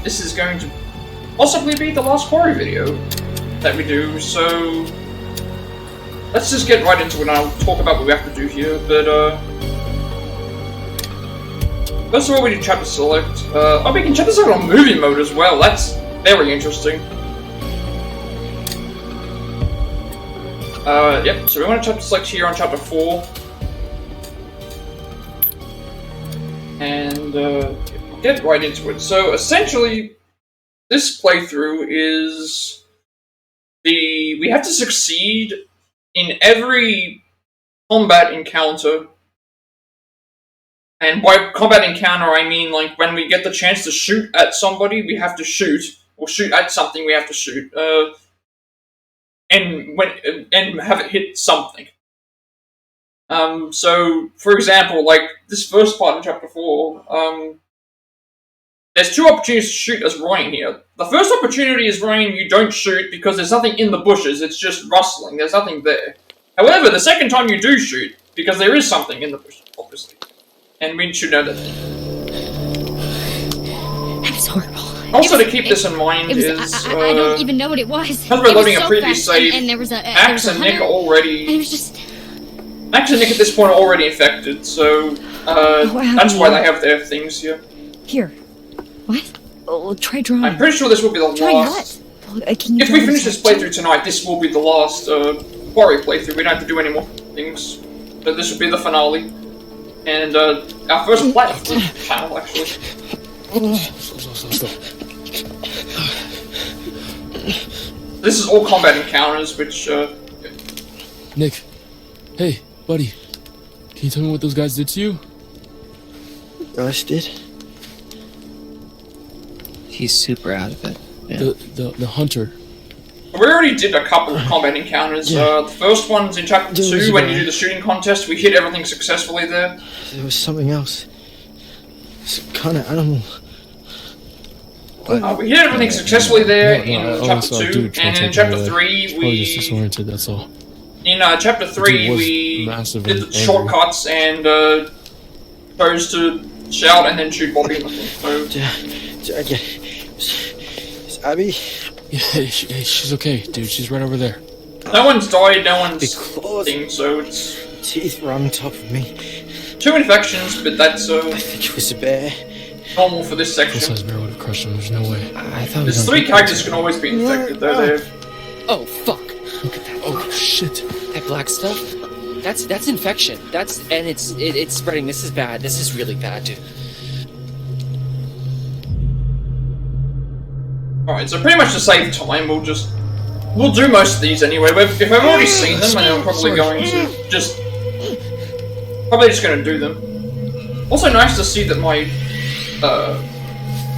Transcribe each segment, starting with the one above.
This is going to possibly be the last Quarry video that we do, so let's just get right into it and I'll talk about what we have to do here, but first of all we do chapter select. Oh, we can chapter select on movie mode as well, that's very interesting. Yep, so we want to chapter select here on chapter 4. And we'll get right into it. So essentially, this playthrough is we have to succeed in every combat encounter. And by combat encounter, I mean like when we get the chance to shoot at somebody, we have to shoot, or shoot at something, we have to shoot, and have it hit something. So, for example, like, this first part in Chapter 4, there's two opportunities to shoot as Ryan here. The first opportunity is Ryan, you don't shoot because there's nothing in the bushes, it's just rustling, there's nothing there. However, the second time you do shoot, because there is something in the bushes, obviously. And we should know that. That was horrible. Also, to keep this in mind is... I don't even know what it was. Because we're loading a previous save, and there was Max and Nick are already... And it was just... Max and Nick at this point are already infected, so that's why they have their things here. Here. What? Oh, try drawing. I'm pretty sure this will be the last... If we finish this playthrough tonight, this will be the last Quarry playthrough. We don't have to do any more things. But this will be the finale. And our first Plat channel, actually. Stop. This is all combat encounters, which... Nick. Hey, buddy. Can you tell me what those guys did to you? Us did? He's super out of it. Yeah. The hunter. We already did a couple of combat encounters. Yeah. The first one's in chapter 2, when you do the shooting contest. We hit everything successfully there. There was something else. Some kind of animal. We hit everything successfully there in chapter 2, dude, and in chapter 3 probably just disoriented, that's all. In chapter 3 we did the shortcuts and chose to shout and then shoot Bobby in the foot. So. Is Abby? Yeah, she's okay, dude. She's right over there. No one's died, no one's Because thing, so it's... teeth were on top of me. 2 infections, but that's I think it was a bear. normal for this section. Full-size bear would have crushed him, there's no way. I thought There's 3 characters can always be infected, though. They're... Oh, fuck. Look at that. Oh, shit. That black stuff? That's infection. It's spreading. This is bad. This is really bad, dude. Alright, so pretty much to save time, we'll do most of these anyway. If I've already seen them, and I'm probably going to just... Probably just going to do them. Also nice to see that my...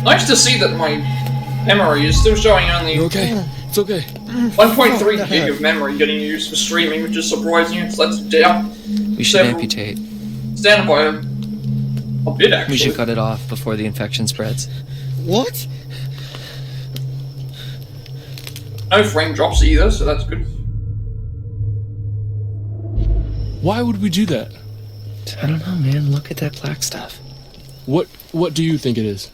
nice to see that my memory is still showing only... You okay? It's okay. 1.3 gig of memory getting used for streaming, which is surprising. So that's down. We should amputate. It's down by a bit, actually. We should cut it off before the infection spreads. What? No frame drops either, so that's good. Why would we do that? I don't know, man. Look at that black stuff. What do you think it is?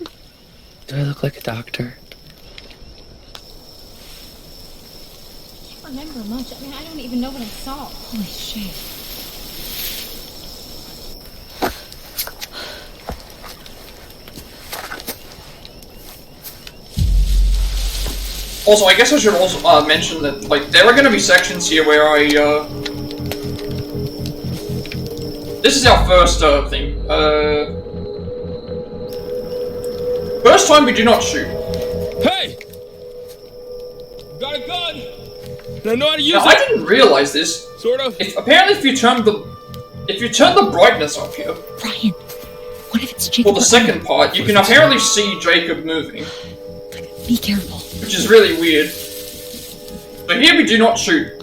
Do I look like a doctor? I don't remember much. I mean, I don't even know what I saw. Holy shit. Also, I guess I should also mention that, like, there are going to be sections here where I, this is our first, thing. First time we do not shoot. Hey! Got a gun! And I know how to use Now, it! I didn't realize this. Sort of. Apparently, if you turn the brightness up here, Brian, what if it's Jacob? for the second part, you can apparently see Jacob moving. Be careful. Which is really weird. So here we do not shoot.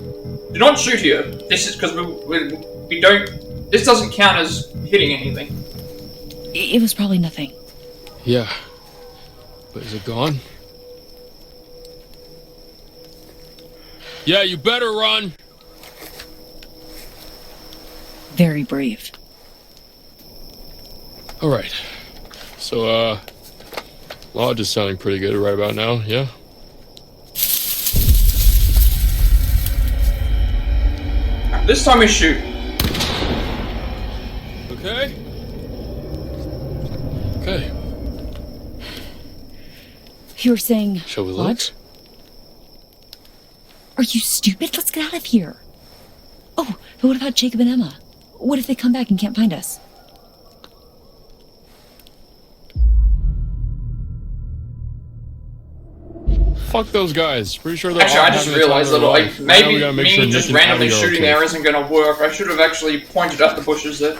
Do not shoot here. This is because we don't... This doesn't count as hitting anything. It was probably nothing. Yeah. But is it gone? Yeah, you better run! Very brave. Alright. So, Lodge is sounding pretty good right about now, yeah? This time we shoot. Okay. Okay. You were saying Shall we look? Lodge? Are you stupid? Let's get out of here. Oh, but what about Jacob and Emma? What if they come back and can't find us? Fuck those guys. Pretty sure they're Actually, all I just having the time realized of that their like life. Now we maybe gotta make me sure just Nick and randomly Abby are shooting okay. there isn't gonna work. I should have actually pointed at the bushes there.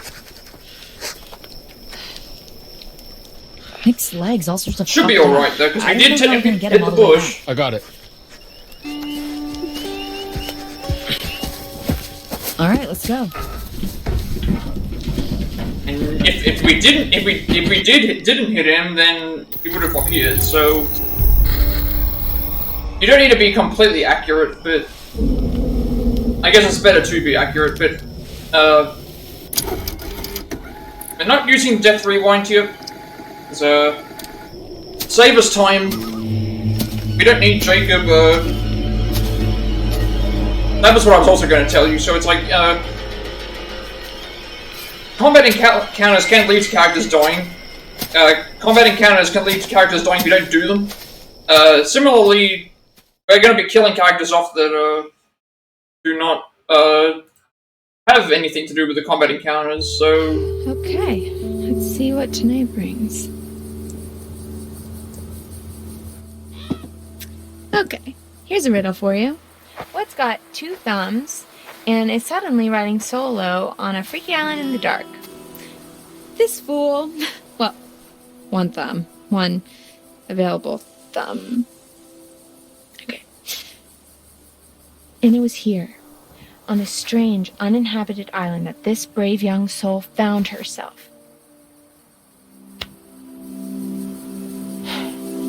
Nick's legs, all sorts of Should be fucked up. alright though, because we I did don't know how we're technically gonna get hit him the all the way bush. I got it. All right, let's go. And if we didn't hit him, then he would have appeared. So you don't need to be completely accurate, but I guess it's better to be accurate. But we're not using Death Rewind here. So save us time. We don't need Jacob. That was what I was also going to tell you. So it's like combat encounters can lead to characters dying. Combat encounters can lead to characters dying if you don't do them. Similarly, we're going to be killing characters off that do not have anything to do with the combat encounters. So Okay, let's see what tonight brings. Okay, here's a riddle for you. What's got 2 thumbs and is suddenly riding solo on a freaky island in the dark? This fool. Well, 1 thumb. 1 available thumb. Okay. And it was here, on a strange, uninhabited island, that this brave young soul found herself.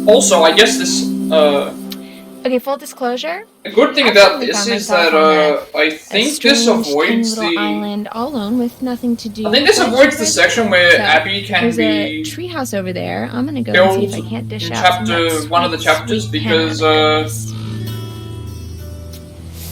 also, I guess this Okay, full disclosure. a good thing I about suddenly this found is myself that on I a think this strange, tiny avoids little the. island all alone with nothing to do. I think this but avoids the just section where so, Abby can there's be a treehouse over there. I'm gonna go and see if I can't dish in out chapter some of that one of the sweet, chapters sweet because pan I missed.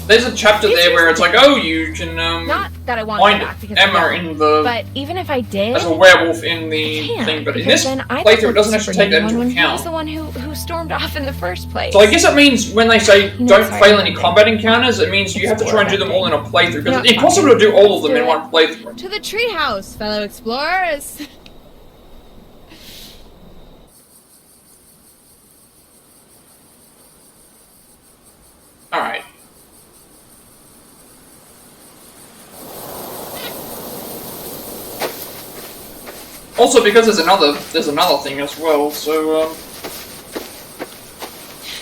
there's a chapter there where it's like, oh, you can Not that I want find to back because Emma I in the but even if I did, as a werewolf in I the can't, thing, but in because this then I playthrough thought it doesn't the actually take that Super into Nintendo one, he was account. the one who stormed off in the first place. So I guess it means when they say No, don't sorry, fail any okay. combat encounters, it means you have to try and do them all in a playthrough because No, it's impossible to do all of them in do one playthrough. To the treehouse, fellow explorers. All right. Also, because there's another thing as well. So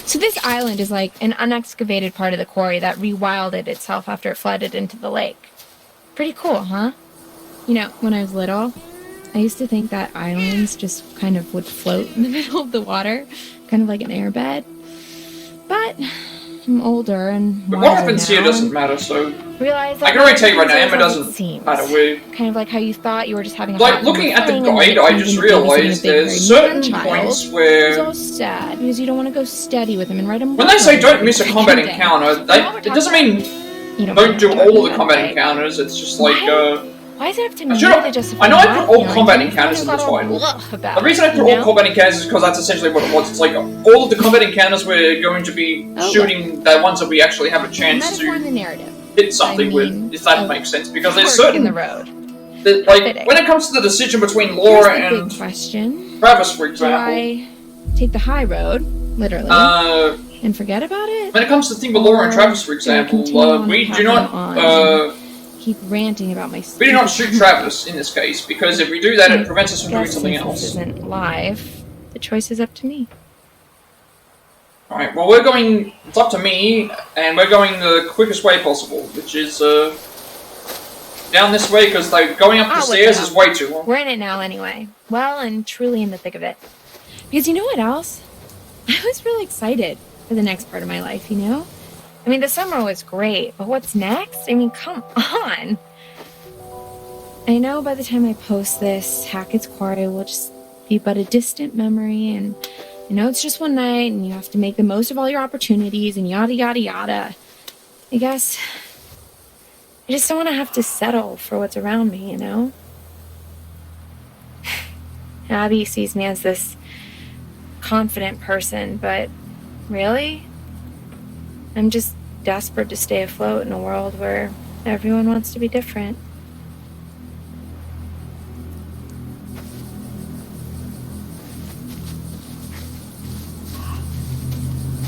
So this island is like an unexcavated part of the quarry that rewilded itself after it flooded into the lake. Pretty cool, huh? You know, when I was little, I used to think that islands just kind of would float in the middle of the water, kind of like an airbed. But I'm older and but what wiser happens now, here doesn't and matter. So realize I that can already tell you right now, nothing Emma is as it doesn't seems. matter where. Kind of like how you thought you were just having a Like hot looking at the thing, and then guide, it I turns just into babysitting a realized big, there's hairy certain man-child points who's where all sad because you don't want to go steady with him and write him. when they say don't miss a combat encounter, it doesn't mean don't do all of the combat encounters. It's just like Why is it up to me I should've- to justify I know I my put all feelings? combat I'm encounters in the kind of title. got about the reason I it, put you all know? combat encounters is because that's essentially what it was. It's like all of the combat encounters we're going to be Oh, shooting the ones that we actually have a A chance metaphor in to the narrative. hit something I mean, with, if that a makes sense. Because there's Fork in certain the road. like fitting. when it comes to the decision between Here's Laura the and big question: Travis, for do example. I take the high road, literally, and forget about it? When it comes to the thing with Laura and Travis, for Or example, continue on we the do path not I'm Keep ranting about my. we do not shoot Travis in this case because if we do that, it prevents us from doing Guess something since else. This isn't live. The choice is up to me. All right. Well, we're going. It's up to me, and we're going the quickest way possible, which is down this way because like going up the what stairs the is hell. way too long. We're in it now anyway. Well and truly in the thick of it. Because you know what else? I was really excited for the next part of my life, you know? I mean, the summer was great, but what's next? I mean, come on. I know by the time I post this, Hackett's Quarry will just be but a distant memory, and you know it's just one night, and you have to make the most of all your opportunities, and yada yada yada. I guess I just don't want to have to settle for what's around me, you know? Abby sees me as this confident person, but really, I'm just desperate to stay afloat in a world where everyone wants to be different.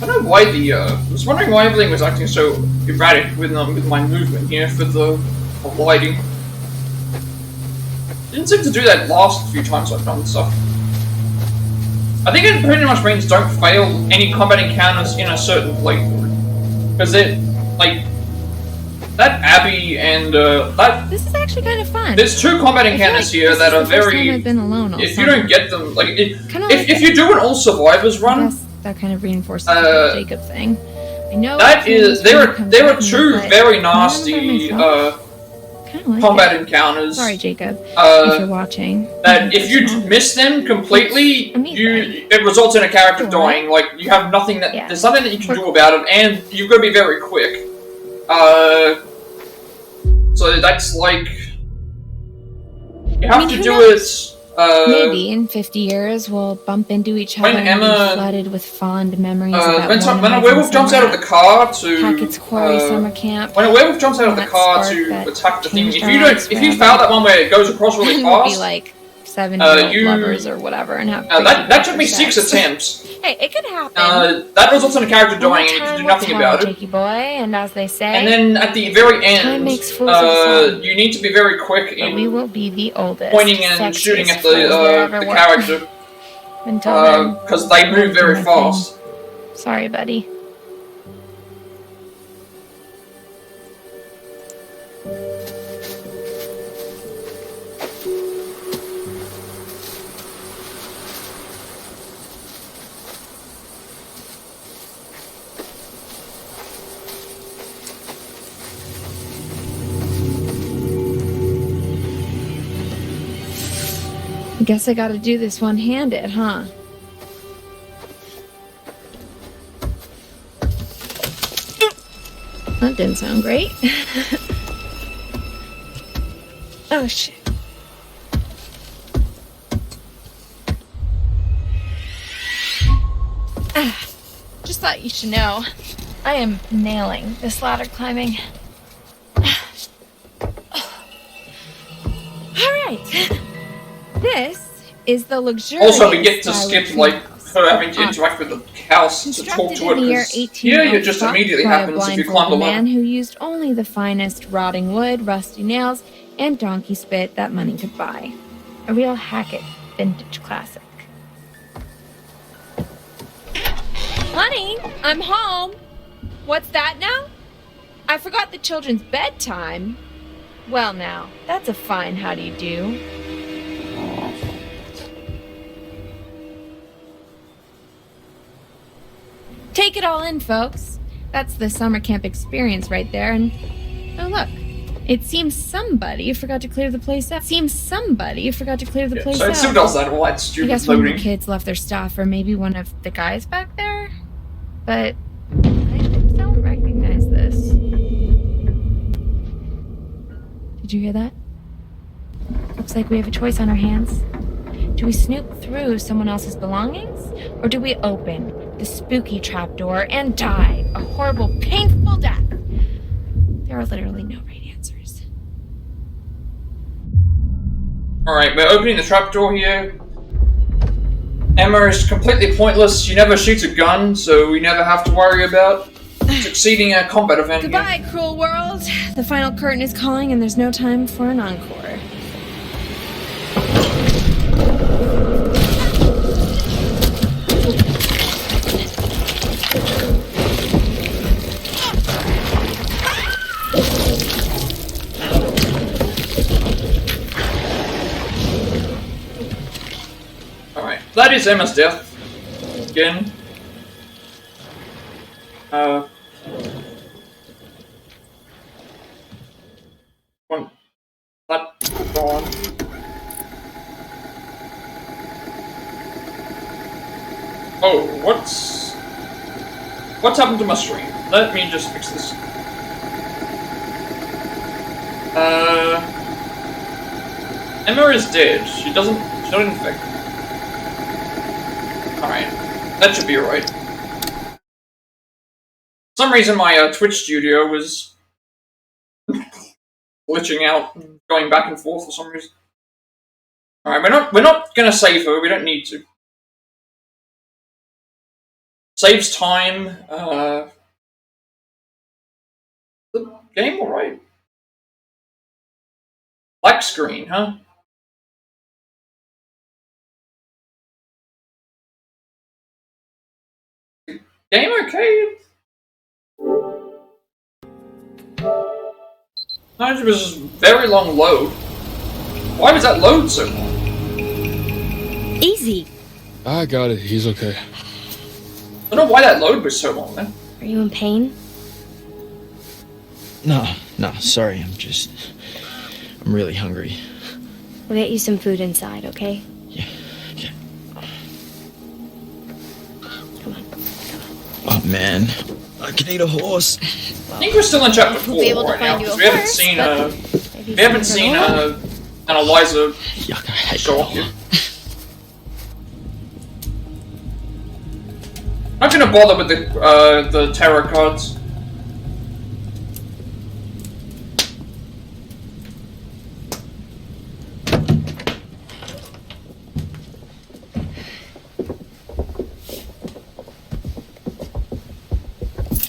I don't know why I was wondering why everything was acting so erratic with my movement here for the lighting. Didn't seem to do that last few times I've done stuff. I think it pretty much means don't fail any combat encounters in a certain playthrough. Because like, that Abby and, that... This is actually kind of fun. There's two combat encounters here that are very... I've been alone all if summer. you don't get them, like, if you do an all survivors I run... guess that kind of reinforces the Jacob thing. I know That is... There are two very nasty, nasty, like combat encounters. Sorry, Jacob, if you're watching. That if you miss them completely, it results in a character dying. Like, you have nothing that... There's nothing that you can do about it, and you've got to be very quick. So that's like... You have to do it... Maybe in 50 years we'll bump into each other and be flooded with fond memories of that when a werewolf jumps out of the car to Hackett's Quarry summer camp. When a werewolf jumps out of the car to attack the thing, if you fail that one where it goes across really we'll be fast, like 7-year-old lovers or whatever and have that took me 6 attempts. Hey, it could happen. That results in a character dying and you can do nothing about it. Jakey boy, and as they say, and then at the very end, you need to be very quick in we will be the oldest, pointing and shooting at the character. Until then, because they move very fast. Sorry, buddy. Guess I gotta do this one-handed, huh? That didn't sound great. Oh, shit. Just thought you should know. I am nailing this ladder climbing. Alright. This is the luxurious... Also, we get to skip, like, her having to interact with the house to talk to it, because here it just immediately happens if you climb the ladder. Man who used only the finest rotting wood, rusty nails, and donkey spit that money could buy. A real Hackett vintage classic. Honey, I'm home. What's that now? I forgot the children's bedtime. Well now, that's a fine how do you do. Take it all in, folks. That's the summer camp experience right there, and oh look. It seems somebody forgot to clear the place out. So it still does that while it's stupid. I guess one of the kids left their stuff, or maybe one of the guys back there. But I don't recognize this. Did you hear that? Looks like we have a choice on our hands. Do we snoop through someone else's belongings? Or do we open the spooky trapdoor and die a horrible, painful death? There are literally no right answers. Alright, we're opening the trapdoor here. Emma is completely pointless. She never shoots a gun, so we never have to worry about succeeding a combat event. Goodbye, here. cruel world. The final curtain is calling and there's no time for an encore. Alright, that is Emma's death. Again. One. That gone. Oh, what's happened to my stream? Let me just fix this. Emma is dead. She's not infected. Alright. That should be alright. For some reason my Twitch studio was glitching out and going back and forth for some reason. Alright, we're not gonna save her, we don't need to. Saves time, the game alright? Black screen, huh? Game okay? No, it was just very long load. Why was that load so long? Easy. I got it. He's okay. I don't know why that load was so long, man. Are you in pain? No, sorry. I'm really hungry. We'll get you some food inside, okay? Yeah, okay. Come on. Oh, man. I can eat a horse. I think we're still in chapter 4 We'll be able to right now, find you because a we haven't seen an Eliza Yuck, I hate show that off yet. one. I'm not gonna bother with the tarot cards.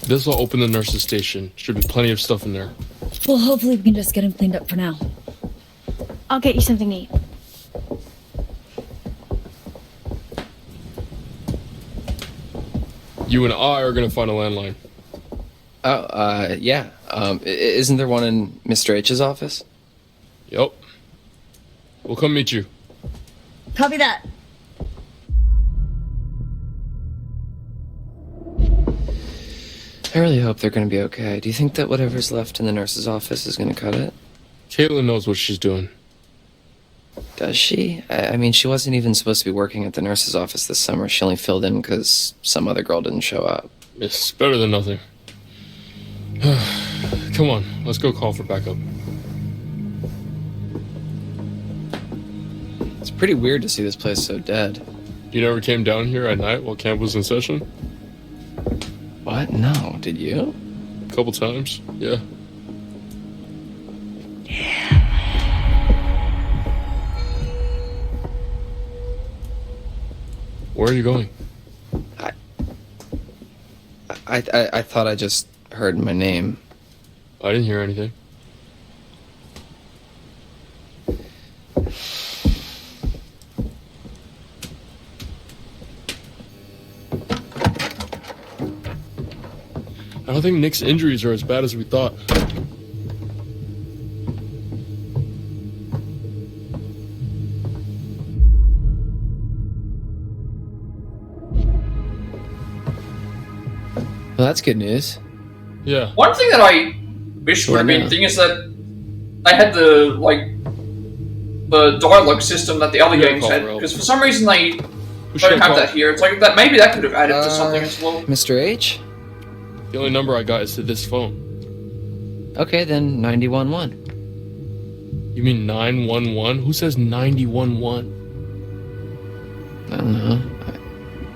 This will open the nurse's station. Should be plenty of stuff in there. Well, hopefully we can just get him cleaned up for now. I'll get you something to eat. You and I are gonna find a landline. Oh, yeah. Isn't there one in Mr. H's office? Yup. We'll come meet you. Copy that. I really hope they're gonna be okay. Do you think that whatever's left in the nurse's office is gonna cut it? Kaitlyn knows what she's doing. Does she? I mean, she wasn't even supposed to be working at the nurse's office this summer. She only filled in because some other girl didn't show up. It's better than nothing. Come on, let's go call for backup. It's pretty weird to see this place so dead. You never came down here at night while camp was in session? What? No, did you? A couple times, yeah. Where are you going? I thought I just heard my name. I didn't hear anything. I don't think Nick's injuries are as bad as we thought. Well, that's good news. Yeah. One thing that I wish would have been thing is that they had the dialogue system that the other games had, because for some reason they don't have that here. It's like that maybe that could have added to something as well. Mr. H? The only number I got is to this phone. Okay, then 911. You mean 911? Who says 911? I don't know.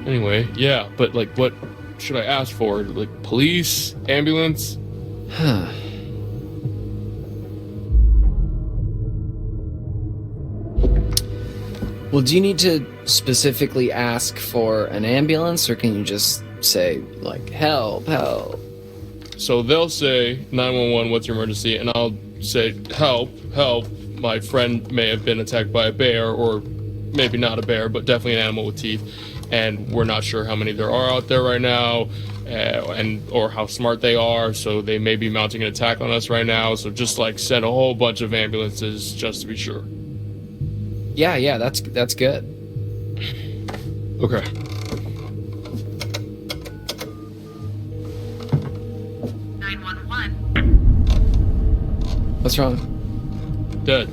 Anyway, yeah, but like, what should I ask for? Like, police? Ambulance? Huh. Well, do you need to specifically ask for an ambulance, or can you just say, like, help, help? So they'll say, 911, what's your emergency? And I'll say, help, help. My friend may have been attacked by a bear, or maybe not a bear, but definitely an animal with teeth. And we're not sure how many there are out there right now, or how smart they are, so they may be mounting an attack on us right now. So just like send a whole bunch of ambulances just to be sure. Yeah, that's good. Okay. What's wrong? Dead.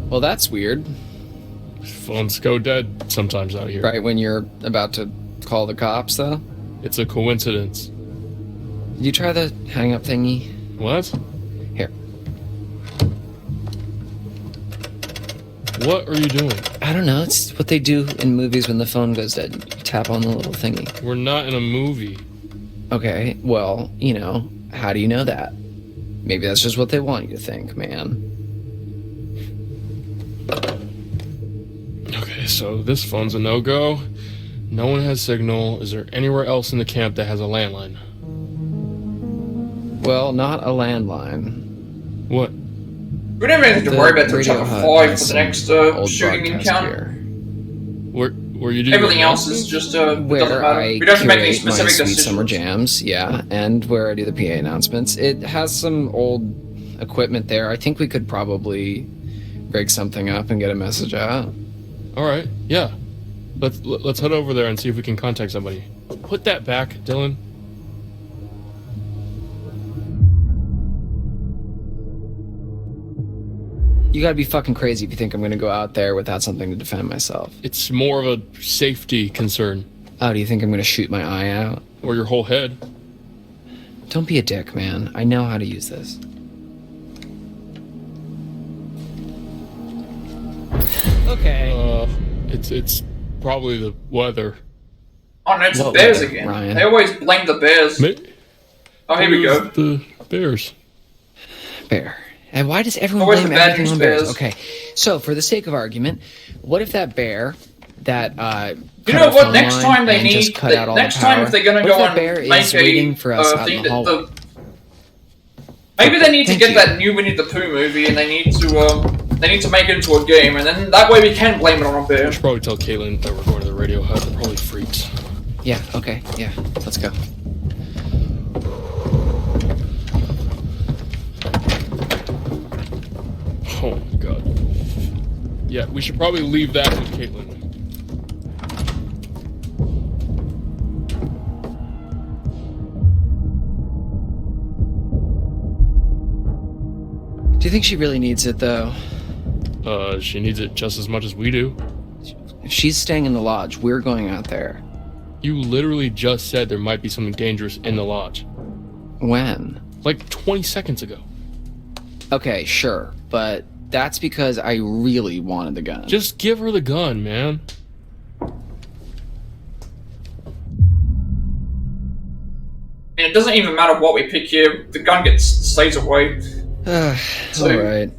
Well, that's weird. Phones go dead sometimes out here. Right when you're about to call the cops, though? It's a coincidence. Did you try the hang-up thingy? What? Here. What are you doing? I don't know. It's what they do in movies when the phone goes dead. You tap on the little thingy. We're not in a movie. Okay, well, you know, how do you know that? Maybe that's just what they want you to think, man. Okay, so this phone's a no-go. No one has signal. Is there anywhere else in the camp that has a landline? Well, not a landline. What? We don't have anything to worry about till radio chapter hut 5 has for the some next old shooting broadcast encounter. gear. Where you do Everything else is just, it doesn't Where matter. I We don't have to make any curate my specific sweet decisions. summer jams, yeah, and where I do the PA announcements. It has some old equipment there. I think we could probably rig something up and get a message out. All right, yeah. Let's head over there and see if we can contact somebody. Put that back, Dylan. You gotta be fucking crazy if you think I'm gonna go out there without something to defend myself. It's more of a safety concern. Oh, do you think I'm gonna shoot my eye out? Or your whole head. Don't be a dick, man. I know how to use this. Okay. It's probably the weather. Oh no, it's the What bears weather, again. Ryan? They always blame the bears. Oh, here we go. The bears. Bear. And why does everyone Always blame the bad everything news on bears? bears. Okay, so for the sake of argument, what if that bear that You cut know our what? phone Next line time they and need, just cut out all next the time power, if they're gonna what go if that and bear make is waiting for us out in thing the hallway? maybe they need to Thank get you. that new Winnie the Pooh movie, and they need to make it into a game, and then that way we can blame it on a bear. I should probably tell Kaitlyn that we're going to the radio hut. They're probably freaks. Yeah. Okay. Yeah. Let's go. Oh my god. Yeah, we should probably leave that with Kaitlyn. Do you think she really needs it though? She needs it just as much as we do. If she's staying in the lodge, we're going out there. You literally just said there might be something dangerous in the lodge. When? Like 20 seconds ago. Okay, sure, but that's because I really wanted the gun. Just give her the gun, man. And it doesn't even matter what we pick here, the gun stays away. So- Alright.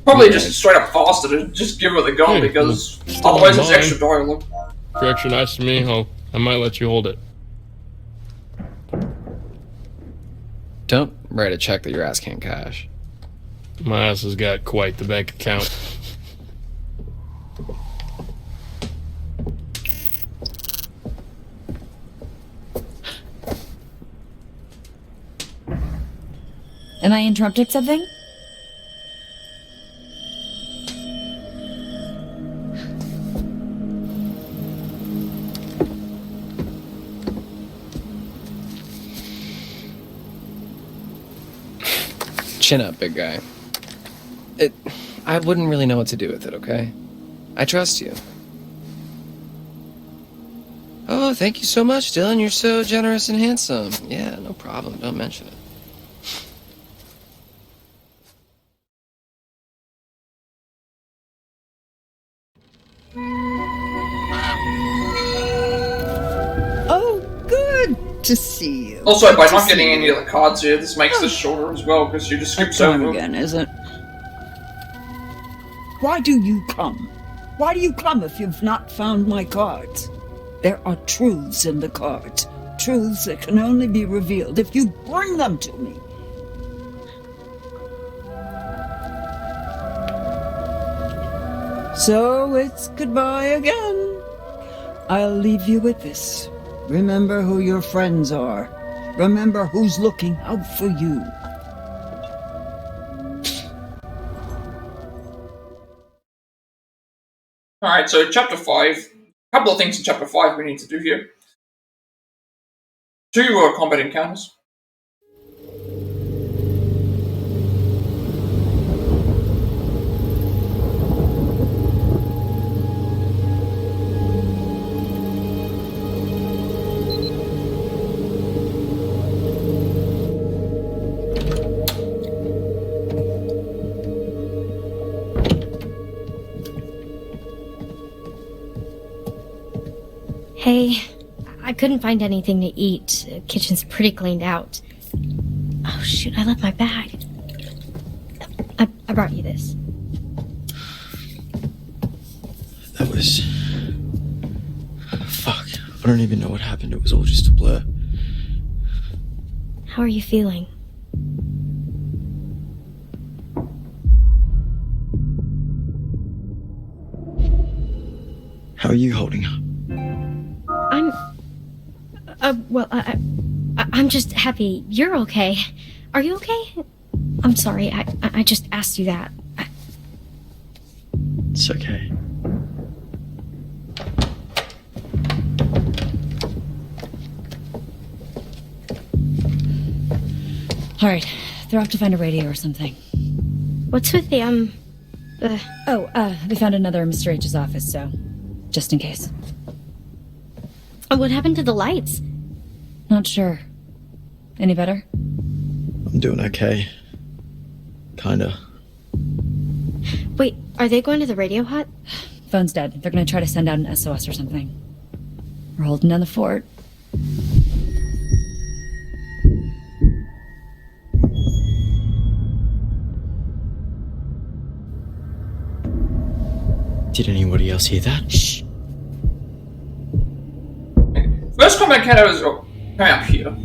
Probably Right. just straight up faster to just give her the gun, Hey, because well, still otherwise it's mine. extra dialogue. If you're extra nice to me, I might let you hold it. Don't write a check that your ass can't cash. My ass has got quite the bank account. Am I interrupting something? Chin up, big guy. I wouldn't really know what to do with it, okay? I trust you. Oh, thank you so much, Dylan. You're so generous and handsome. Yeah, no problem. Don't mention it. Oh, good to see you. Also, Good by to not see getting you. any of the cards here, this makes this shorter as well, because you just That skips time over. again, is it? Why do you come? Why do you come if you've not found my cards? There are truths in the cards. Truths that can only be revealed if you bring them to me. So it's goodbye again. I'll leave you with this. Remember who your friends are. Remember who's looking out for you. Alright, so chapter 5. A couple of things in chapter 5 we need to do here. 2 combat encounters. Hey, I couldn't find anything to eat. The kitchen's pretty cleaned out. Oh shoot, I left my bag. I brought you this. That was... Fuck. I don't even know what happened. It was all just a blur. How are you feeling? How are you holding up? I'm just happy you're okay. Are you okay? I'm sorry, I just asked you that. It's okay. All right, they're off to find a radio or something. What's with the, they found another in Mr. H's office, so just in case. What happened to the lights? Not sure. Any better? I'm doing okay. Kinda. Wait, are they going to the radio hut? Phone's dead. They're gonna try to send out an SOS or something. We're holding down the fort. Did anybody else hear that? Shh. First combat encounter is coming up here.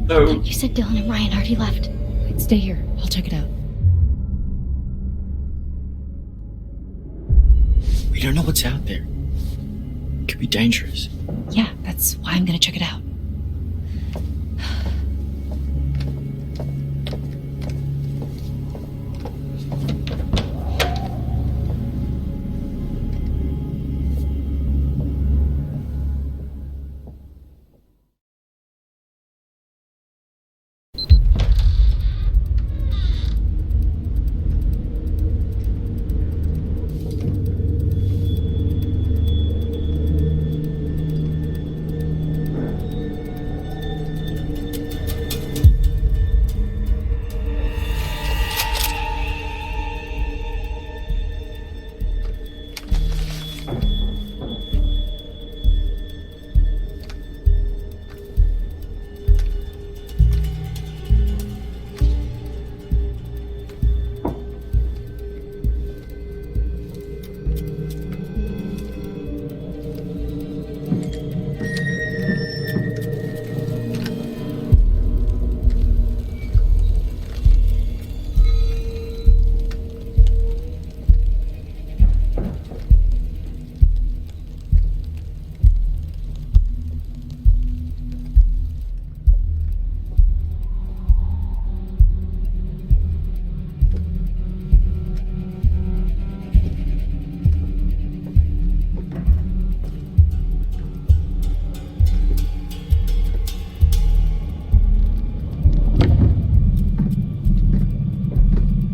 So You said Dylan and Ryan already left. Wait, stay here. I'll check it out. We don't know what's out there. It could be dangerous. Yeah, that's why I'm gonna check it out.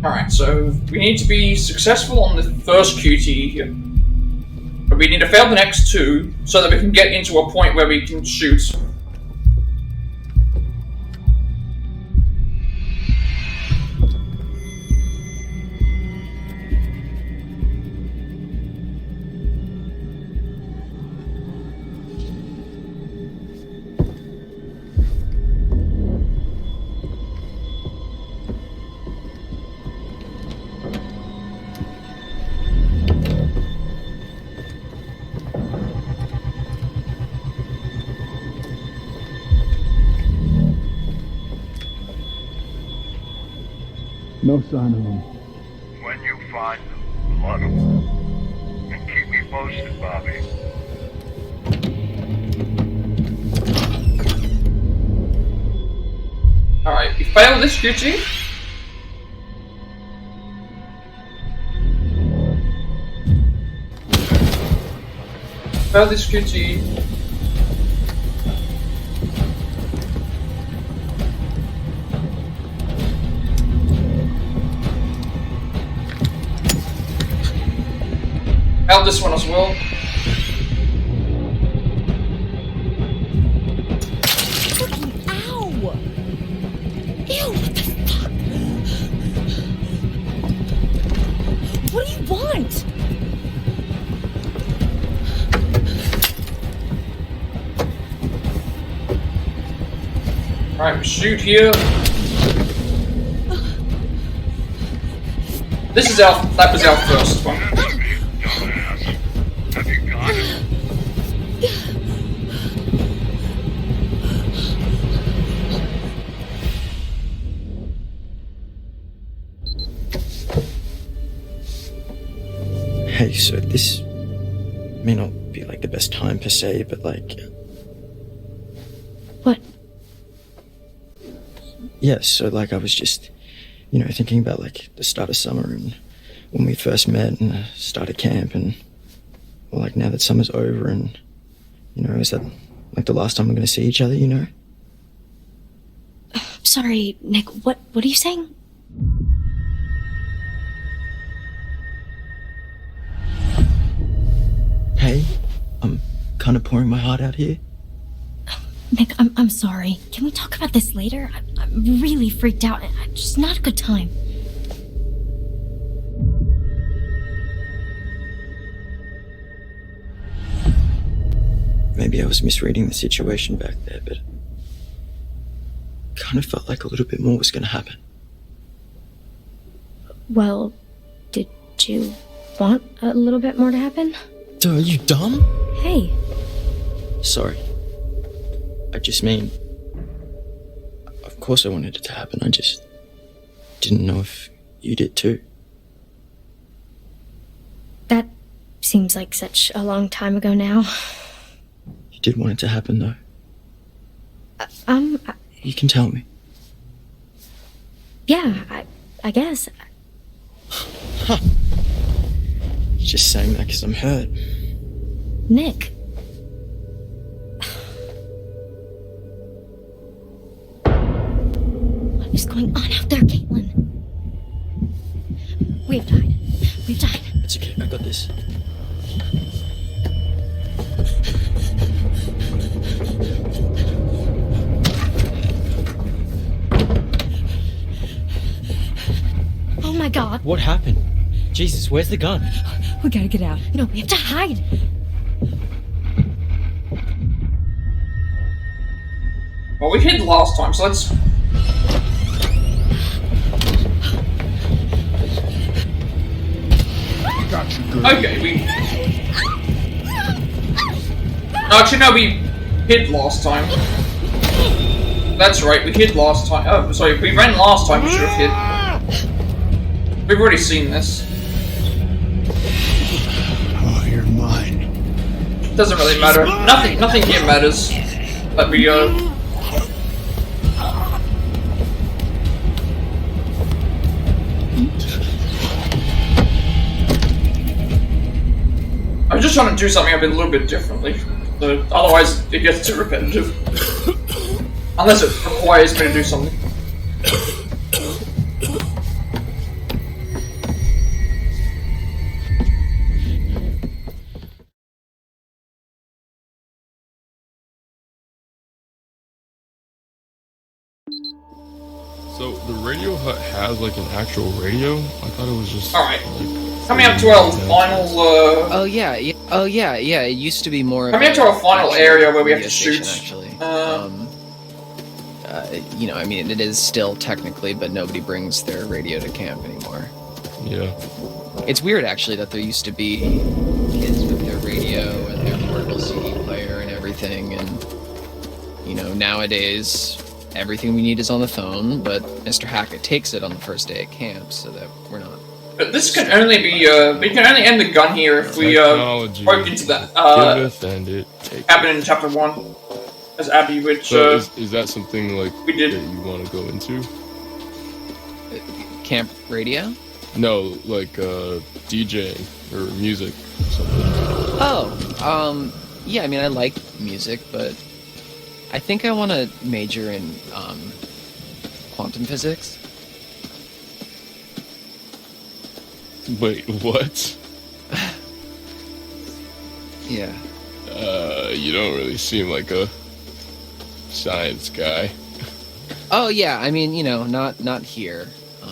Alright, so we need to be successful on the first QT here. But we need to fail the next two so that we can get into a point where we can shoot. No sign of him. When you find them, let them. And keep me posted, Bobby. Alright, we failed this QT. Failed this QT. Failed this one as well. Ow! Ew, what the fuck? What do you want? Alright, shoot here. That was our first one. Have you got it? Hey, so this may not be like the best time per se, but like. What? Yeah, so like I was just, thinking about like the start of summer and when we first met and the start of camp and, well, like now that summer's over and, is that like the last time we're gonna see each other, Sorry, Nick, what are you saying? Hey, I'm kind of pouring my heart out here. Nick, I'm sorry. Can we talk about this later? I'm really freaked out. It's just not a good time. Maybe I was misreading the situation back there, but kind of felt like a little bit more was gonna happen. Well, did you want a little bit more to happen? Dude, are you dumb? Hey. Sorry. I just mean, of course I wanted it to happen. I just didn't know if you did too. That seems like such a long time ago now. You did want it to happen though. You can tell me. Yeah, I guess. Huh. Just saying that because I'm hurt. Nick. What is going on out there, Kaitlyn? We've died. It's okay, I got this. Oh my god. What happened? Jesus, where's the gun? We gotta get out. No, we have to hide. Well, we hid last time, so let's... Okay, we... Actually, no, we hid last time. That's right, we hid last time. Oh, sorry, if we ran last time, we should have hid. We've already seen this. Oh, you're mine. Doesn't really matter. Nothing here matters. But we, I'm just trying to do something a little bit differently. So otherwise, it gets too repetitive. Unless it requires me to do something. So the radio hut has like an actual radio? I thought it was just. Alright. Like, Coming up to our final, Oh yeah, it used to be more. Coming up to our final area where we have to shoot. Actually, I mean, it is still technically, but nobody brings their radio to camp anymore. Yeah. It's weird actually that there used to be kids with their radio and their portable CD player and everything, and nowadays everything we need is on the phone. But Mr. Hackett takes it on the first day at camp, so that we're not. But this can only be, we can only end the gun here if we, poke into that, giveth and it taketh. happened in chapter 1 as Abby, which, So is that something like we did. that you want to go into? Camp radio? No, like DJing or music or something. Oh, yeah, I mean, I like music, but I think I want to major in quantum physics. Wait, what? Yeah. You don't really seem like a science guy. Oh yeah, I mean, not here. I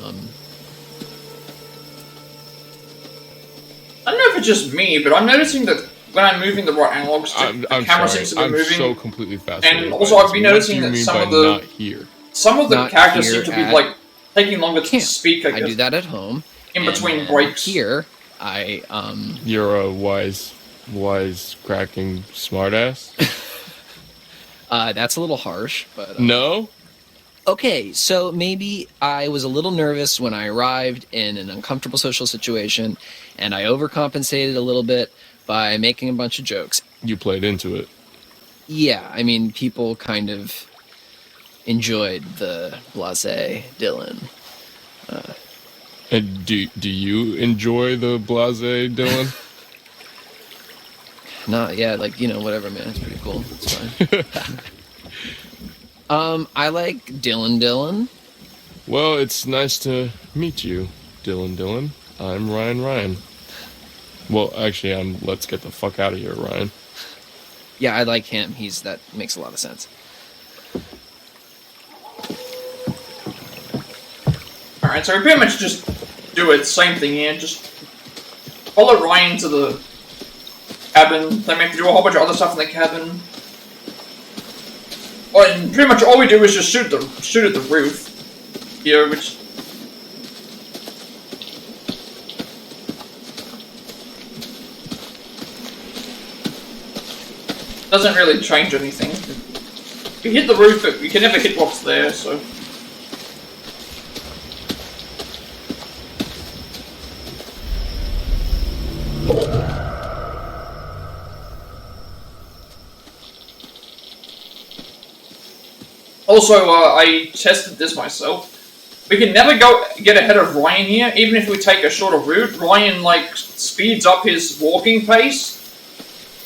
don't know if it's just me, but I'm noticing that when I'm moving the right analog stick, the camera seems to be moving. I'm so completely fascinated. And also, I've been noticing that some of the not here. some of the Not characters here seem to be at like taking longer to camp. speak. I I guess do that at home. in between And breaks. here, I You're a wise cracking smartass. that's a little harsh, but No? okay, so maybe I was a little nervous when I arrived in an uncomfortable social situation, and I overcompensated a little bit by making a bunch of jokes. You played into it. Yeah, I mean, people kind of enjoyed the blasé Dylan. And do you enjoy the blasé, Dylan? Not yet, like, whatever, man. It's pretty cool. It's fine. I like Dylan. Well, it's nice to meet you, Dylan. I'm Ryan. Well, actually, I'm let's get the fuck out of here, Ryan. Yeah, I like him. That makes a lot of sense. Alright, so we pretty much just do it, same thing here, just follow Ryan to the cabin, then we have to do a whole bunch of other stuff in the cabin. Oh, and pretty much all we do is just shoot at the roof here, which doesn't really change anything. We hit the roof, but we can never hit what's there, so. Also, I tested this myself. We can never get ahead of Ryan here, even if we take a shorter route. Ryan, speeds up his walking pace,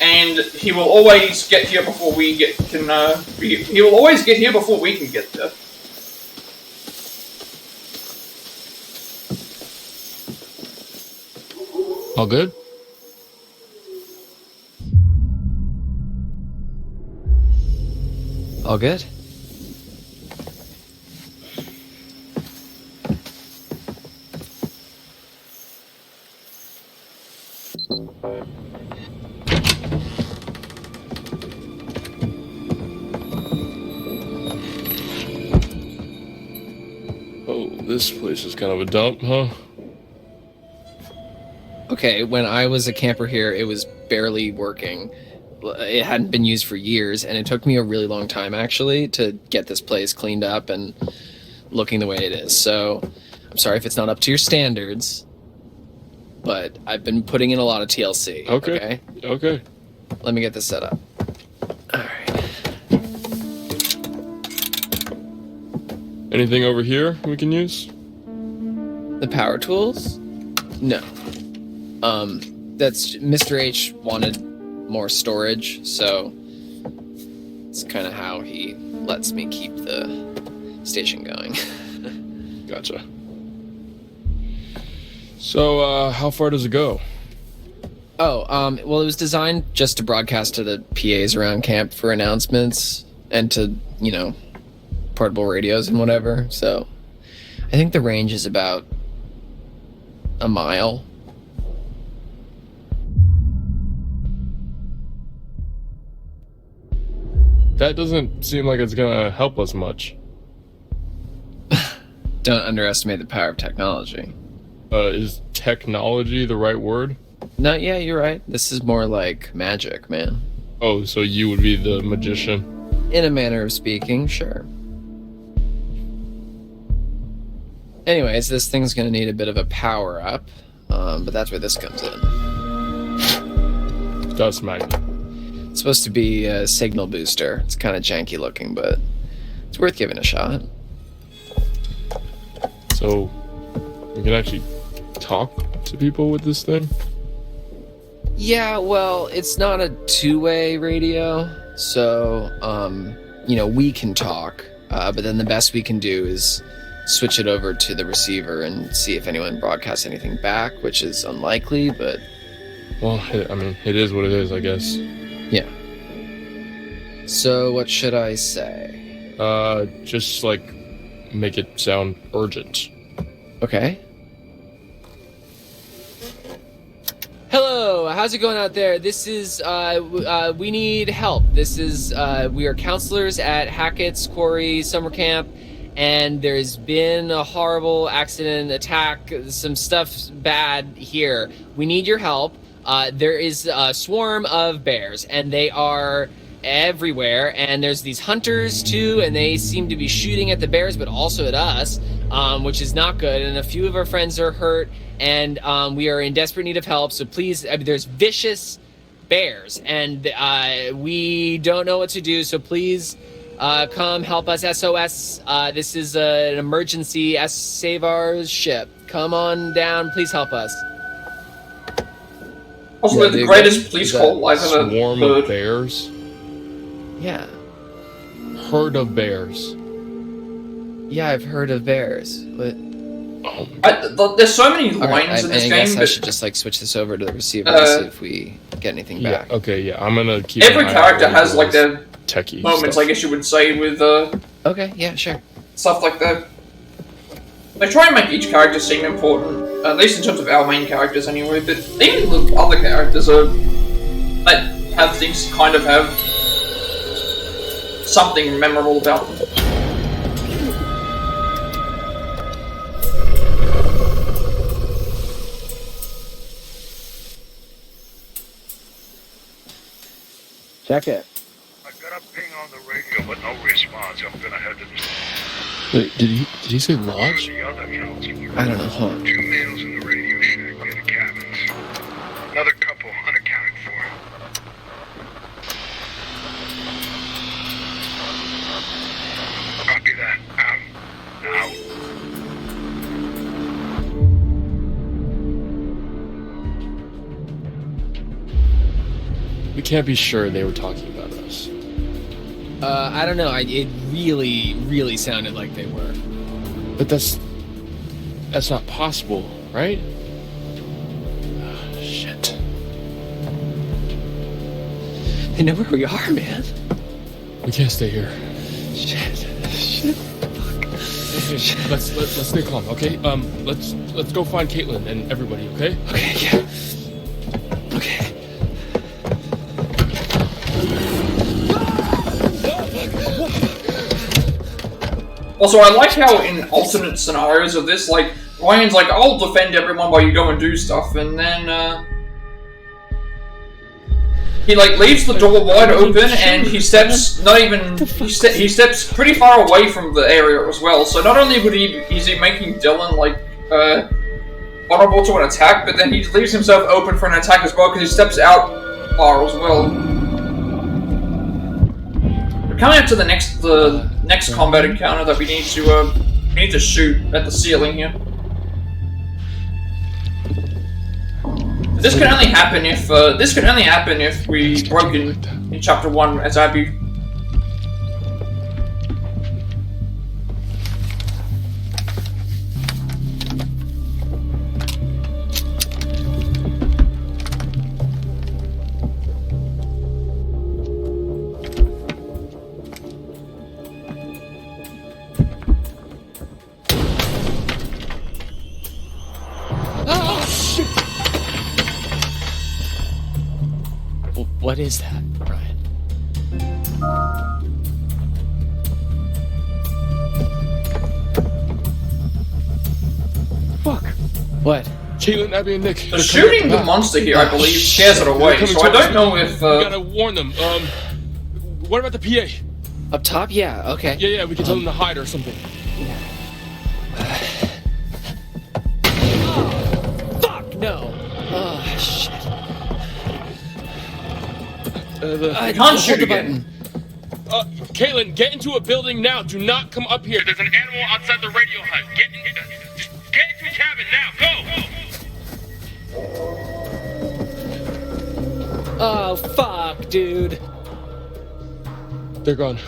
and he will always get here before we he will always get here before we can get there. All good? All good? Oh, this place is kind of a dump, huh? Okay, when I was a camper here, it was barely working. It hadn't been used for years, and it took me a really long time, actually, to get this place cleaned up and looking the way it is. So, I'm sorry if it's not up to your standards, but I've been putting in a lot of TLC. Okay. Let me get this set up. Alright. Anything over here we can use? The power tools? No. That's Mr. H wanted more storage, so it's kind of how he lets me keep the station going. Gotcha. So, how far does it go? Oh, well, it was designed just to broadcast to the PAs around camp for announcements and to, portable radios and whatever. So, I think the range is about a mile. That doesn't seem like it's gonna help us much. Don't underestimate the power of technology. Is technology the right word? No, yeah, you're right. This is more like magic, man. Oh, so you would be the magician? In a manner of speaking, sure. Anyways, this thing's gonna need a bit of a power up, but that's where this comes in. Dust magnet. It's supposed to be a signal booster. It's kind of janky looking, but it's worth giving a shot. So, we can actually talk to people with this thing? Yeah, well, it's not a two-way radio, so, we can talk, but then the best we can do is switch it over to the receiver and see if anyone broadcasts anything back, which is unlikely, but... Well, it is what it is, I guess. Yeah. So, what should I say? Just, make it sound urgent. Okay. Hello, how's it going out there? This is, we need help. This is, we are counselors at Hackett's Quarry Summer Camp, and there's been a horrible accident, attack, some stuff bad here. We need your help. There is a swarm of bears, and they are everywhere, and there's these hunters too, and they seem to be shooting at the bears but also at us, which is not good, and a few of our friends are hurt, and we are in desperate need of help. So please, there's vicious bears, and we don't know what to do, so please come help us. SOS. This is an emergency. Save our ship. Come on down, please help us. Also, the greatest police call I've ever heard. Swarm of bears? Yeah. Herd of bears. Yeah, I've heard of bears. But there's so many lines in this game. I guess I should just like switch this over to the receiver and see if we get anything back. Yeah, okay, yeah. I'm gonna keep every character has like their techie moments, stuff. I guess you would say, with okay, yeah, sure. Stuff like that. They try and make each character seem important, at least in terms of our main characters anyway, but even the other characters that have things kind of have something memorable about them. Check it. I got a ping on the radio, but no response. I'm gonna head to the... Wait, did he say lodge? The other counselor. I don't know. Hold on. 2 males in the radio shack near the cabins. Another couple unaccounted for. Copy that. Out. We can't be sure they were talking about us. I don't know. It really, really sounded like they were. But that's not possible, right? Shit. They know where we are, man. We can't stay here. Shit. Okay, let's stay calm, okay? Let's go find Kaitlyn and everybody, okay? Okay, yeah. Okay. Also, I like how in alternate scenarios of this, like, Ryan's like, I'll defend everyone while you go and do stuff, and then, he, like, leaves the door wide open, and he steps, he steps pretty far away from the area as well, so not only is he making Dylan, like, vulnerable to an attack, but then he leaves himself open for an attack as well, because he steps out far as well. We're coming up to the next combat encounter that we need to shoot at the ceiling here. This can only happen if we broke in chapter 1 as Abby. What is that, Brian? Fuck. What? Kaitlyn, Abby, and Nick. Shooting the monster here, I believe, scares it away, so I don't know if... We gotta warn them. What about the PA? Up top? Yeah, okay. Yeah, we can tell them to hide or something. Fuck, no! Oh, shit. I can't shoot again. Kaitlyn, get into a building now. Do not come up here. There's an animal outside the radio hut. Get into a cabin now. Go! Oh, fuck, dude. They're gone.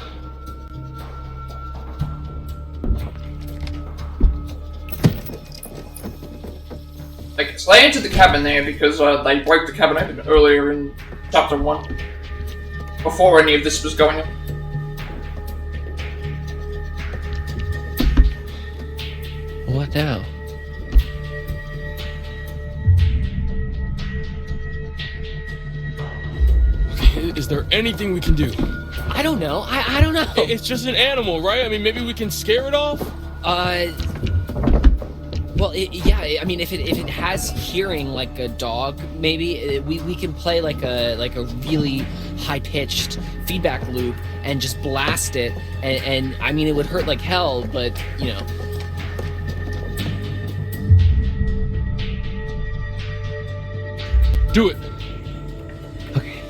Like, so they entered the cabin there because they broke the cabin open earlier in chapter 1. Before any of this was going on. What now? Okay, is there anything we can do? I don't know. I don't know. It's just an animal, right? I mean, maybe we can scare it off? Well, yeah. I mean, if it has hearing like a dog, maybe we can play like a really high-pitched feedback loop and just blast it. And I mean, it would hurt like hell, but you know. Do it. Okay.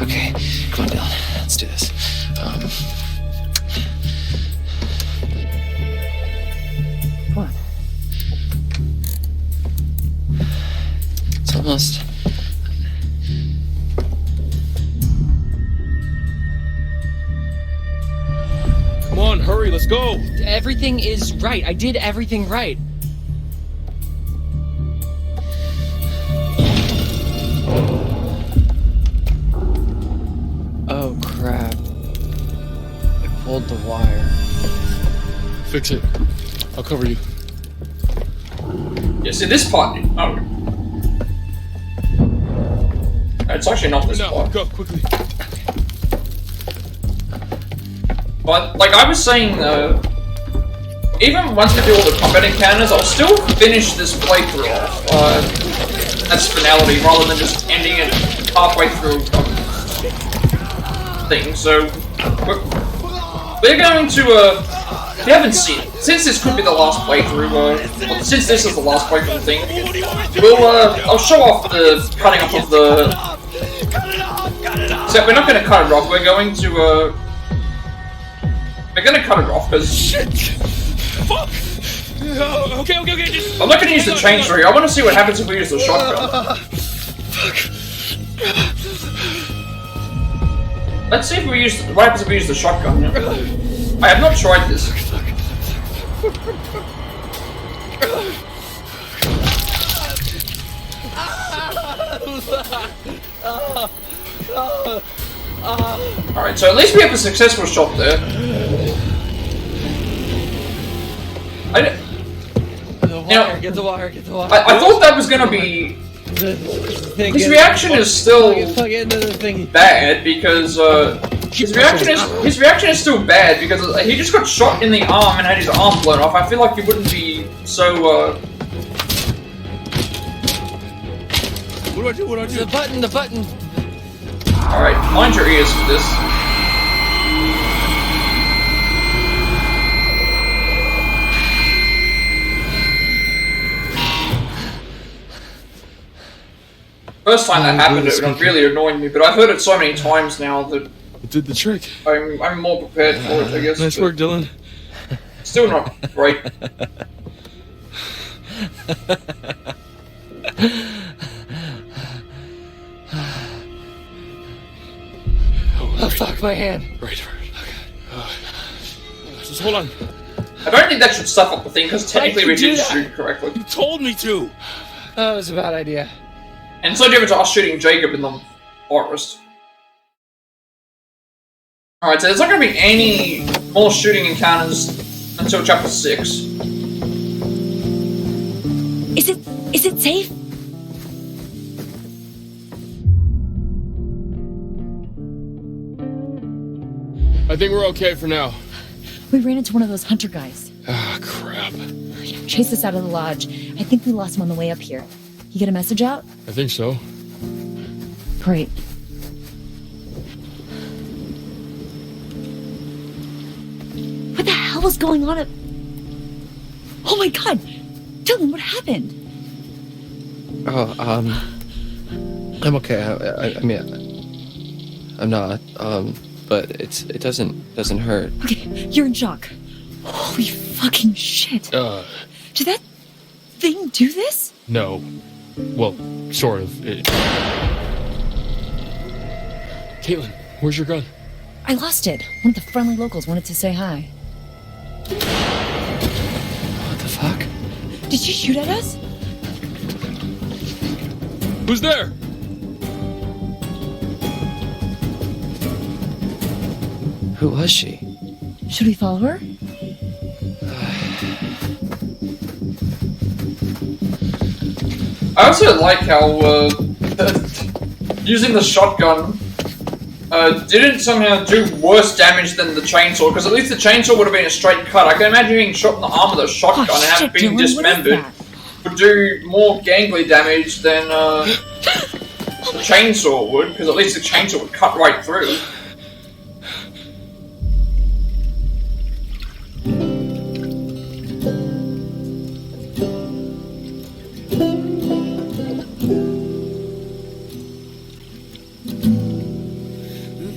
Okay, come on, Dylan. Let's do this. Come on. It's almost. Come on, hurry, let's go. Everything is right. I did everything right. Oh, crap. I pulled the wire. Fix it. I'll cover you. Yeah, see this part. Oh. It's actually not this No, part. go, quickly. But, like I was saying, even once we do all the combat encounters, I'll still finish this playthrough off as finality, rather than just ending it halfway through thing. So, we're going to, if you haven't seen it, since this could be the last playthrough, well, since this is the last playthrough thing, I'll show off the cutting up of the... Except we're not going to cut it off, we're going to, we're gonna cut it off, because... Shit! Fuck! Okay, just... I'm not gonna use the chainsaw here, I wanna see what happens if we use the shotgun. Let's see if we use... what happens if we use the shotgun. I have not tried this. Alright, so at least we have a successful shot there. Get the wire. I thought that was gonna be... His reaction is still bad because his reaction is still bad because he just got shot in the arm and had his arm blown off. I feel like he wouldn't be so What do I do? The button. Alright, mind your ears for this. First time that happened, it really annoyed me, but I've heard it so many times now that It did the trick. I'm more prepared for it, I guess. Nice work, Dylan. Still not great. Oh, fuck, my hand. Right. Okay. Just hold on. I don't think that should stuff up the thing, because technically we did shoot correctly. You told me to! That was a bad idea. And it's no different to us shooting Jacob in the forest. Alright, so there's not going to be any more shooting encounters until chapter 6. Is it safe? I think we're okay for now. We ran into one of those hunter guys. Ah, crap. Chased us out of the lodge. I think we lost him on the way up here. You get a message out? I think so. Great. What the hell was going on at... Oh my god! Dylan, what happened? Oh, I'm okay. I mean, I'm not, but it doesn't hurt. Okay, you're in shock. Holy fucking shit. Did that thing do this? No. Well, sort of. Kaitlyn, where's your gun? I lost it. One of the friendly locals wanted to say hi. What the fuck? Did she shoot at us? Who's there? Who was she? Should we follow her? I also like how using the shotgun didn't somehow do worse damage than the chainsaw, because at least the chainsaw would have been a straight cut. I can imagine being shot in the arm with a shotgun and having been dismembered would do more gangly damage than the chainsaw would, because at least the chainsaw would cut right through.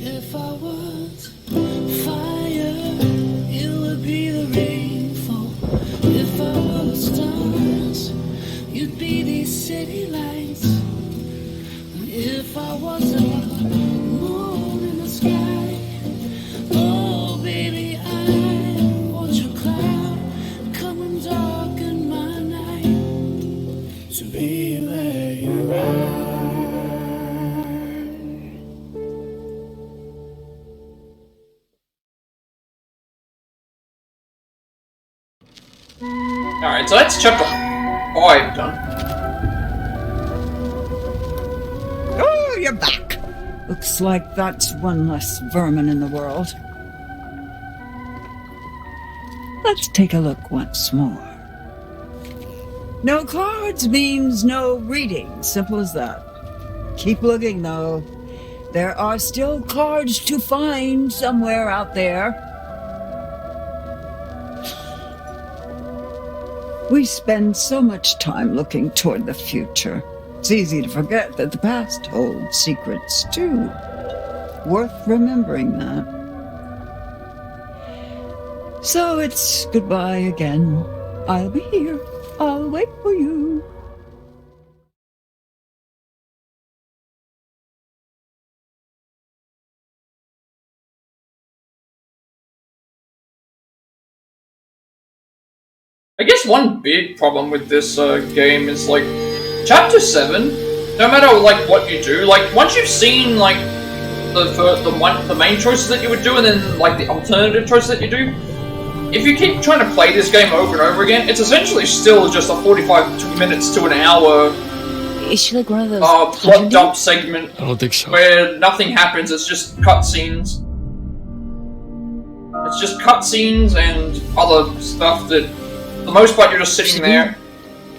If I was fire, it would be the rainfall. If I was stars, you'd be these city lights. If I was a moon in the sky, oh baby, I want your cloud come and darken my night to be where you are. Alright, so that's chapter 5 done. Oh, you're back. Looks like that's one less vermin in the world. Let's take a look once more. No cards means no reading. Simple as that. Keep looking, though. There are still cards to find somewhere out there. We spend so much time looking toward the future. It's easy to forget that the past holds secrets, too. Worth remembering that. So it's goodbye again. I'll be here. I'll wait for you. I guess one big problem with this game is, like, Chapter 7, no matter, like, what you do, like, once you've seen, like, the main choices that you would do and then, like, the alternative choices that you do, if you keep trying to play this game over and over again, it's essentially still just a 45 minutes to an hour Is she like one of those plot dump segment. I don't think so. Where nothing happens, it's just cutscenes. It's just cutscenes and other stuff that, for the most part, you're just sitting there.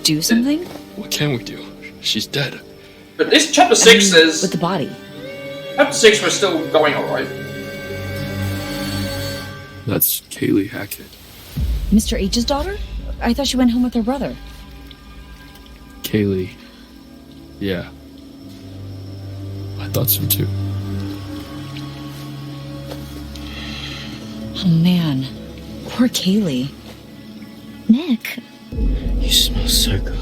Do something? What can we do? She's dead. But this chapter 6 says... With the body. Chapter 6 we're still going alright. That's Kaylee Hackett. Mr. H's daughter? I thought she went home with her brother. Kaylee. Yeah. I thought so too. Oh man. Poor Kaylee. Nick. You smell so good.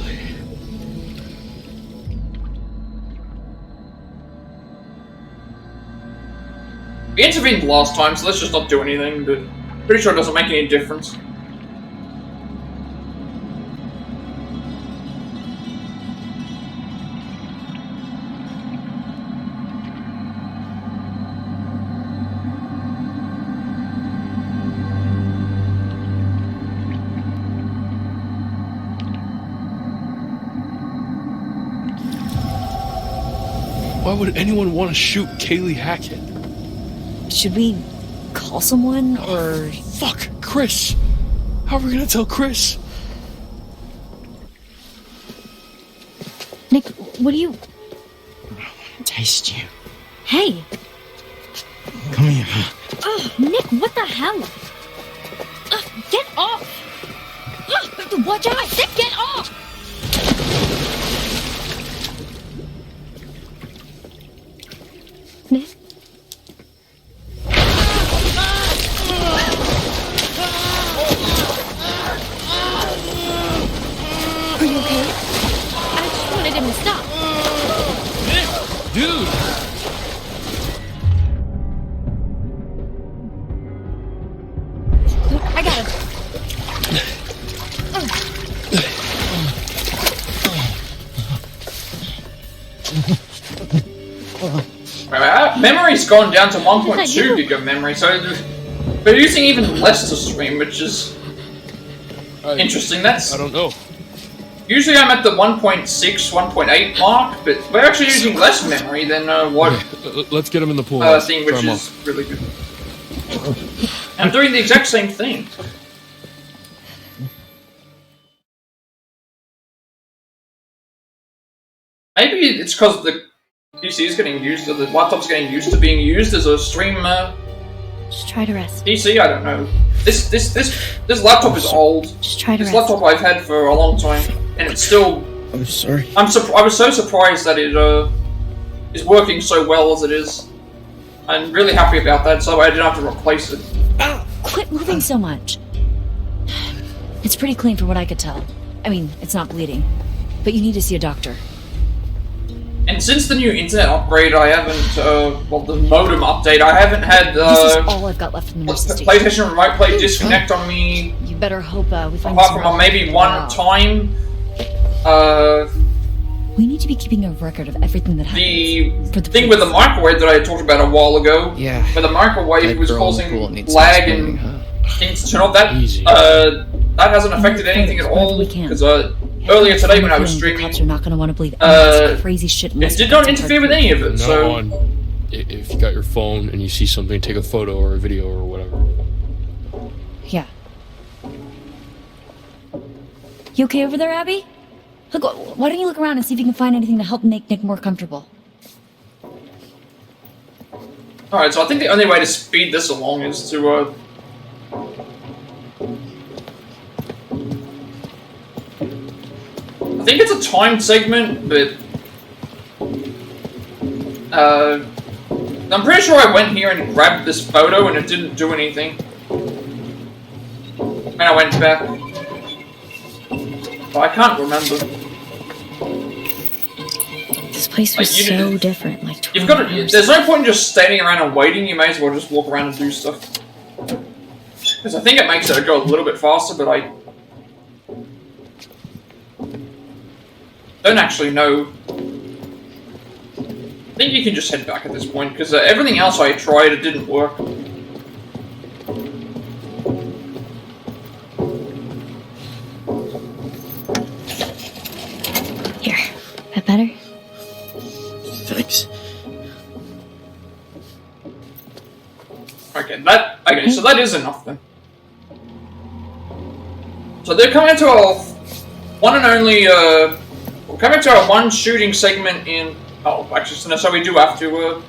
We intervened last time, so let's just not do anything, but pretty sure it doesn't make any difference. Why would anyone want to shoot Kaylee Hackett? Should we call someone or... Fuck, Chris! How are we gonna tell Chris? Nick, what do you... Taste you. Hey! Come here. Ugh, Nick, what the hell? Ugh, get off! Ugh, watch out! I said get off! Nick? Are you okay? I just wanted him to stop. Nick! Dude! I got him. Memory's gone down to 1.2 gig of memory, so they're using even less to stream, which is interesting. I don't know. Usually I'm at the 1.6, 1.8 mark, but we're actually using less memory than what Let's get him in the pool. thing, which is really good. I'm doing the exact same thing. Maybe it's because the PC is getting used, or the laptop's getting used to being used as a stream Just try to rest. PC. I don't know. This laptop is old. Just try to This rest. laptop I've had for a long time, and it's still. I'm sorry. I was so surprised that it is working so well as it is. I'm really happy about that, so I didn't have to replace it. Quit moving so much. It's pretty clean for what I could tell. I mean, it's not bleeding. But you need to see a doctor. And since the new internet upgrade, I haven't, well, the modem update, I haven't had, This is all I've got left from the nurse's station. PlayStation Remote Play disconnect on me. You better hope we find apart from maybe one time. We need to be keeping a record of everything that happens. The thing with the microwave that I talked about a while ago, Yeah. where the microwave was causing lag and things to turn off, that hasn't affected anything at all, because earlier today when I was streaming, cops are not going to want to believe that's crazy shit. It did not interfere with any of it, so... If you got your phone and you see something, take a photo or a video or whatever. Yeah. You okay over there, Abby? Look, why don't you look around and see if you can find anything to help make Nick more comfortable? Alright, so I think the only way to speed this along is to, I think it's a timed segment, but... I'm pretty sure I went here and grabbed this photo and it didn't do anything. And I went back. But I can't remember. This place was so different, like you've got to, there's no point in just standing around and waiting, you may as well just walk around and do stuff. Because I think it makes it go a little bit faster, but I don't actually know. I think you can just head back at this point, because everything else I tried, it didn't work. Here, that better? Thanks. Okay, so that is enough then. So they're coming to our one and only, we're coming to our one shooting segment in, oh, actually, so we do have to,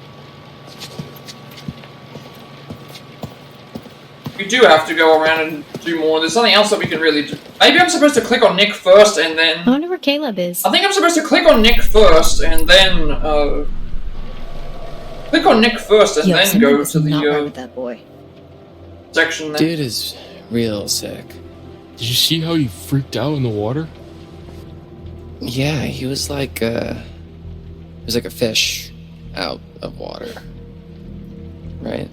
we do have to go around and do more. There's nothing else that we can really do. Maybe I'm supposed to click on Nick first and then... I wonder where Caleb is. I think I'm supposed to click on Nick first and then, click on Nick first and then go to the, that boy. section there. Dude is real sick. Did you see how he freaked out in the water? Yeah, he was like, a fish out of water. Right?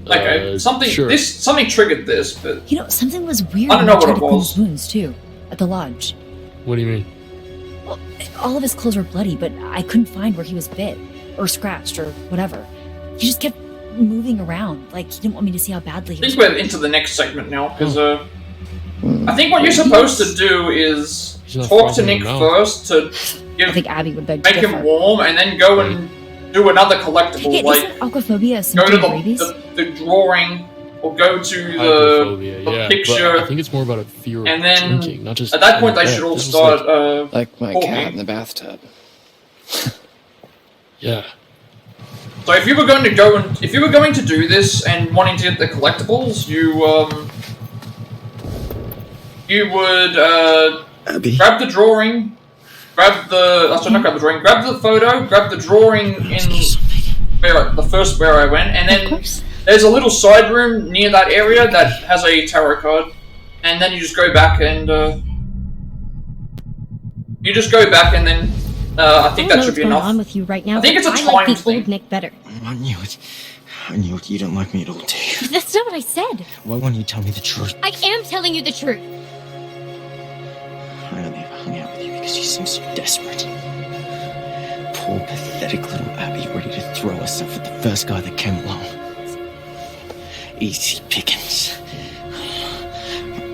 Okay, something triggered this, but You know, something was weird. I don't know when what tried it to clean was. his wounds too, at the lodge. What do you mean? Well, all of his clothes were bloody, but I couldn't find where he was bit or scratched or whatever. He just kept moving around, like he didn't want me to see how badly he I was. think we're into the next segment now, because I think what you're supposed to do is talk to Nick first to I think Abby would beg make to him differ. warm, and then go and do another collectible, Yeah, like isn't aquaphobia a go symptom to of rabies? the drawing, or go to Hydrophobia, the yeah, picture, but I think it's more about a fear of and then drinking, not just at that point in they bed. should all This was start like my talking. cat in the bathtub. Yeah. So if you were going to do this and wanting to get the collectibles, you would grab the drawing, grab the grab the photo, grab the drawing in the first where I went, and then there's a little side room near that area that has a tarot card, and then you just go back and then I think that should be enough. What's going on with you right now? I think it's a but I like timed the thing. old Nick better. I knew it. I knew it. You don't like me at all, do you? That's not what I said. Why won't you tell me the truth? I am telling you the truth. I only ever hung out with you because you seem so desperate. Poor, pathetic little Abby ready to throw herself at the first guy that came along. Easy pickings.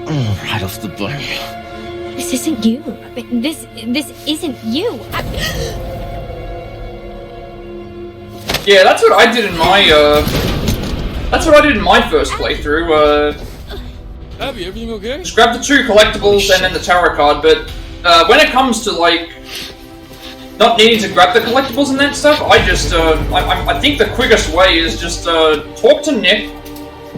Right off the bone. This isn't you. This isn't you. Yeah, that's what I did in my, that's what I did in my first playthrough, Abby, everything okay? just grab the 2 collectibles and then the tarot card, but, when it comes to, like, not needing to grab the collectibles and that stuff, I just, I think the quickest way is just, talk to Nick,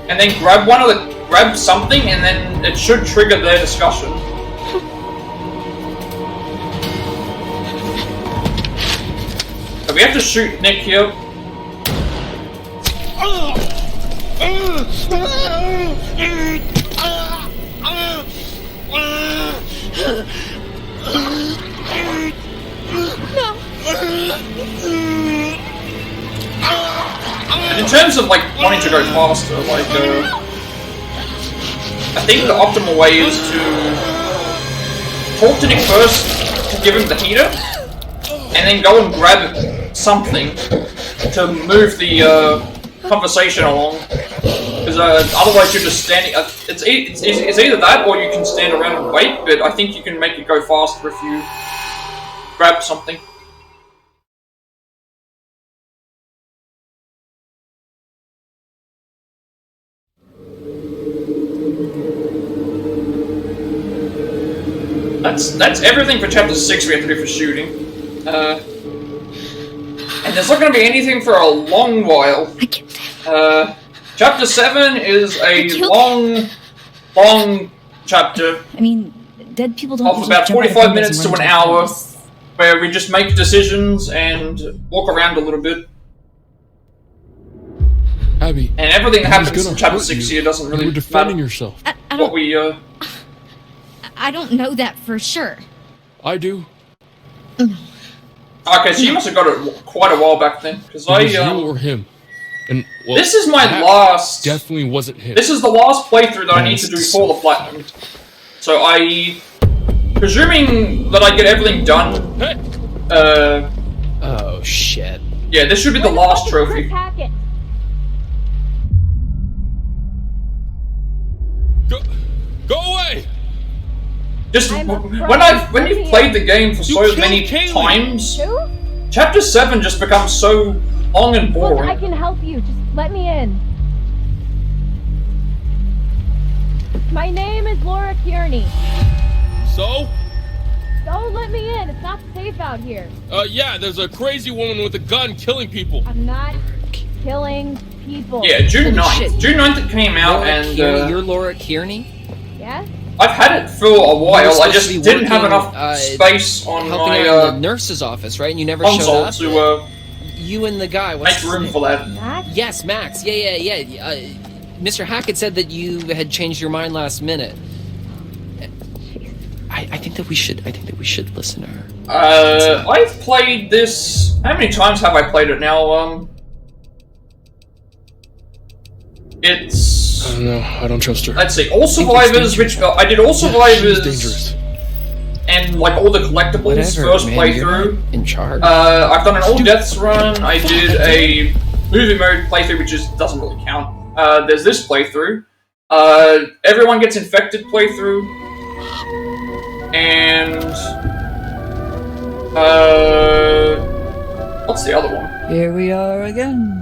and then grab something, and then it should trigger their discussion. So we have to shoot Nick here. And in terms of, like, wanting to go faster, like, I think the optimal way is to talk to Nick first to give him the heater, and then go and grab something to move the conversation along. Because otherwise you're just standing. It's either that or you can stand around and wait. But I think you can make it go faster if you grab something. That's everything for chapter 6 we have to do for shooting. And there's not going to be anything for a long while. Chapter 7 is a long chapter. I mean, dead people don't. Of about 45 minutes to an hour, where we just make decisions and walk around a little bit. Abby. And everything that happens in chapter 6 here doesn't really matter. You're defending yourself. What we, I don't know that for sure. I do. Okay, so you must have got it quite a while back then, because I, you or him. And, well, this is my last... Definitely wasn't him. This is the last playthrough that I need to do for the platinum. So presuming that I get everything done, oh, shit. Yeah, this should be the last trophy. Go away! Just when you've played the game for so many times, chapter 7 just becomes so long and boring. Look, I can help you. Just let me in. My name is Laura Kearney. So? Don't let me in. It's not safe out here. Yeah, there's a crazy woman with a gun killing people. I'm not killing people. Yeah, June 9th. June 9th it came out, Laura and Kearney, you're Laura Kearney? Yes? I've had it for a while. I just didn't have enough space on helping my out in the nurse's office, right? And you never console showed up. to you and the guy. What's make room for that. Max? Yes, Max. Yeah. Mr. Hackett said that you had changed your mind last minute. I think that we should listen to her. I've played this. How many times have I played it now? It's. I don't know. I don't trust her. Let's see. All Survivors, which I did all Survivors. She's dangerous. And like all the collectibles Whatever, first man, playthrough. In charge. I've done an all deaths run. I did a movie mode playthrough, which doesn't really count. There's this playthrough. Everyone gets infected playthrough. And what's the other one? Here we are again.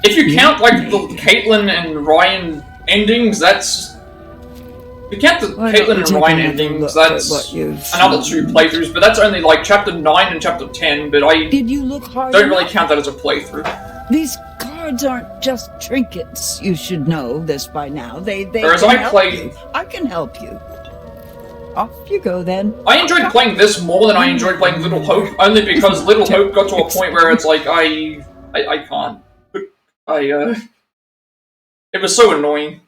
If you count like the Kaitlyn and Ryan endings, that's if you count the Kaitlyn and Ryan endings, that's another 2 playthroughs. But that's only like chapter 9 and chapter 10. But I Did you look hard don't really enough? count that as a playthrough. These cards aren't just trinkets. You should know this by now. They Whereas can I help played- you. I can help you. Off you go then. I enjoyed playing this more than I enjoyed playing Little Hope, only because Little Hope got to a point where it's like I can't. It was so annoying.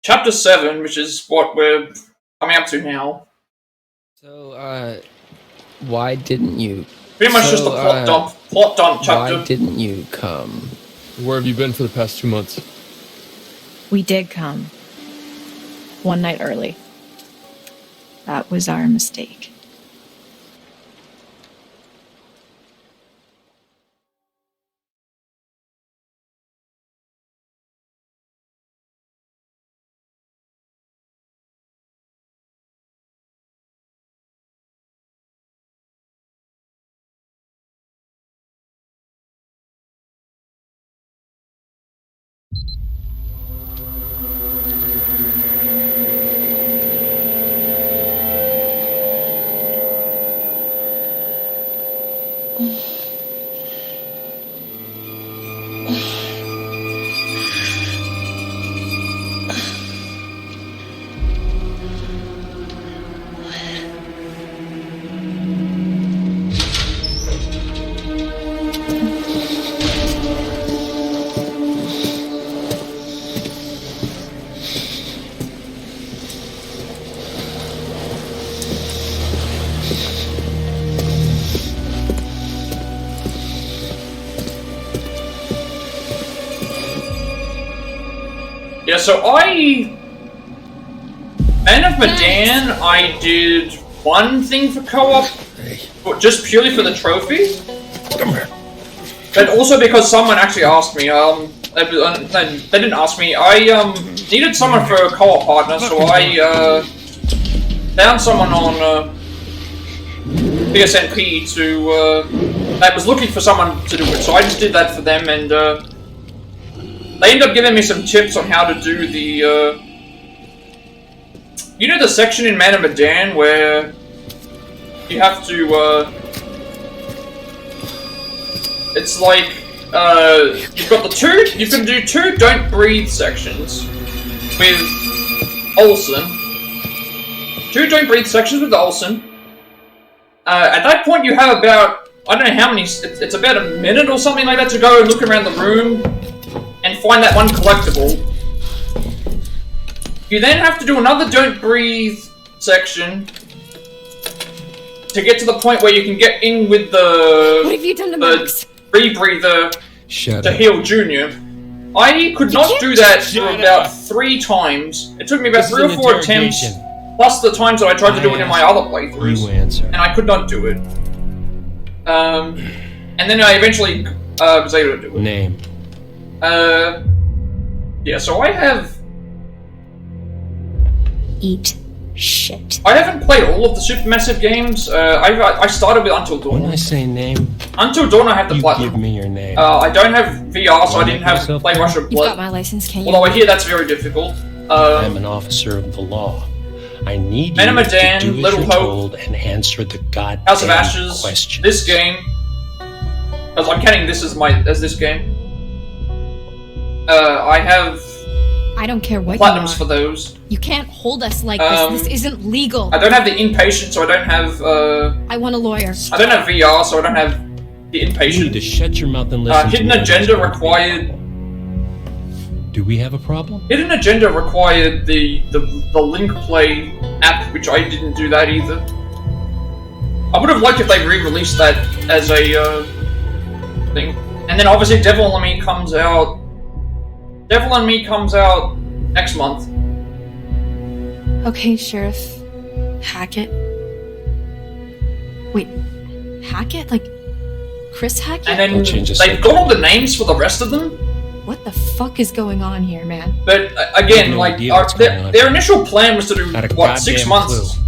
Chapter 7, which is what we're coming up to now. So, why didn't you? Pretty much just a plot dump chapter. Why didn't you come? Where have you been for the past 2 months? We did come. One night early. That was our mistake. Yeah, so Man of Medan, I did one thing for co-op, but just purely for the trophy. Come here. But also because someone actually asked me, they didn't ask me, I needed someone for a co-op partner, so I found someone on PSNP that was looking for someone to do it, so I just did that for them, and they ended up giving me some tips on how to do the, you know the section in Man of Medan where you have to, it's like, you've got you can do 2 don't breathe sections with Olsen. 2 don't breathe sections with Olsen. At that point you have about, I don't know how many, it's about a minute or something like that to go and look around the room and find that one collectible. You then have to do another don't breathe section to get to the point where you can get in with the... What have you done to Max? Rebreather to heal Junior. I could not do that for about 3 times. It took me about 3 or 4 attempts, plus the times that I tried to do it in my other playthroughs, and I could not do it. And then I eventually was able to do it. Name. Yeah, so I have... Eat shit. I haven't played all of the Supermassive games. I started with Until Dawn. When I say name, Until Dawn I have the Plat. give me your name. I don't have VR, so I didn't have Play Russia You've Blood. got my license, can you? Although I hear that's very difficult. I'm an officer of the law. I need Man of you Medan, to do as Little you're Hope, told and answer the goddamn House of Ashes, questions. this game. As I'm counting this as this game. I have I don't care what platinums you are. for those. You can't hold us like this. This isn't legal. I don't have the inpatient, so I don't have. I want a lawyer. I don't have VR, so I don't have the inpatient. You need to shut your mouth and listen. Hidden to Agenda required. Do we have a problem? Hidden Agenda required the Link Play app, which I didn't do that either. I would have liked if they re-released that as a thing. And then obviously Devil and Me comes out. Devil and Me comes out next month. Okay, Sheriff Hackett. Wait, Hackett? Like Chris Hackett? And then they've got all the names for the rest of them. What the fuck is going on here, man? But again, like their initial plan was to do what, 6 months. Clue.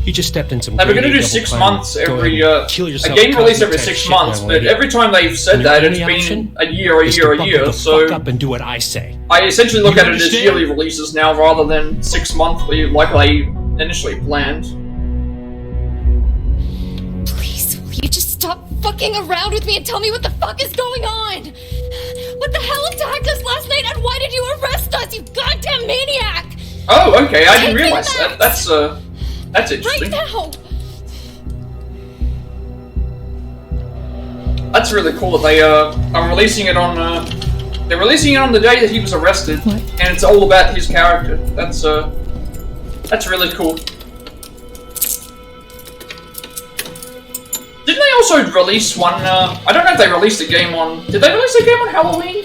You just stepped in some. They were going to do 6 months every a game release every 6 months, but every time they've said that, it's been a year. So up and do what I say. I essentially look at it as yearly releases now, rather than 6 monthly like they initially planned. Please, will you just stop fucking around with me and tell me what the fuck is going on? What the hell attacked us last night, and why did you arrest us, you goddamn maniac? Oh, okay, I didn't realize that. That's interesting. Right now! That's really cool that they are releasing it on. They're releasing it on the day that he was arrested, and it's all about his character. That's really cool. Didn't they also release one? I don't know if they released a game on. Did they release a game on Halloween?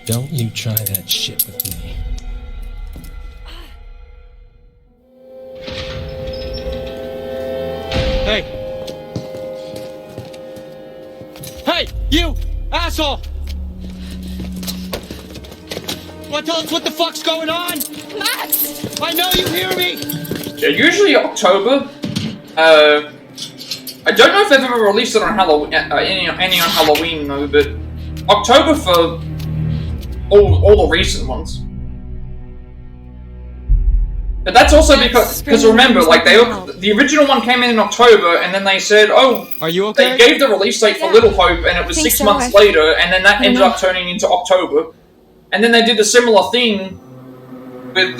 Don't you try that shit with me. Hey! Hey, you asshole! Want to tell us what the fuck's going on? Max! I know you hear me! Yeah, usually October. I don't know if they've ever released it on Halloween, any on Halloween though, but October for all the recent ones. But that's also because remember, like the original one came in October, and then they said, "Oh, are you okay?" They gave the release date for Little Hope, and it was 6 months later, and then that ended up turning into October, and then they did a similar thing with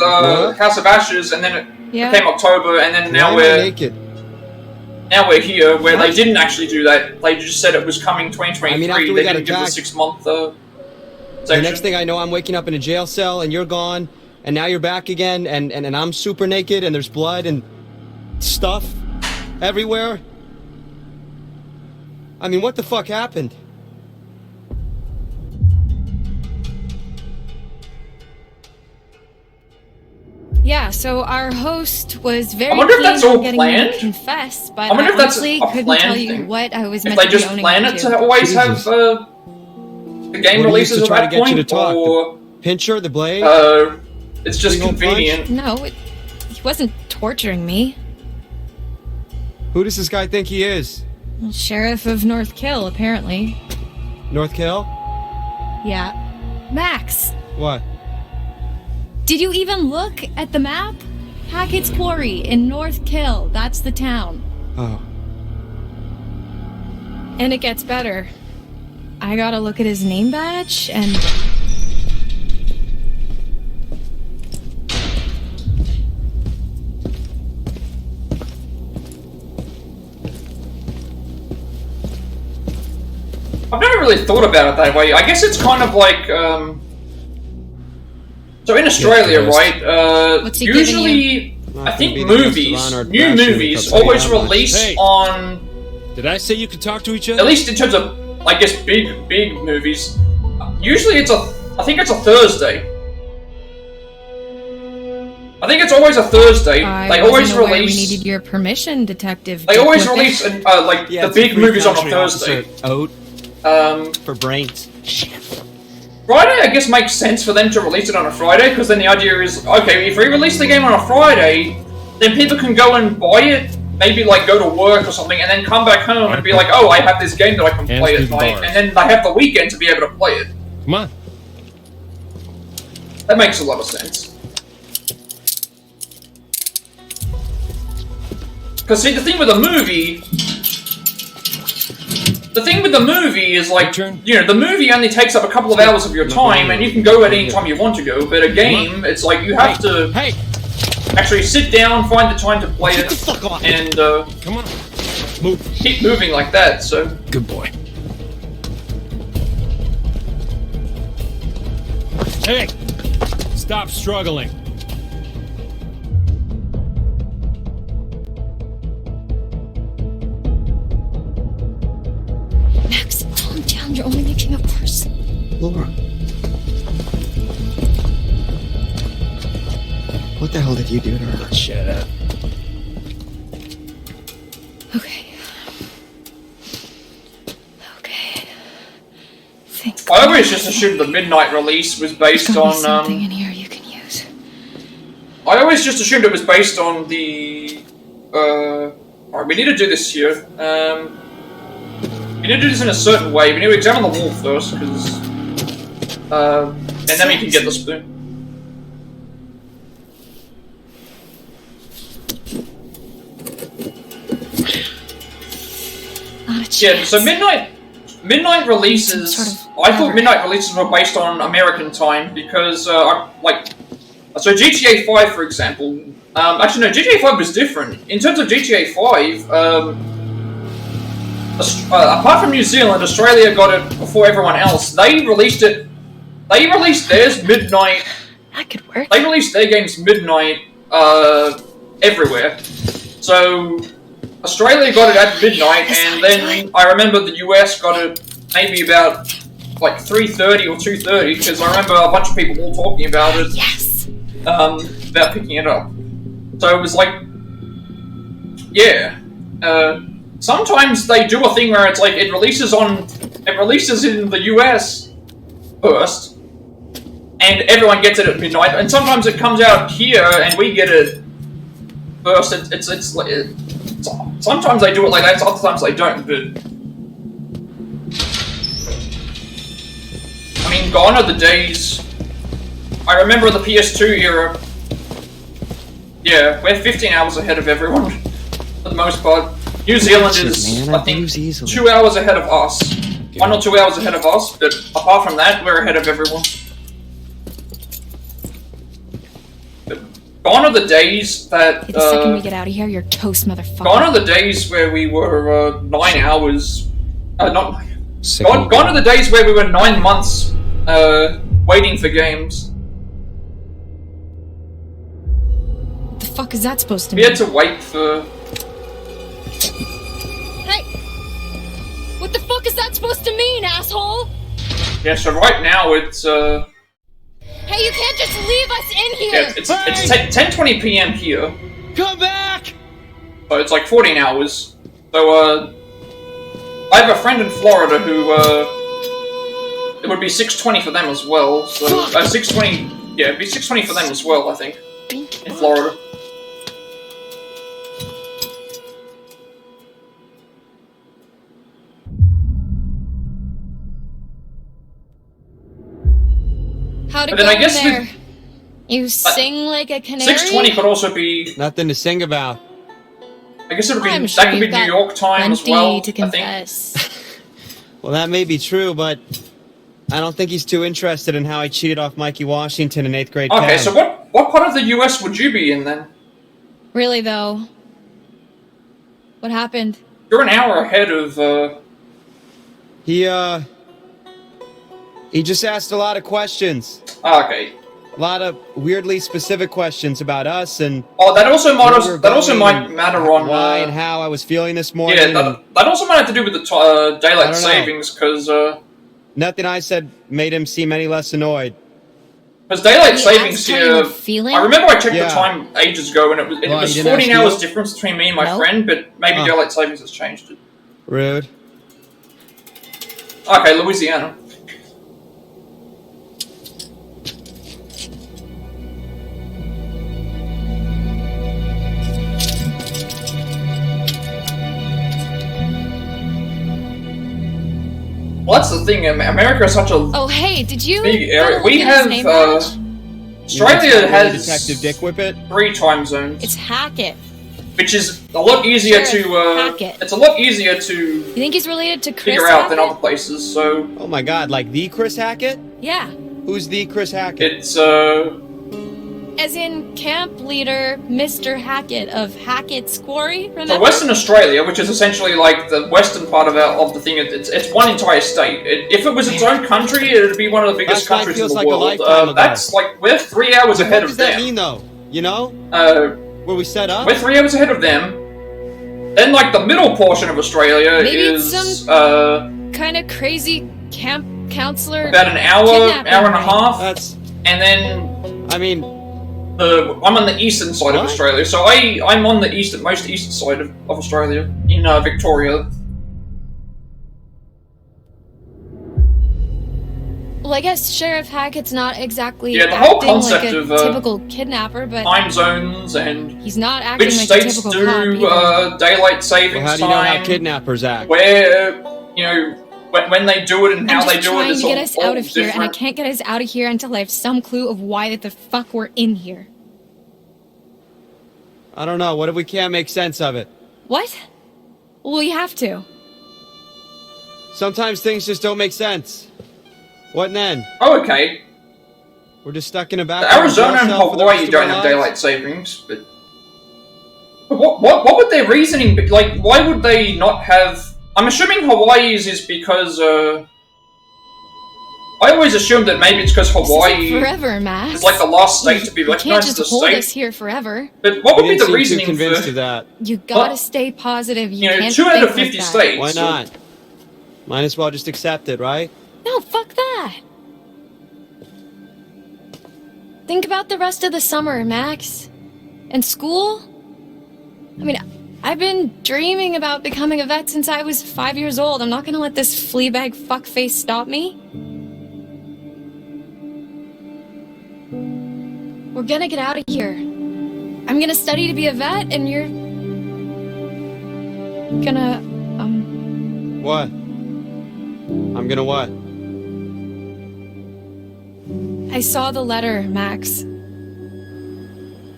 House of Ashes, and then it became October, and then now we're here, where they didn't actually do that. They just said it was coming 2023. They didn't give the 6 month section. The next thing I know, I'm waking up in a jail cell, and you're gone. And now you're back again, and I'm super naked, and there's blood and stuff everywhere. I mean, what the fuck happened? Yeah, so our host was very I wonder if keen that's on all getting planned. me to confess, but I wonder if that's honestly a couldn't planned tell you thing. what I was If meant they to just be owning plan up it to. to always have the game releases at that point, or Pincher, the blade? It's just convenient. No, he wasn't torturing me. Who does this guy think he is? Sheriff of North Kill, apparently. North Kill? Yeah. Max, What? did you even look at the map? Hackett's Quarry in North Kill. That's the town. Oh. And it gets better. I gotta look at his name badge and... I've never really thought about it that way. I guess it's kind of like, so in Australia, right, What's he giving usually, I think Not gonna be movies, the new Restaurant movies, Company always that much. release Hey. on, Did I say you could talk to each other? at least in terms of, I guess, big movies, usually I think it's a Thursday. I think it's always a Thursday. They always wasn't aware we release, needed your permission, Detective. they always Dickwhipper. release, like, the big movies on a Thursday. Oat. For brains. Friday, I guess, makes sense for them to release it on a Friday, because then the idea is, okay, if we release the game on a Friday, then people can go and buy it, maybe, like, go to work or something, and then come back home and be like, oh, I have this game that I can play at night, and then they have the weekend to be able to play it. Come on. That makes a lot of sense. Because, see, the thing with a movie is, like, you know, the movie only takes up a couple of hours of your time, and you can go at any time you want to go, but a game, it's like, you have to actually sit down, find the time to play it, and, come on, keep moving like that, so... Good boy. Hey! Stop struggling. Max, calm down. You're only making it worse. Laura. What the hell did you do to her? Shut up. Okay. I always just assumed the midnight release was based on, something in here you can use. I always just assumed it was based on the, alright, we need to do this here, we need to do this in a certain way. We need to examine the wall first, because, and then we can get the spoon. Yeah, so midnight releases, I thought midnight releases were based on American time, because, like, so GTA 5, for example, actually no, GTA 5 was different. In terms of GTA 5, apart from New Zealand, Australia got it before everyone else. They released theirs midnight. That could work. They released their games midnight, everywhere. So, Australia got it at midnight, and then I remember the US got it maybe about, like, 3:30 or 2:30, because I remember a bunch of people all talking about it. Yes! About picking it up. So it was like, yeah. Sometimes they do a thing where it's like, it releases in the US first, and everyone gets it at midnight, and sometimes it comes out here, and we get it first. Sometimes they do it like that, other times they don't, but... gone are the days. I remember the PS2 era. Yeah, we're 15 hours ahead of everyone, for the most part. New Zealand is, I think, 2 hours ahead of us. 1 or 2 hours ahead of us, but apart from that, we're ahead of everyone. But gone are the days that, The second we get out of here, you're toast, motherfucker. gone are the days where we were, 9 hours... gone are the days where we were 9 months, waiting for games. What the fuck is that supposed to We mean? had to wait for... Hey! What the fuck is that supposed to mean, asshole? Yeah, so right now it's, Hey, you can't just leave us in here! yeah, it's 10:20 p.m. here. Come back! So it's like 14 hours. So, I have a friend in Florida who, it would be 6:20 for them as well. So, 6:20, yeah, it'd be 6:20 for them as well, I think. In Florida. How'd it But then go I guess in there? You sing like a canary? 6:20 could also be... Nothing to sing about. I guess it would be, I'm sure that could be you've New got York time as well, plenty to confess. Well, that may be true, but I don't think he's too interested in how I cheated off Mikey Washington in 8th grade. Okay, Chem. so what part of the US would you be in then? Really, though? What happened? You're an hour ahead of, He just asked a lot of questions. Okay. A lot of weirdly specific questions about us and... Oh, that also where matters. we were That also going might and matter on why and how I was feeling this morning. Yeah, that also might have to do with the daylight I don't know. savings, because Nothing I said made him seem any less annoyed. daylight He savings asked how you here. were feeling? I remember I checked Yeah. the time ages ago, and it was Well, he didn't 14 ask hours you? difference between me and my No. friend, but maybe Oh. daylight savings has changed it. Rude. Okay, Louisiana. Well, that's the thing. America is such a Oh, hey, did you big area. look We at his have name badge? Australia has Detective Dick Whippet. 3 time zones, It's Hackett. which is a lot easier Sheriff to. Hackett. It's a lot easier to You think he's related to Chris figure out than Hackett? other places. So Oh my god, like the Chris Hackett? Yeah. Who's the Chris Hackett? it's As in camp leader Mr. Hackett of Hackett's Quarry, so remember? Western Australia, which is essentially like the western part of the thing. It's one entire state. If it was its own country, it would be one of the biggest Last night countries in feels the like a world. lifetime ago. That's like we're 3 hours What ahead does of that them. mean though? You know? Where we set up? We're 3 hours ahead of them. Then, like the middle portion of Australia Maybe it's is kind of crazy camp counselor. about an hour, kidnapping hour and a ring. half. And then I mean, I'm on the eastern side of Australia, so I'm on the most eastern side of Australia in Victoria. Well, I guess Sheriff Hackett's not exactly Yeah, the whole acting concept like a of, typical kidnapper, but Time zones and he's not acting which like states a typical do cop either. daylight savings well, how do you know time, how kidnappers act? where when they do it and how I'm they just do it. trying It's to get all- us all out of here, and I different. can't get us out of here until I have some clue of why the fuck we're in here. I don't know. What if we can't make sense of it? What? Well, we have to. Sometimes things just don't make sense. What then? Oh, okay. We're just stuck in a back. The Arizona and Hawaii don't have daylight savings, but what would their reasoning be? Like, why would they not have? I'm assuming Hawaii's is because I always assumed that maybe it's because This Hawaii isn't forever, Max. is like the last state to be You can't recognized as just a hold state. us here forever. But what would be didn't the seem too reasoning convinced for? of that. You gotta Well, stay positive. You you know, can't 2 out think of like 50 that. states. Why not? Might as well just accept it, right? No, fuck that. Think about the rest of the summer, Max. And school? I mean, I've been dreaming about becoming a vet since I was 5 years old. I'm not gonna let this fleabag fuckface stop me. We're gonna get out of here. I'm gonna study to be a vet, and you're gonna, What? I'm gonna what? I saw the letter, Max.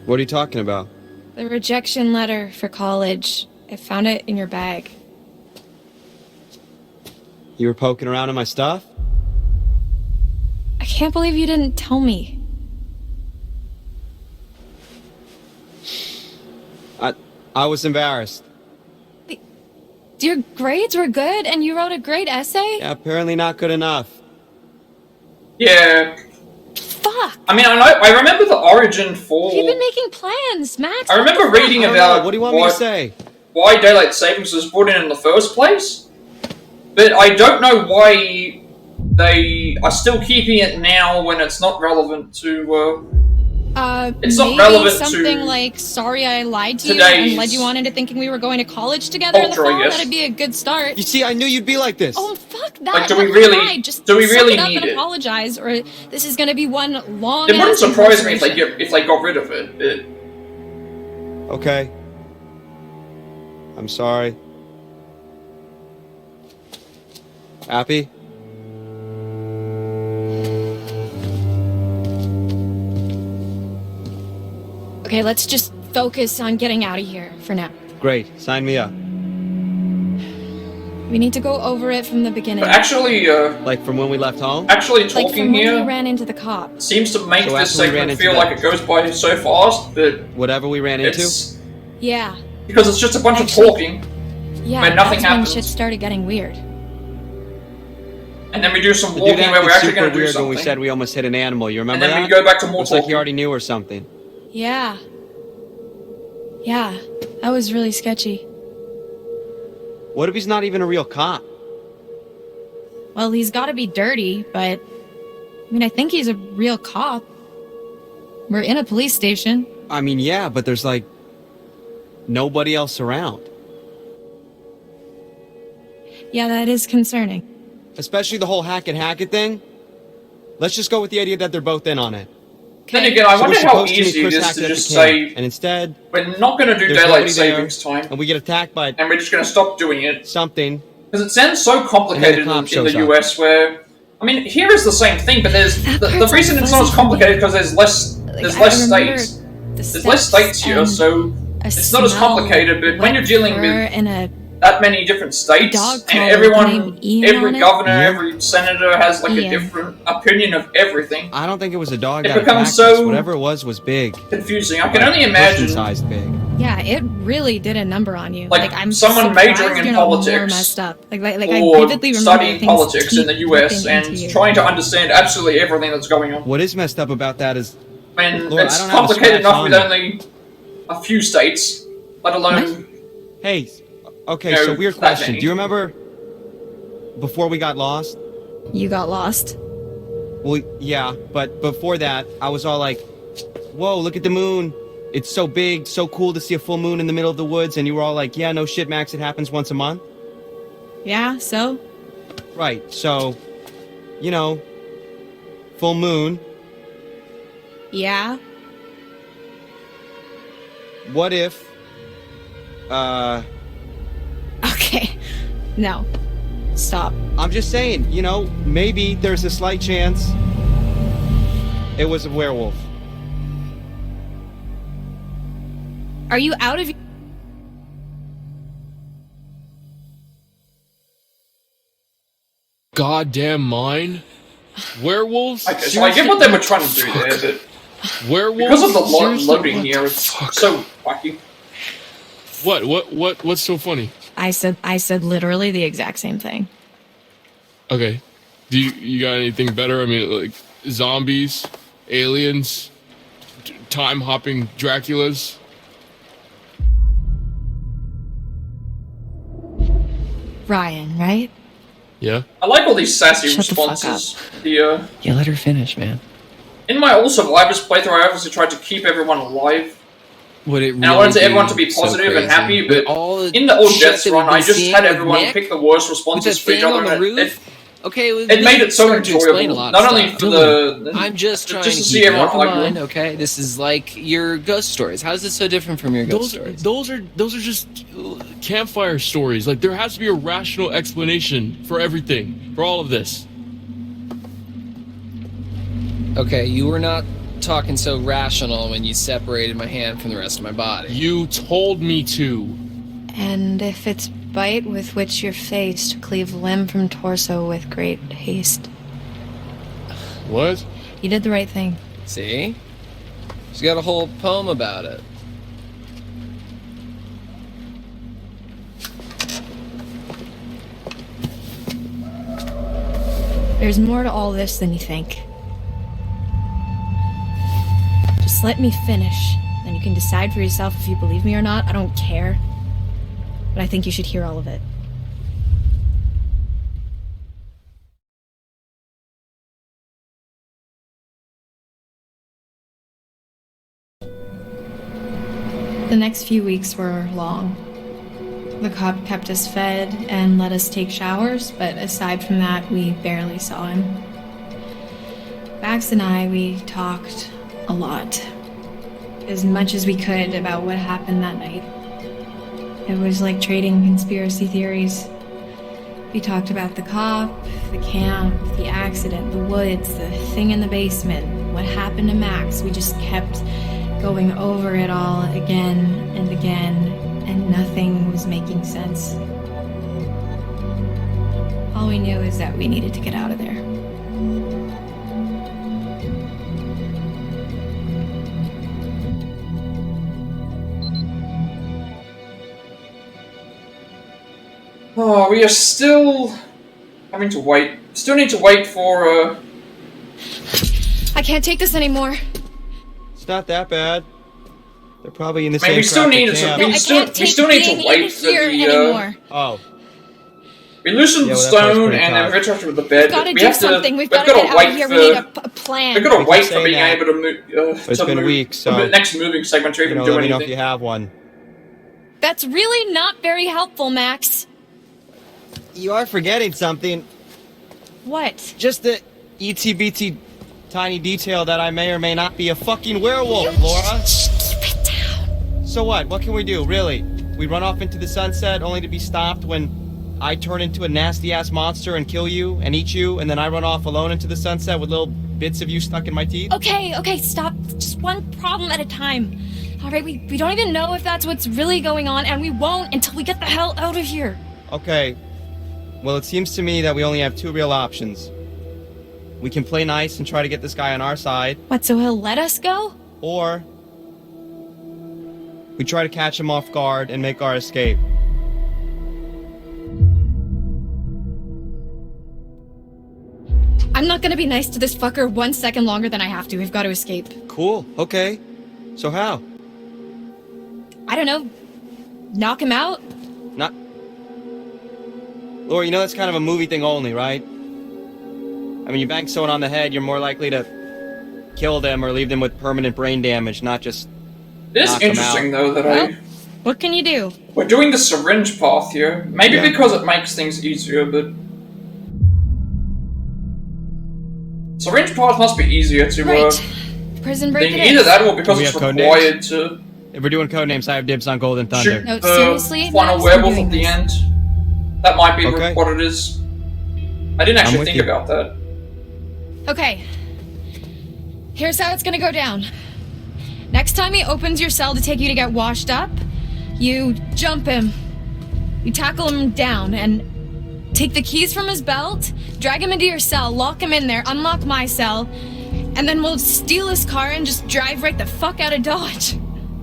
What are you talking about? The rejection letter for college. I found it in your bag. You were poking around in my stuff? I can't believe you didn't tell me. I was embarrassed. Your grades were good and you wrote a great essay? Yeah, apparently not good enough. Yeah. Fuck! I mean, I remember the origin for... You've been making plans, Max. I remember reading about what do you want me to say? Why daylight savings was brought in the first place, but I don't know why they are still keeping it now when it's not relevant to, it's not maybe relevant something to like, sorry I lied to you today's and led you on into thinking we were going to college together in the culture, I fall. guess. That'd be a good start. You see, I knew you'd be like this. Oh, fuck that. Like, do we Look, really- I lied. Just do we suck really it up need and it? apologize, or this is gonna be one long It wouldn't ass surprise me if incarceration. they got rid of it. Okay. I'm sorry. Happy? Okay, let's just focus on getting out of here for now. Great. Sign me up. We need to go over it from the beginning. But actually, Like from when we left home? actually like talking from when we here ran into the cop. seems to make So this after we ran segment into feel the- like it goes by so fast that Whatever we ran into? it's Yeah. because it's just a bunch Actually- of talking, Yeah, When nothing that's happens. when shit started getting weird. and then we do some The dude walking where acted we're actually super going to do weird something, when we said we almost hit an animal. You and remember then that? we go back to more It's like he talking. already knew or something. Yeah. Yeah, that was really sketchy. What if he's not even a real cop? Well, he's gotta be dirty, but... I mean, I think he's a real cop. We're in a police station. I mean, yeah, but there's like nobody else around. Yeah, that is concerning. Especially the whole Hackett thing. Let's just go with the idea that they're both in on it. Then again, I So wonder we're how supposed to meet easy it Chris is Hackett to at the just camp, say, and instead we're not going to do there's daylight nobody there, savings time, and we get attacked by and we're just going to stop doing it. something. Because it sounds so complicated And then the cop in shows the up. US where... I mean, here is the same thing, but there's... The part's reason it's not as fuzzy. complicated because there's less I states. remember the There's less steps states here, and so a it's not as smell, complicated, but when wet you're dealing fur, with and a that many different states, dog and collar everyone, named Ian every on it? governor, Yeah. every senator has like a Ian. different opinion of everything. I don't think it was a dog It out of becomes practice. so- Whatever it was big. Confusing. I can Like, only imagine. person-sized big. Yeah, it really did a number on you. Like, I'm someone surprised majoring in you're not more politics messed up. Like I or vividly remember studying things politics in the US seeping and into you. trying to understand absolutely everything that's going on. What is messed up about that is When Lord, it's I don't have a complicated scratch enough on with it. only a few states, let alone. Hey, okay, No, so weird that question. many. Do you remember before we got lost? You got lost. Well, yeah, but before that, I was all like, whoa, look at the moon. It's so big, so cool to see a full moon in the middle of the woods. And you were all like, yeah, no shit, Max, it happens once a month. Yeah, so? Right, so, you know, full moon. Yeah. What if, Okay. No. Stop. I'm just saying, you know, maybe there's a slight chance it was a werewolf. Are you out of Goddamn mine? Werewolves? Okay, so I get what they were trying to do there, but Werewolves? because of the Seriously? loading What here, the it's fuck? so wacky. What's so funny? I said literally the exact same thing. Okay. Do you got anything better? I mean, like zombies, aliens, time hopping Draculas. Ryan, right? Yeah. I like all these sassy Shut the fuck responses. The Yeah, let her finish, man. in my All Survivors playthrough, I obviously tried to keep everyone alive. Would it really And I wanted be everyone to be so positive and crazy? happy, With but all the in the old shit Deaths that run, we've I been just seeing had with everyone Nick, pick the worst with responses that for each thing other. on the and roof. Okay, it made it so starting to explain a enjoyable, lot not of only stuff. for the I'm just trying just to to keep see an everyone open argue. mind. Okay, this is like your ghost stories. How is this so different from your ghost stories? Those are just campfire stories. Like there has to be a rational explanation for everything, for all of this. Okay, you were not talking so rational when you separated my hand from the rest of my body. You told me to. And if it's bite with which you're faced, cleave limb from torso with great haste. What? You did the right thing. See? She's got a whole poem about it. There's more to all this than you think. Just let me finish, then you can decide for yourself if you believe me or not. I don't care. But I think you should hear all of it. The next few weeks were long. The cop kept us fed and let us take showers, but aside from that, we barely saw him. Max and I, we talked a lot. As much as we could about what happened that night. It was like trading conspiracy theories. We talked about the cop, the camp, the accident, the woods, the thing in the basement, what happened to Max. We just kept going over it all again and again, and nothing was making sense. All we knew is that we needed to get out of there. Oh, we are still having to wait. Still need to wait for, I can't take this anymore. It's not that bad. They're probably in the I mean, same we still traffic need jam. some. We still need to wait for the. Oh. We loosened Yeah, the well, that part's stone pretty and tough. then retracted with the bed. We've got to we do have something. We've we've got to get out wait of here. for- We need a plan. We've got to We wait keep for saying being that. able to move. But it's been weeks, so the next moving segment to even do let me know if anything. you have one. That's really not very helpful, Max. You are forgetting something. What? Just the itsy-bitsy tiny detail that I may or may not be a fucking werewolf, Laura. Keep it down. So what? What can we do, really? We run off into the sunset only to be stopped when I turn into a nasty-ass monster and kill you and eat you, and then I run off alone into the sunset with little bits of you stuck in my teeth? Okay, stop. Just one problem at a time. All right, we don't even know if that's what's really going on, and we won't until we get the hell out of here. Okay. Well, it seems to me that we only have two real options. We can play nice and try to get this guy on our side, What, so he'll let us go? or we try to catch him off guard and make our escape. I'm not gonna be nice to this fucker 1 second longer than I have to. We've got to escape. Cool. Okay. So how? I don't know. Knock him out? Not... Laura, you know that's kind of a movie thing only, right? I mean, you bang someone on the head, you're more likely to kill them or leave them with permanent brain damage, not just It is knock them interesting out. though that Well, what can you do? we're doing the syringe path here. Maybe Yeah. because it makes things easier, but syringe path must be easier to Right. Prison break than it either is. that or because Do we it's have code required to If we're doing codenames, I have dibs on Golden Thunder. shoot No, the seriously, final Max, werewolf I'm at the doing end. That might be Okay. what it is. I didn't I'm actually with think you. about that. Okay. Here's how it's gonna go down. Next time he opens your cell to take you to get washed up, you jump him. You tackle him down and take the keys from his belt, drag him into your cell, lock him in there, unlock my cell, and then we'll steal his car and just drive right the fuck out of Dodge.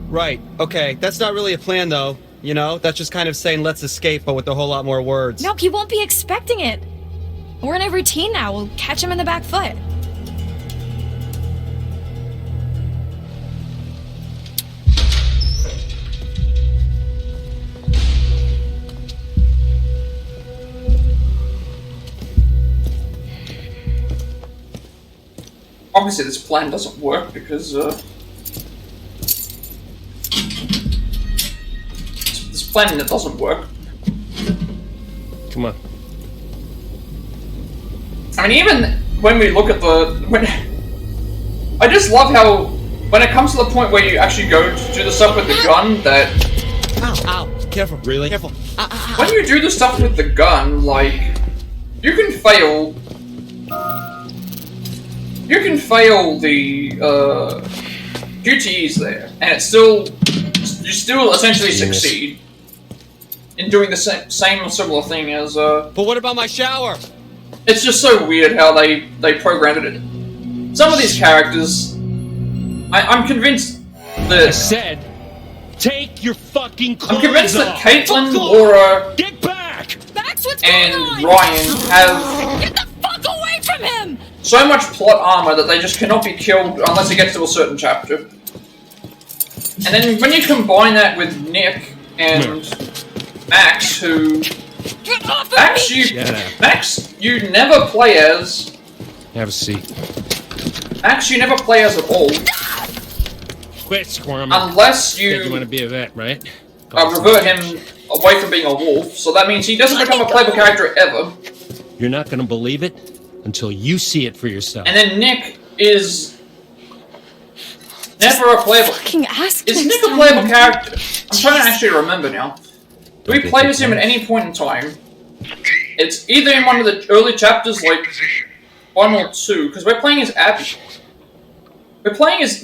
Right, okay. That's not really a plan, though. You know? That's just kind of saying let's escape, but with a whole lot more words. No, he won't be expecting it. We're in a routine now. We'll catch him in the back foot. Obviously, this plan doesn't work because this plan that doesn't work. Come on. I mean, even when we look at I just love how when it comes to the point where you actually go to do the stuff with the gun, that Ow, careful. Really? Careful. when you do the stuff with the gun, like you can fail. You you can fail the QTEs there, and it's still you still essentially succeed in doing the same or similar thing as. But what about my shower? It's just so weird how they programmed it. Some of these characters, I'm convinced that. I said, take your fucking clothes I'm convinced that off. Kaitlyn, Fuck Laura, Get back! Max, what's and going on? Ryan have Get the fuck away from him! so much plot armor that they just cannot be killed unless it gets to a certain chapter. And then when you combine that with Nick and Max, who Get off of Max me! you never play as. Have a seat. Max, you never play as at all, Quit squirming. unless You you want to be a vet, right? revert him away from being a wolf. So that means he doesn't become a playable character ever. You're not going to believe it until you see it for yourself. And then Nick is never a playable. Fucking ask Is next Nick a time. playable character? I'm trying to actually remember now. Do we Don't play get as him too at any point in time? It's either in one of the early chapters, like 1 or 2, because we're playing as Abby. We play as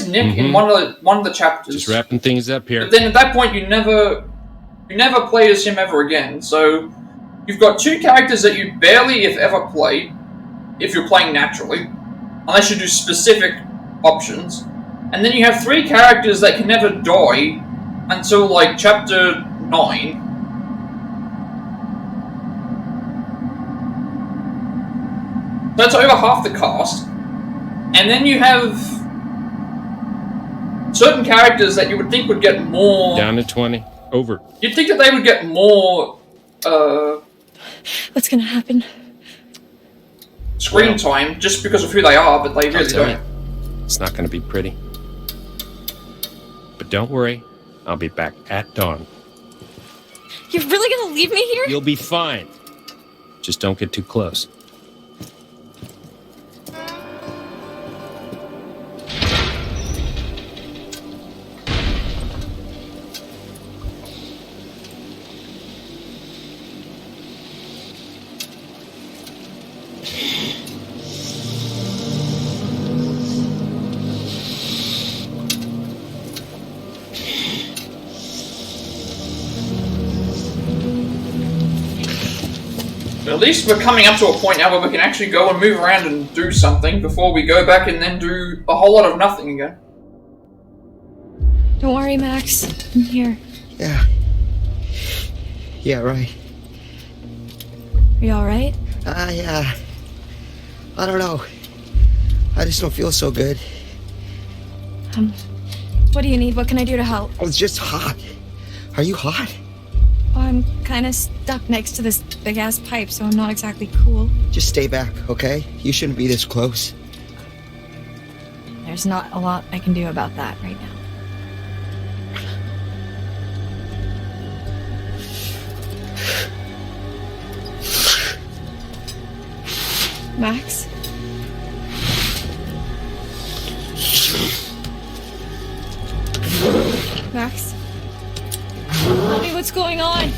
Nick in one of the chapters. Just wrapping things up here. But then at that point, you never play as him ever again. So you've got 2 characters that you barely, if ever, play if you're playing naturally, unless you do specific options. And then you have 3 characters that can never die until like chapter 9. That's over half the cast. And then you have certain characters that you would think would get more. Down to 20. Over. You'd think that they would get more What's gonna happen? screen time just because of who they are, but they I'll really tell don't. you, it's not going to be pretty. But don't worry, I'll be back at dawn. You're really gonna leave me here? You'll be fine. Just don't get too close. At least we're coming up to a point now where we can actually go and move around and do something before we go back and then do a whole lot of nothing again. Don't worry, Max. I'm here. Yeah. Yeah, right. Are you alright? Yeah. I don't know. I just don't feel so good. What do you need? What can I do to help? I was just hot. Are you hot? Well, I'm kind of stuck next to this big-ass pipe, so I'm not exactly cool. Just stay back, okay? You shouldn't be this close. There's not a lot I can do about that right now. Max? Max? Tell me what's going on.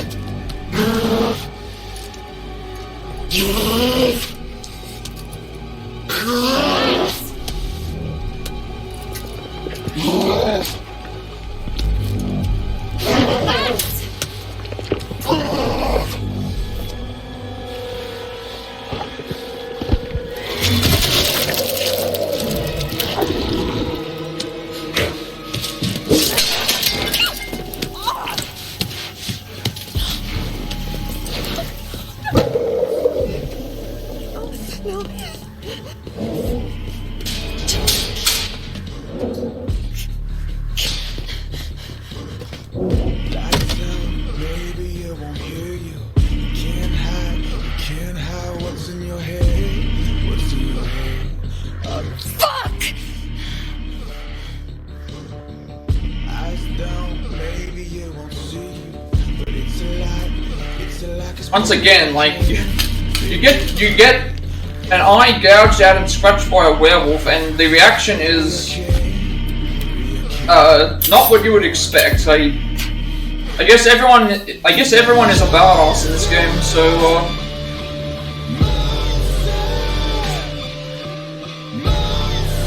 Once again, like you get an eye gouged out and scratched by a werewolf, and the reaction is not what you would expect. I guess everyone is a badass in this game, so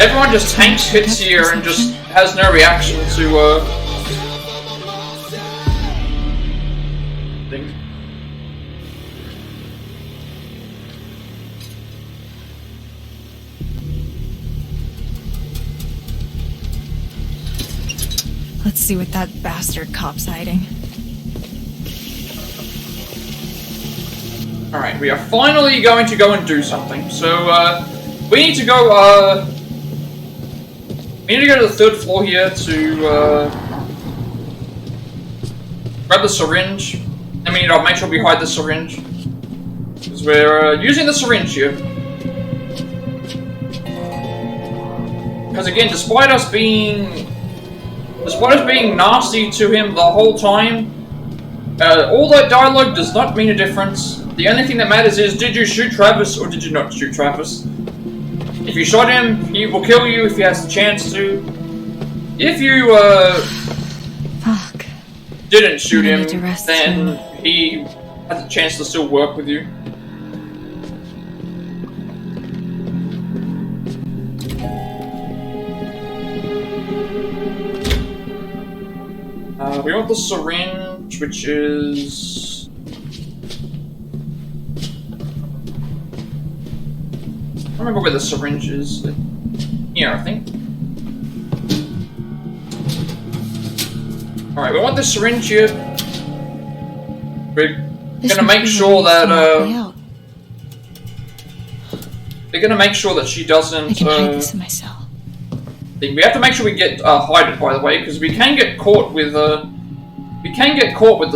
Everyone just tanks hits here and just has no reaction to things. Let's see what that bastard cop's hiding. Alright, we are finally going to go and do something. So, we need to go, we need to go to the 3rd floor here to, grab the syringe. And we need to make sure we hide the syringe. Because we're, using the syringe here. Because again, despite us being nasty to him the whole time, all that dialogue does not mean a difference. The only thing that matters is, did you shoot Travis or did you not shoot Travis? If you shot him, he will kill you if he has the chance to. If you, Fuck. didn't shoot him, to rest then he has a chance to still work with you. We want the syringe, which is... I don't remember where the syringe is. Here, I think. Alright, we want the syringe here. We're gonna make sure that, we're gonna make sure that she doesn't, I can hide this in my cell. We have to make sure we get hide it, by the way, because we can get caught with the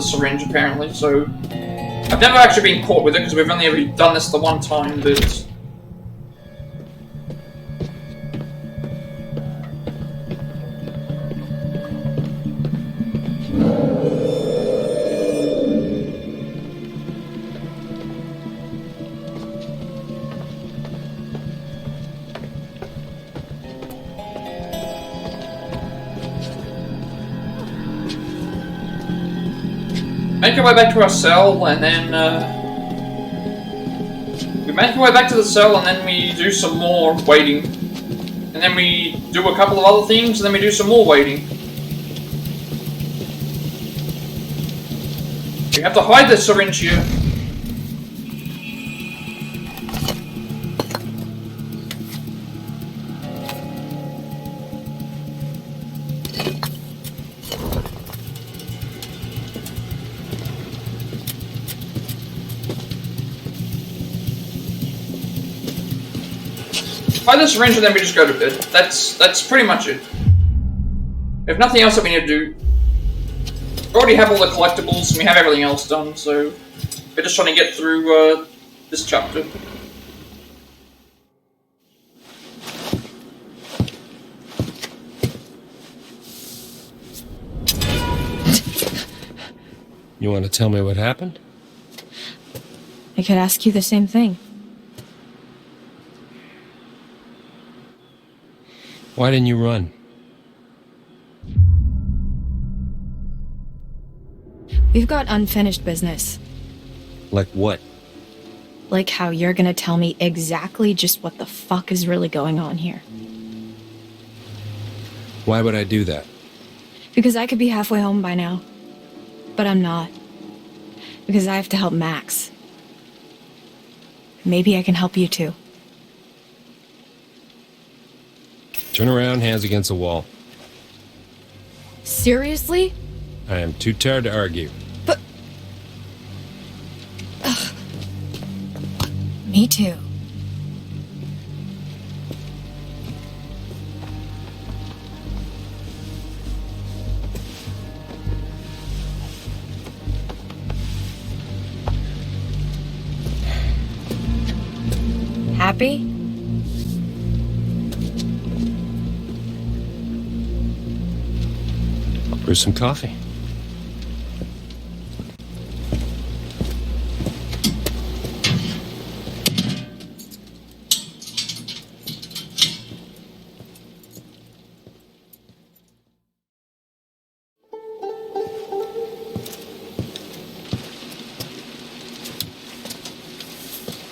syringe apparently. So I've never actually been caught with it because we've only ever done this the one time. But make our way back to our cell, and then we make our way back to the cell, and then we do some more waiting, and then we do a couple of other things, and then we do some more waiting. We have to hide the syringe here. Hide the syringe and then we just go to bed. That's pretty much it. We have nothing else that we need to do. We already have all the collectibles and we have everything else done, so we're just trying to get through this chapter. You want to tell me what happened? I could ask you the same thing. Why didn't you run? We've got unfinished business. Like what? Like how you're gonna tell me exactly just what the fuck is really going on here. Why would I do that? Because I could be halfway home by now. But I'm not. Because I have to help Max. Maybe I can help you too. Turn around, hands against the wall. Seriously? I am too tired to argue. But... Ugh. Me too. Happy? Brew some coffee.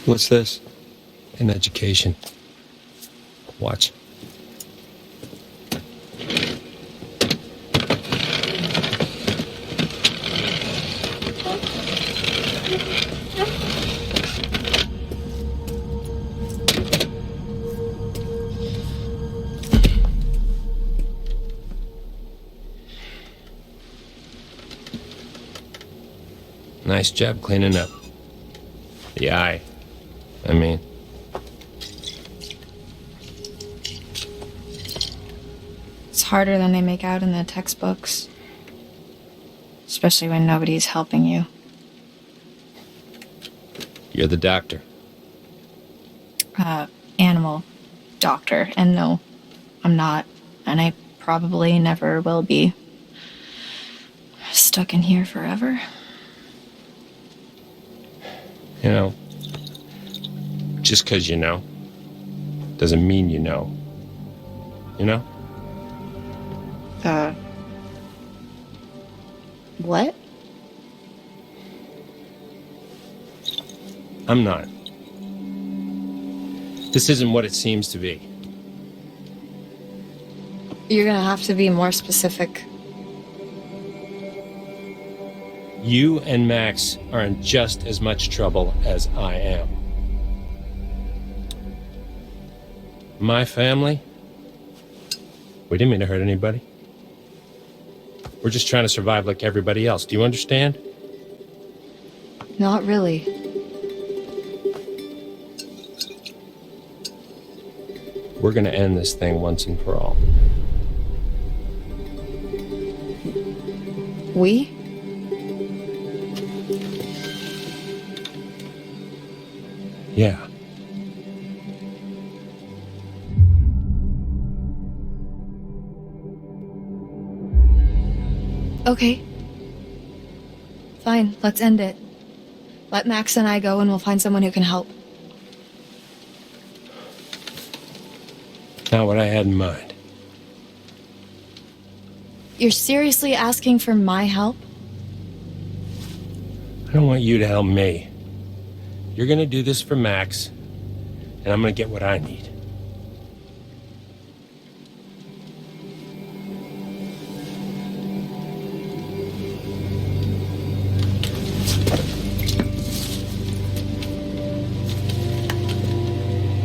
What's this? An education. Watch. Nice job cleaning up. The eye, I mean. It's harder than they make out in the textbooks. Especially when nobody's helping you. You're the doctor. Animal doctor. And no, I'm not. And I probably never will be. Stuck in here forever. You know, just because you know doesn't mean you know. You know? What? I'm not. This isn't what it seems to be. You're gonna have to be more specific. You and Max are in just as much trouble as I am. My family, we didn't mean to hurt anybody. We're just trying to survive like everybody else. Do you understand? Not really. We're gonna end this thing once and for all. We? Yeah. Okay. Fine, let's end it. Let Max and I go and we'll find someone who can help. Not what I had in mind. You're seriously asking for my help? I don't want you to help me. You're gonna do this for Max, and I'm gonna get what I need.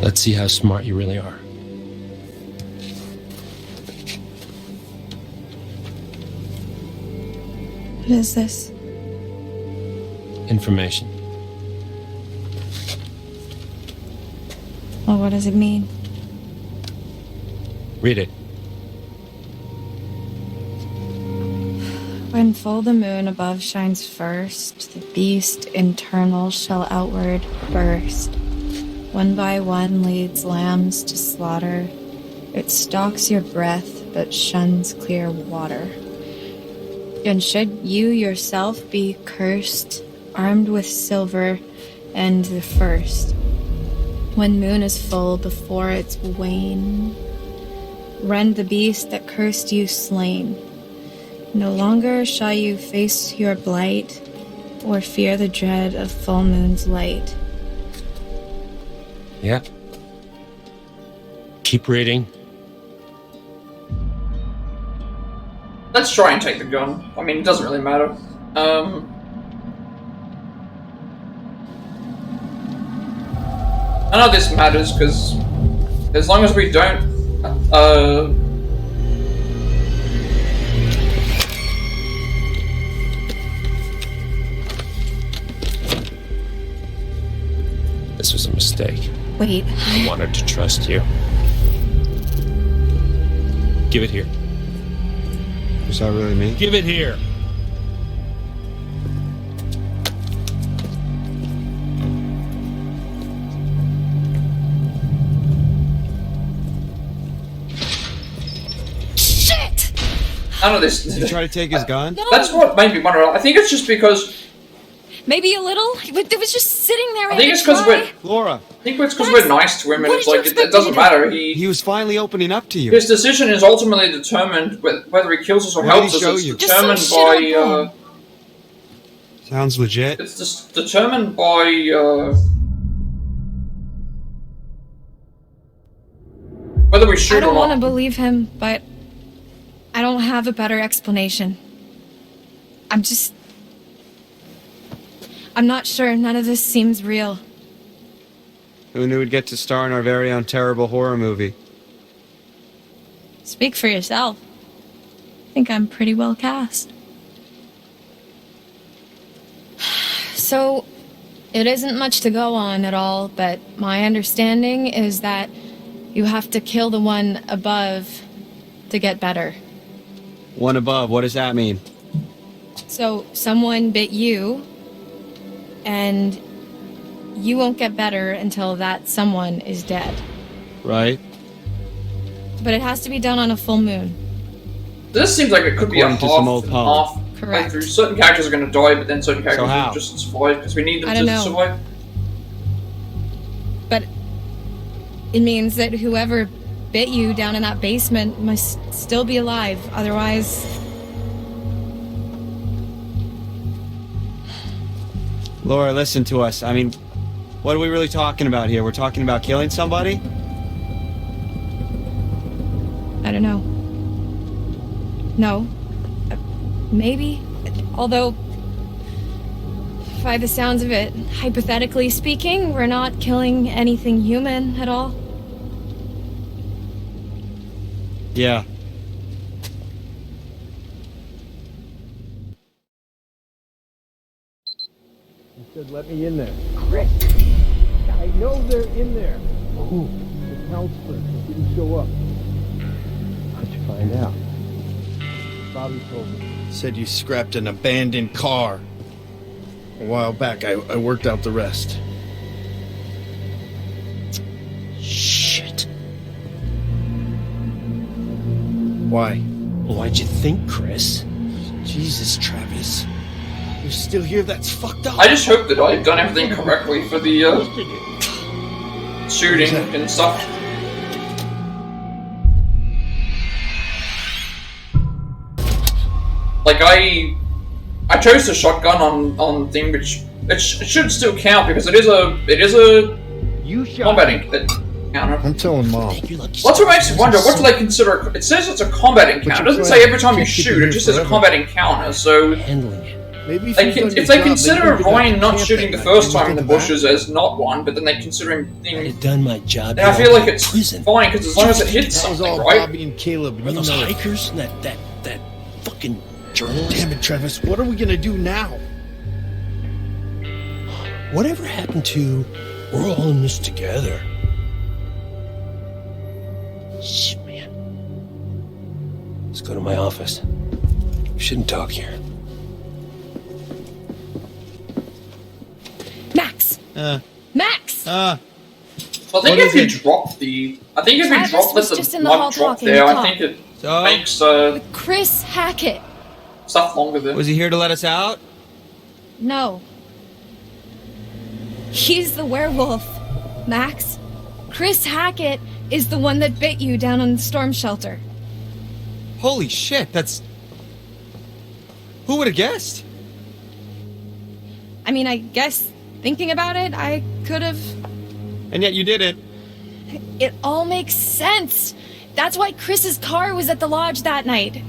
Let's see how smart you really are. What is this? Information. Well, what does it mean? Read it. When full the moon above shines first, the beast internal shall outward burst. One by one leads lambs to slaughter. It stalks your breath, but shuns clear water. And should you yourself be cursed, armed with silver and the first, when moon is full before its wane, rend the beast that cursed you slain. No longer shall you face your blight, or fear the dread of full moon's light. Yeah. Keep reading. Let's try and take the gun. I mean, it doesn't really matter. I know this matters, because as long as we don't, This was a mistake. Wait. I wanted to trust you. Give it here. Is that really me? Give it here. Shit! I know this. Did you try to take his gun? No. That's what made me wonder. I think it's just because. Maybe a little? It was just sitting there. I think it's because we're. Laura. I think it's because we're nice to him, and What it's did you like it expect doesn't me to matter. He was finally opening up to you. His decision is ultimately determined whether he kills us or Why did helps he us. show It's you? Just some determined shit on by. Sounds legit. It's just determined by. Whether we shoot I don't or want to not. believe him, but I don't have a better explanation. I'm not sure. None of this seems real. Who knew we'd get to star in our very own terrible horror movie? Speak for yourself. I think I'm pretty well cast. So, it isn't much to go on at all, but my understanding is that you have to kill the one above to get better. One above, what does that mean? So, someone bit you, and you won't get better until that someone is dead. Right. But it has to be done on a full moon. This seems like it could be a According to some old half poem. half. Correct. Like, certain characters are going to die, but then certain characters how? will just survive because we need them I to don't know. survive. But it means that whoever bit you down in that basement must still be alive. Otherwise, Laura, listen to us. I mean, what are we really talking about here? We're talking about killing somebody? I don't know. No. Maybe. Although, by the sounds of it, hypothetically speaking, we're not killing anything human at all. Yeah. He said, let me in there. Chris! I know they're in there. Who? The counselor didn't show up. How'd you find out? Bobby told me. Said you scrapped an abandoned car. A while back, I worked out the rest. Shit. Why? Why'd you think, Chris? Jesus, Travis. You're still here? That's fucked up. I just hope that I've done everything correctly for the shooting and stuff. Like I chose the shotgun on thing, which it should still count because it is a combat encounter. I'm telling Mom. That's what makes me wonder. What do they consider? It says it's a combat encounter. It doesn't say every time you shoot. It just says a combat encounter. So Maybe if they consider Ryan not shooting the first time in the bushes as not one, but then they consider him I'd done my job. then I feel like it's fine because as long as it hits That was something, all right? Bobby and Caleb. Are You those know it. hikers? That fucking journalist? Damn it, Travis. What are we gonna do now? Whatever happened to we're all in this together? Shh, man. Let's go to my office. We shouldn't talk here. Max! Max! I think if you drop Travis let was the just in the hall blood drop talking there, to I Tom. think it So? makes Chris Hackett. stuff longer than. Was he here to let us out? No. He's the werewolf, Max. Chris Hackett is the one that bit you down on the storm shelter. Holy shit, that's... Who would have guessed? I mean, I guess thinking about it, I could have. And yet you did it. It all makes sense. That's why Chris's car was at the lodge that night.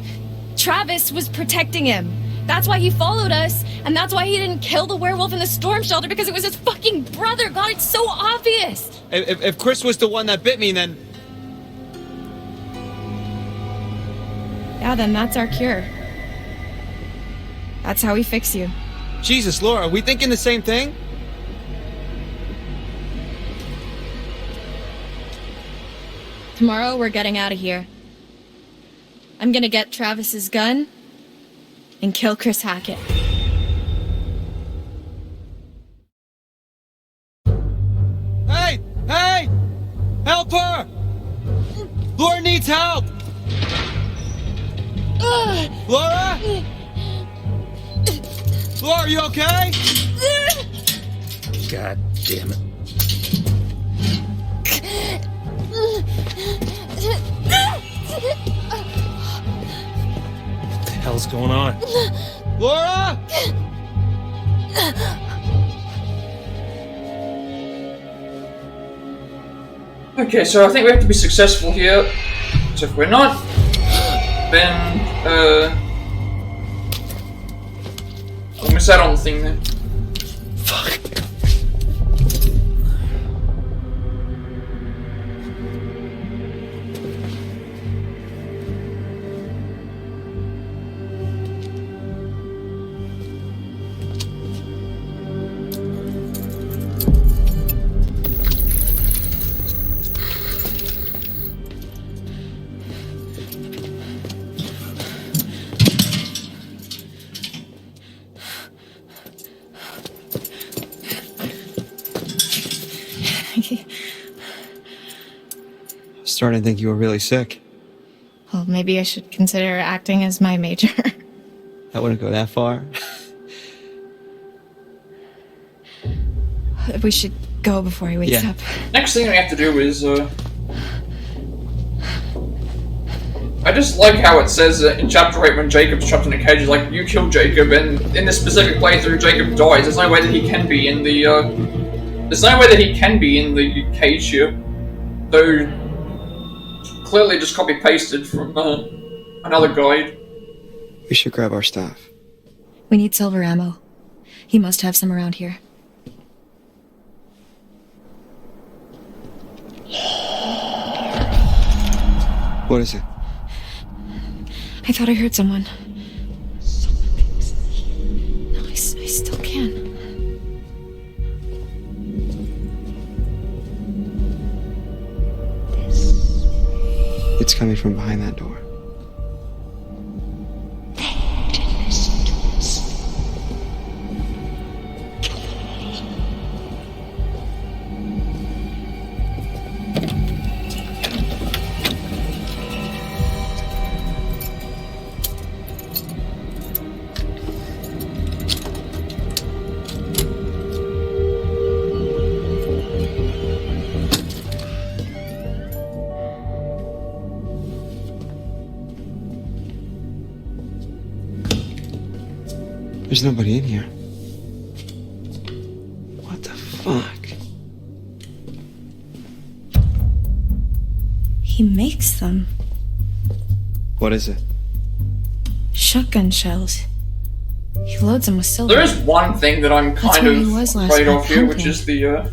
Travis was protecting him. That's why he followed us, and that's why he didn't kill the werewolf in the storm shelter, because it was his fucking brother. God, it's so obvious. If Chris was the one that bit me, then... Yeah, then that's our cure. That's how we fix you. Jesus, Laura, are we thinking the same thing? Tomorrow, we're getting out of here. I'm gonna get Travis's gun and kill Chris Hackett. Hey! Hey! Help her! Laura needs help! Laura? Laura, are you okay? God damn it. What the hell's going on? Laura? Okay, so I think we have to be successful here. So if we're not, then we'll miss out on the thing then. Fuck. Starting to think you were really sick. Well, maybe I should consider acting as my major. I wouldn't go that far. We should go before he wakes up. Next thing we have to do is, I just like how it says in Chapter 8 when Jacob's trapped in a cage, it's like, you killed Jacob, and in this specific playthrough, Jacob dies. There's no way that he can be in the, cage here. Though, clearly just copy-pasted from, another guide. We should grab our stuff. We need silver ammo. He must have some around here. What is it? I thought I heard someone. No, I still can. It's coming from behind that door. There's nobody in here. What the fuck? He makes them. What is it? Shotgun shells. He loads them with silver. There is one thing that I'm kind where of he was last afraid night, of here, which pumping. is the,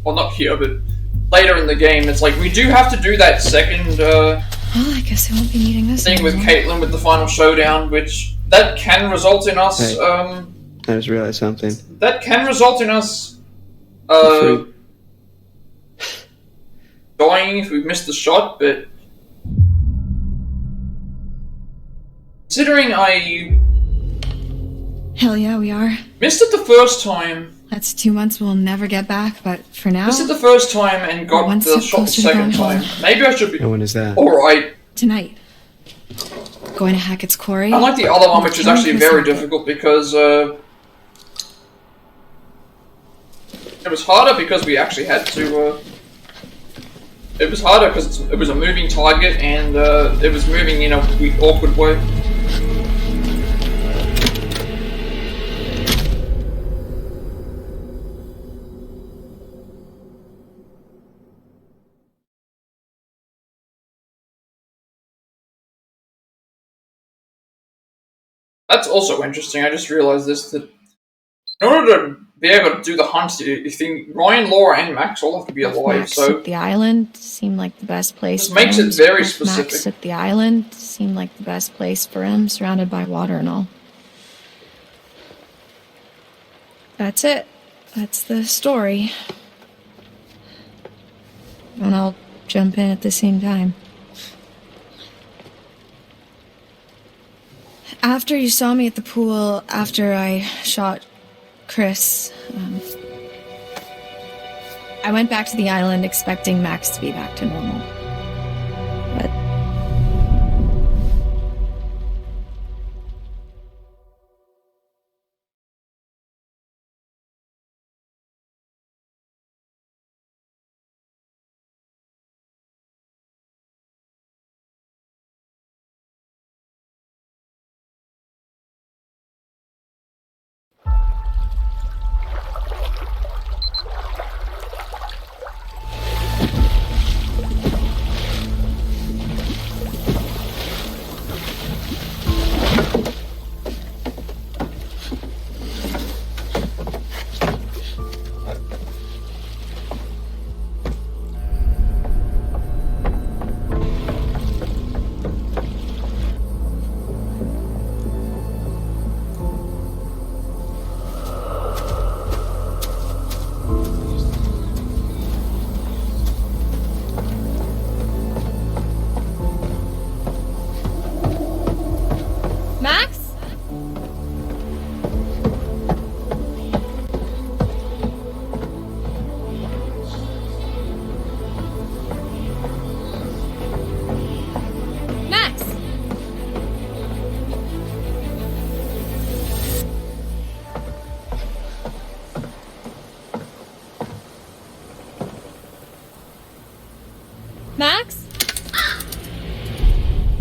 well, not here, but later in the game. It's like, we do have to do that second, Well, I guess I won't be needing this thing with anymore. Kaitlyn with the final showdown, which that can result in us, Hey. I just realized something. that can result in us, Free. dying if we miss the shot, but considering I Hell yeah, we are. missed it the first time, That's 2 months we'll never get back, but for now... missed it the first time and got one the step shot the closer to second going time, home. maybe I should be And when is that? alright. Tonight. Going to Hackett's Quarry. Unlike the other one, which is Killing actually Chris very Hackett. difficult because it was harder because we actually had to. It was harder because it was a moving target and it was moving in a awkward way. That's also interesting. I just realized this, that in order to be able to do the hunt, you think Ryan, Laura, and Max all have to be alive. Max So at the island seemed like the best place. This makes it for him. very Max specific. at the island seemed like the best place for him, surrounded by water and all. That's it. That's the story. And I'll jump in at the same time. After you saw me at the pool, after I shot Chris, I went back to the island expecting Max to be back to normal. But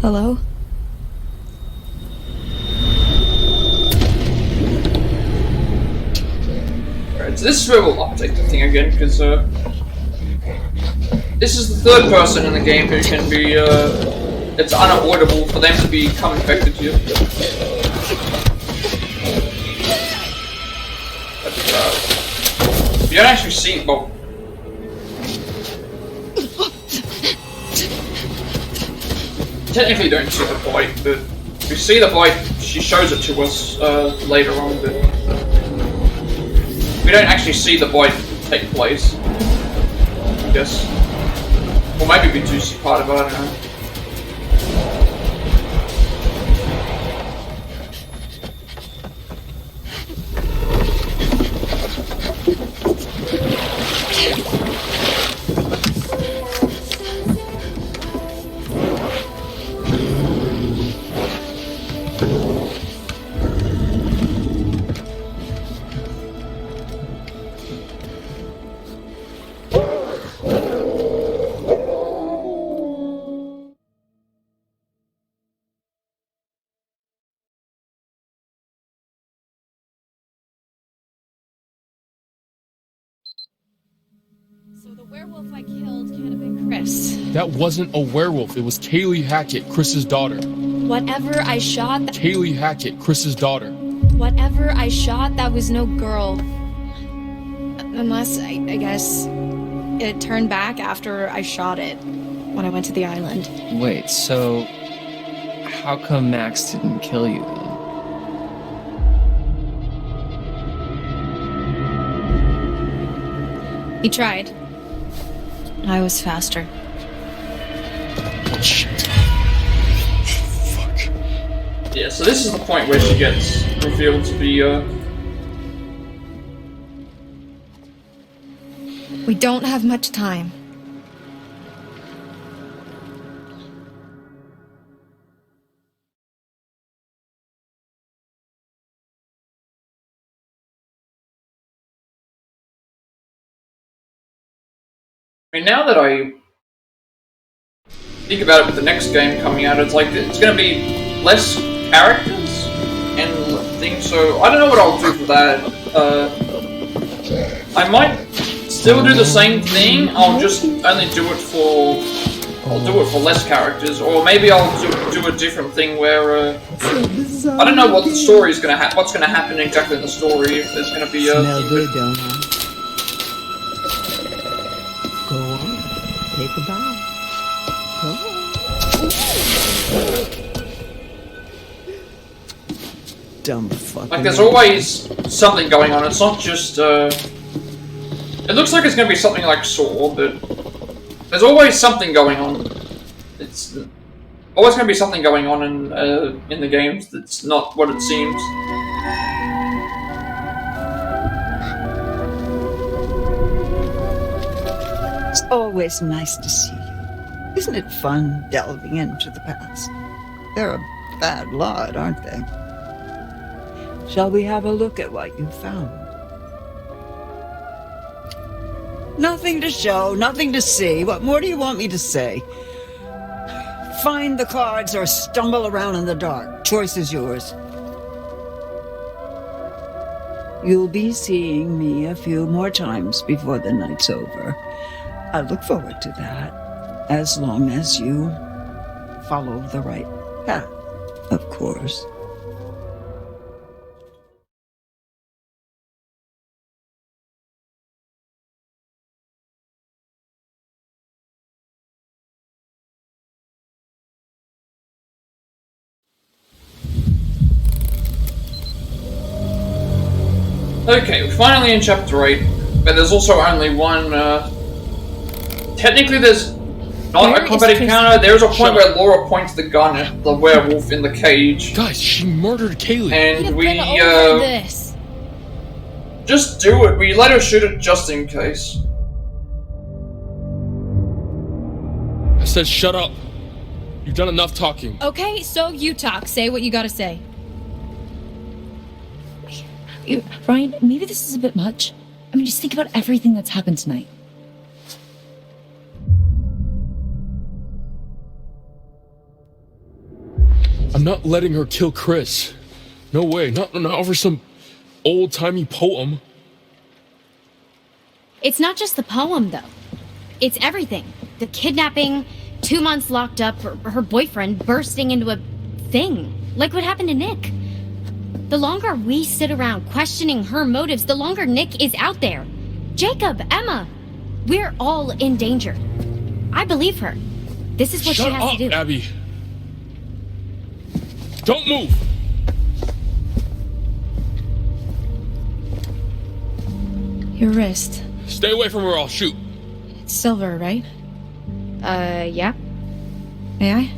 Hello? Alright, so this is where we'll update the thing again, because this is the third person in the game who can be, it's unavoidable for them to become infected here. But, you don't actually see, well, technically you don't see the bite, but if you see the bite, she shows it to us, later on, but we don't actually see the bite take place, I guess. Or maybe we do see part of it, I don't know. So the werewolf I killed can't have been Chris. That wasn't a werewolf. It was Kaylee Hackett, Chris's daughter. Whatever I shot, Kaylee Hackett, Chris's daughter. whatever I shot, that was no girl. Unless, I guess, it turned back after I shot it when I went to the island. Wait, so how come Max didn't kill you then? He tried. I was faster. Oh, shit. Yeah, so this is the point where she gets revealed to be, We don't have much time. I mean, now that I think about it with the next game coming out, it's like, it's gonna be less characters and things, so I don't know what I'll do for that. I might still do the same thing, I'll just only do it for... I'll do it for less characters, or maybe I'll do a different thing where, I don't know what the story is gonna what's gonna happen exactly in the story, if there's gonna be a... Smell good, don't I? Go on, take a bite. Go on. Dumb fuck. Like, there's always something going on, it's not just, it looks like it's gonna be something like Saw, but there's always something going on. It's always gonna be something going on in the games that's not what it seems. It's always nice to see you. Isn't it fun delving into the past? They're a bad lot, aren't they? Shall we have a look at what you found? Nothing to show, nothing to see. What more do you want me to say? Find the cards or stumble around in the dark. Choice is yours. You'll be seeing me a few more times before the night's over. I look forward to that, as long as you follow the right path, of course. Okay, we're finally in Chapter 8, but there's also only one, technically there's not a combat encounter, there's a point where Laura points the gun at the werewolf in the cage. Guys, she murdered Kaylee. And we, this. just do it, we let her shoot it just in case. I said shut up. You've done enough talking. Okay, so you talk. Say what you gotta say. Ryan, maybe this is a bit much. I mean, just think about everything that's happened tonight. I'm not letting her kill Chris. No way. Not over some old-timey poem. It's not just the poem, though. It's everything. The kidnapping, 2 months locked up, her boyfriend bursting into a thing. Like what happened to Nick. The longer we sit around questioning her motives, the longer Nick is out there. Jacob, Emma, we're all in danger. I believe her. This is what she has to do. Shut up, Abby. Don't move. Your wrist. Stay away from her, I'll shoot. It's silver, right? Yeah. May I?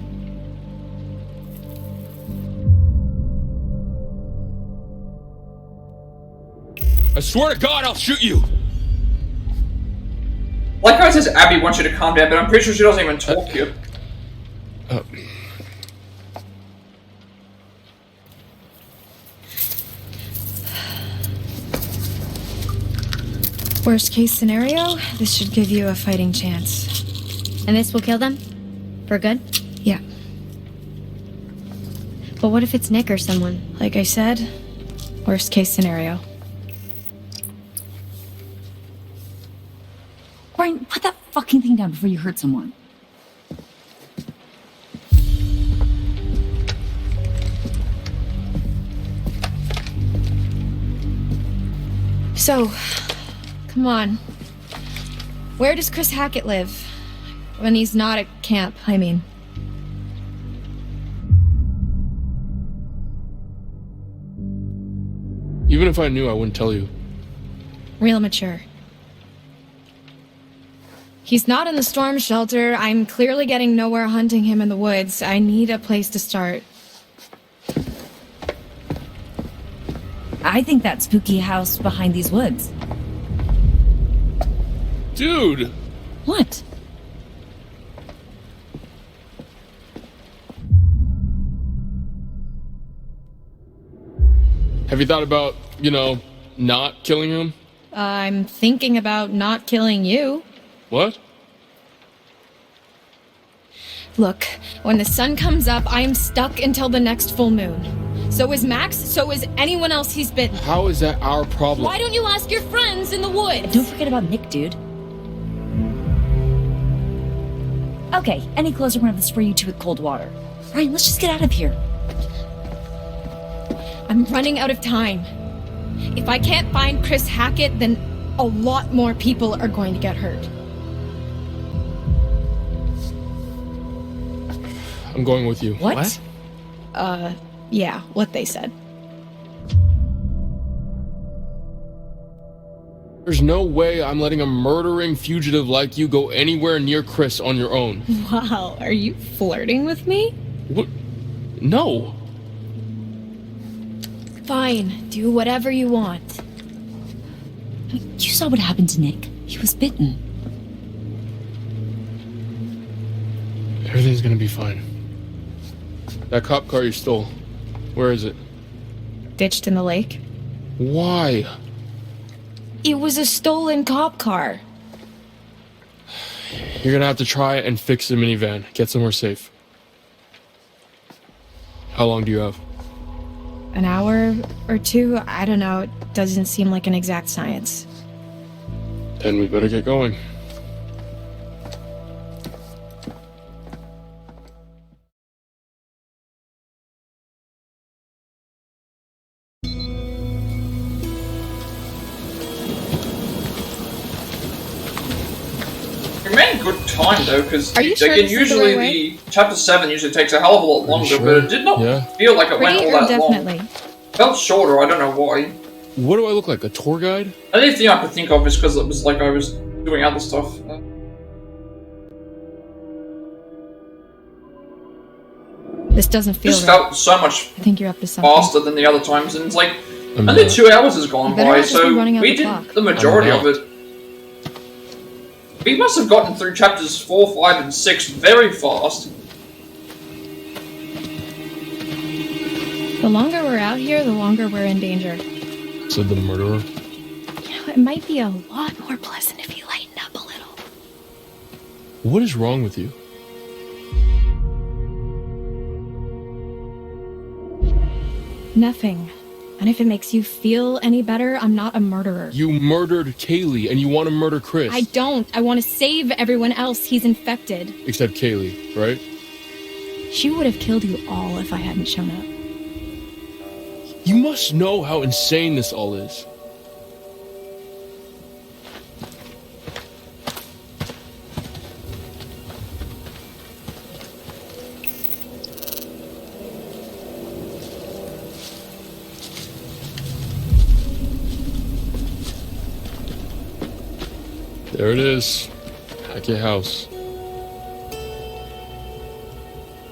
I swear to God, I'll shoot you. Like how it says Abby wants you to calm down, but I'm pretty sure she doesn't even talk to you. Worst case scenario, this should give you a fighting chance. And this will kill them? For good? Yeah. But what if it's Nick or someone? Like I said, worst case scenario. Brian, put that fucking thing down before you hurt someone. So, come on. Where does Chris Hackett live? When he's not at camp, I mean. Even if I knew, I wouldn't tell you. Real mature. He's not in the storm shelter. I'm clearly getting nowhere hunting him in the woods. I need a place to start. I think that spooky house behind these woods. Dude! What? Have you thought about, not killing him? I'm thinking about not killing you. What? Look, when the sun comes up, I'm stuck until the next full moon. So is Max, so is anyone else he's bitten. How is that our problem? Why don't you ask your friends in the woods? Don't forget about Nick, dude. Okay, any closer, we're gonna have to spray you two with cold water. Ryan, let's just get out of here. I'm running out of time. If I can't find Chris Hackett, then a lot more people are going to get hurt. I'm going with you. What? Yeah, what they said. There's no way I'm letting a murdering fugitive like you go anywhere near Chris on your own. Wow, are you flirting with me? What? No. Fine, do whatever you want. You saw what happened to Nick. He was bitten. Everything's gonna be fine. That cop car you stole, where is it? Ditched in the lake? Why? It was a stolen cop car. You're gonna have to try and fix the minivan. Get somewhere safe. How long do you have? An hour or two? I don't know. It doesn't seem like an exact science. Then we better get going. We made good time though, because Are you sure this is the usually right the chapter 7 usually takes a hell of a lot longer, sure? but it did not feel like it went Pretty all or that definitely? long. Felt shorter, I don't know why. What do I look like, a tour guide? The only thing I could think of is because it was like I was doing other stuff. This doesn't feel This right. felt so much I think you're up to something. faster than the other times, and it's like I'm only not. 2 hours has gone You better by, not just be so running out we the did clock. the majority I'm of not. it. We must have gotten through chapters 4, 5, and 6 very fast. The longer we're out here, the longer we're in danger. Said the murderer. You know, it might be a lot more pleasant if you lighten up a little. What is wrong with you? Nothing. And if it makes you feel any better, I'm not a murderer. You murdered Kaylee, and you want to murder Chris. I don't. I want to save everyone else. He's infected. Except Kaylee, right? She would have killed you all if I hadn't shown up. You must know how insane this all is. There it is. Hackett House.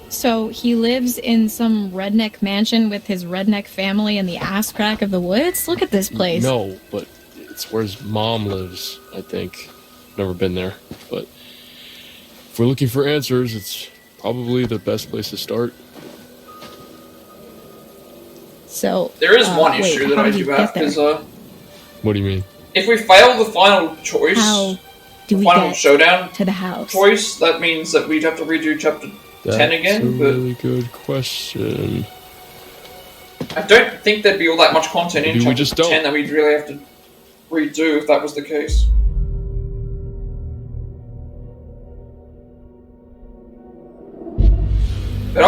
So he lives in some redneck mansion with his redneck family in the ass crack of the woods? Look at this place. No, but it's where his mom lives, I think. Never been there. But if we're looking for answers, it's probably the best place to start. So there is one wait, issue that how I did do you have, get there? because What do you mean? if we fail the final choice, How do we final get showdown to the house? choice, that means that we'd have to redo chapter 10 again. That's a But really good question. I don't think there'd be all that much content in Maybe we chapter just don't. 10 that we'd really have to redo if that was the case. But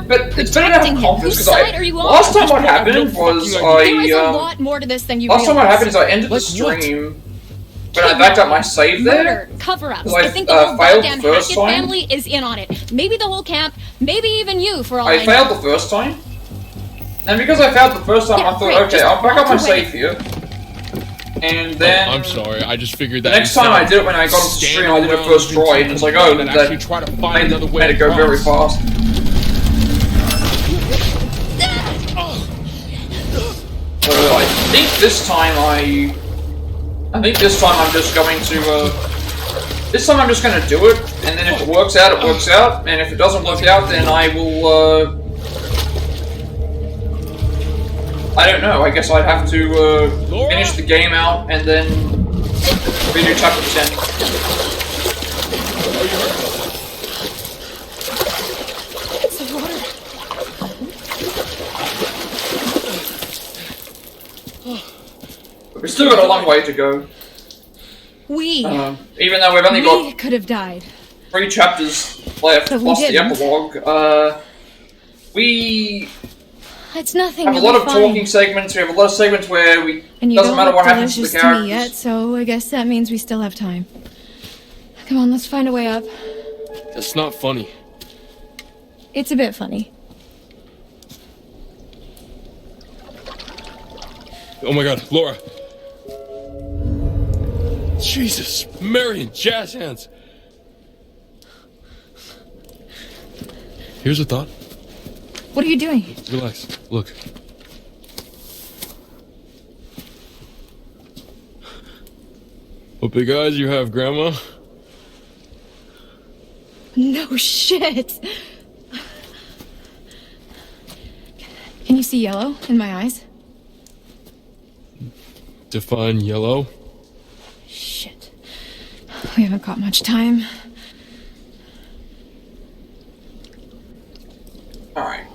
but it's better to have confidence, because last time what happened was There is a lot more to this than you last time what realize. happened is I ended the stream, but I backed up my save there. Murder, cover-ups. Because I think the whole failed goddamn the first Hackett time. family is in on it. Maybe the whole camp, maybe even you, for all I I failed know. the first time, and because I failed the first time, I thought, great, okay, just I'll back up my walk away. save here, and then I'm sorry, I just figured that the next time I did it when I got on the stream, I did it first try, and it's like, oh, that actually try to find another way made it go very across. fast. So I think this time I'm just going to, this time I'm just going to do it, and then if it works out, it works out, and if it doesn't work out, then I will, I don't know, I guess I'd have to, finish the game out, and then redo chapter 10. It's the water. But we've still got a long way to go. Even though we've only got could have died. 3 chapters left, But we plus the didn't. epilogue, we It's nothing. have a you'll lot be of fine. talking segments, we have a lot of segments where we And you doesn't don't matter look what happens to the delicious to me characters. yet, so I guess that means we still have time. Come on, let's find a way up. That's not funny. It's a bit funny. Oh my god, Laura. Jesus, Marion, jazz hands. Here's a thought. What are you doing? Relax. Look. What big eyes you have, Grandma? No shit. Can you see yellow in my eyes? Define yellow. Shit. We haven't got much time. Alright.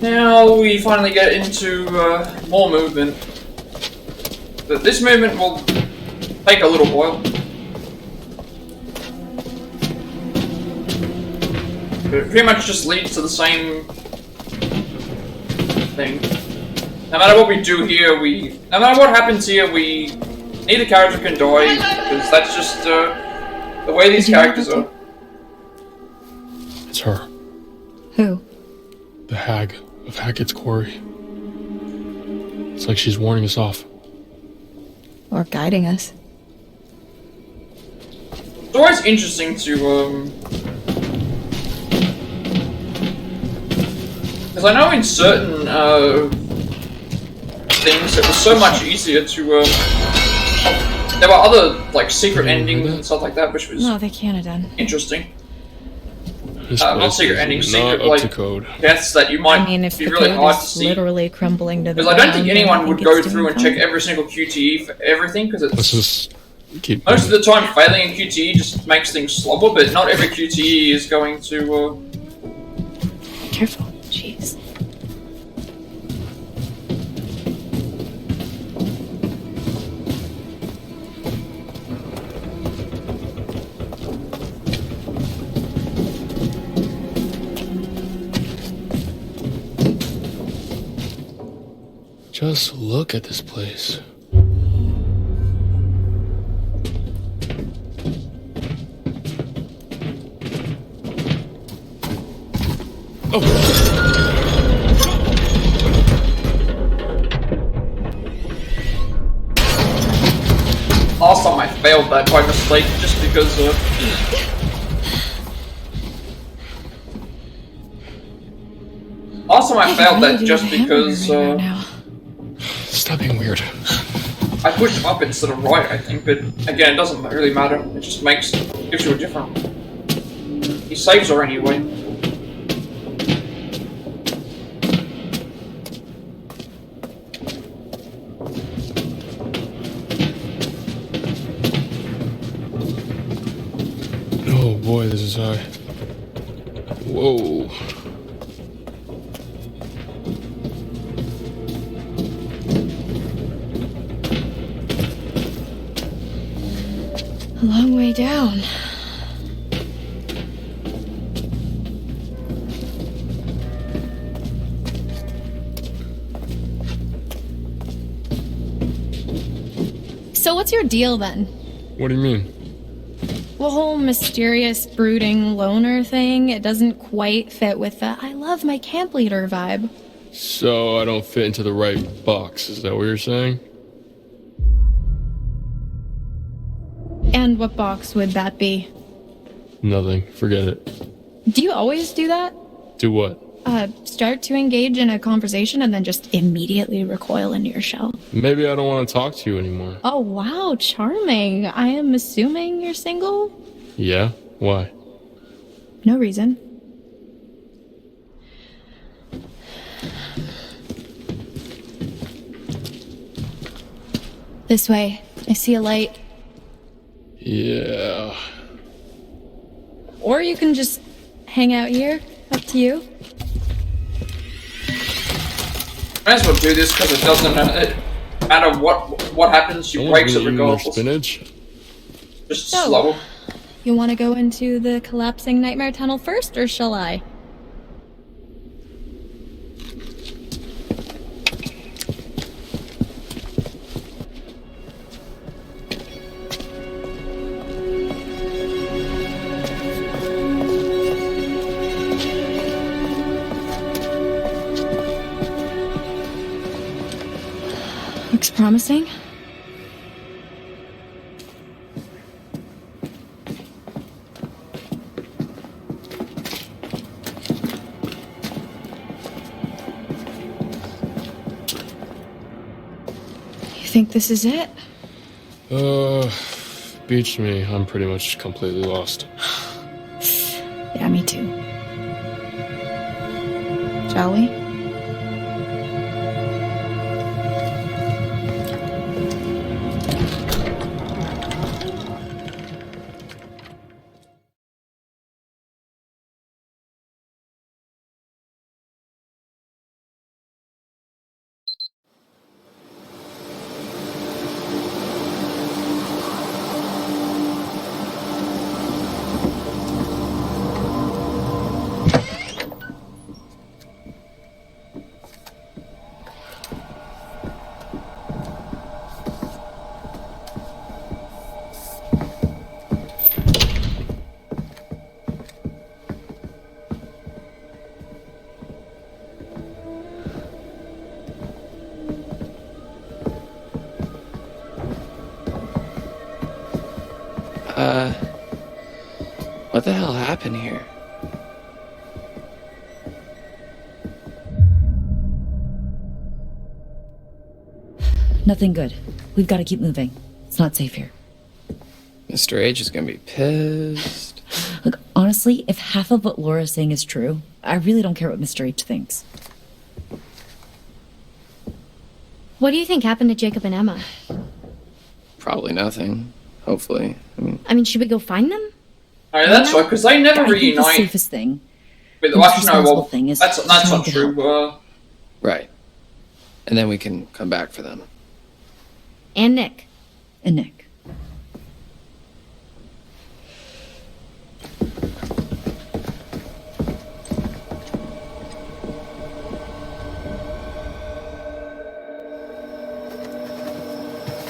Now we finally get into more movement. But this movement will take a little while. But it pretty much just leads to the same thing. No matter what we do here, no matter what happens here, neither character can die, because that's just the way these characters are. It's her. Who? The hag of Hackett's Quarry. It's like she's warning us off. Or guiding us. It's always interesting to, because I know in certain, things it was so much easier to, there were other, like, secret endings and stuff like that, which was No, they can't have done. interesting. This Not place secret is endings, not secret, up like, to code. deaths that you might I mean, if be the really code hard to is see. literally crumbling to the Because I don't think ground, anyone then would I go think it's through doing and check fine. every single QTE for everything, because it's... Let's just keep Most of the time, failing in QTE just makes things slobber, but not every QTE is going to, Careful, jeez. Just look at this place. Last time I failed that by mistake just because last time I failed that just because Stop being weird. I pushed up instead of right, I think, but again, it doesn't really matter. It just gives you a different. He saves her anyway. Oh boy, this is high. Whoa. A long way down. So what's your deal then? What do you mean? The whole mysterious, brooding loner thing, it doesn't quite fit with the I love my camp leader vibe. So I don't fit into the right box, is that what you're saying? And what box would that be? Nothing. Forget it. Do you always do that? Do what? Start to engage in a conversation and then just immediately recoil into your shell. Maybe I don't want to talk to you anymore. Oh, wow, charming. I am assuming you're single? Yeah? Why? No reason. This way. I see a light. Yeah. Or you can just hang out here. Up to you. Might as well do this because it doesn't matter what happens. She breaks it regardless. Spinach. Just slow. You want to go into the collapsing nightmare tunnel first, or shall I? Looks promising. You think this is it? Beach me. I'm pretty much completely lost. Yeah, me too. Shall we? What the hell happened here? Nothing good. We've got to keep moving. It's not safe here. Mr. H is gonna be pissed. Look, honestly, if half of what Laura's saying is true, I really don't care what Mr. H thinks. What do you think happened to Jacob and Emma? Probably nothing. Hopefully. I mean, should we go find them? Alright, that's right, because they never I think reunite. the safest thing. But the most actually, no, responsible well, thing is that's to not try and get true. Right. And then we can come back for them. And Nick. And Nick.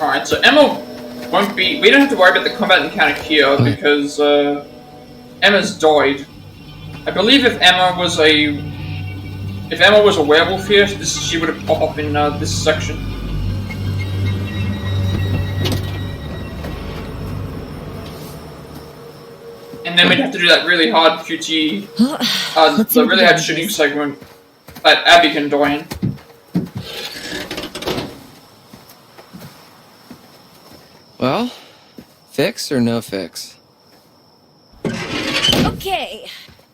Alright, so Emma won't be... We don't have to worry about the combat encounter here because Emma's died. I believe if Emma was a werewolf here, she would have popped up in this section. And then we'd have to do that really hard QT, the really hard shooting segment that Abby can die in. Well, fix or no fix? Okay.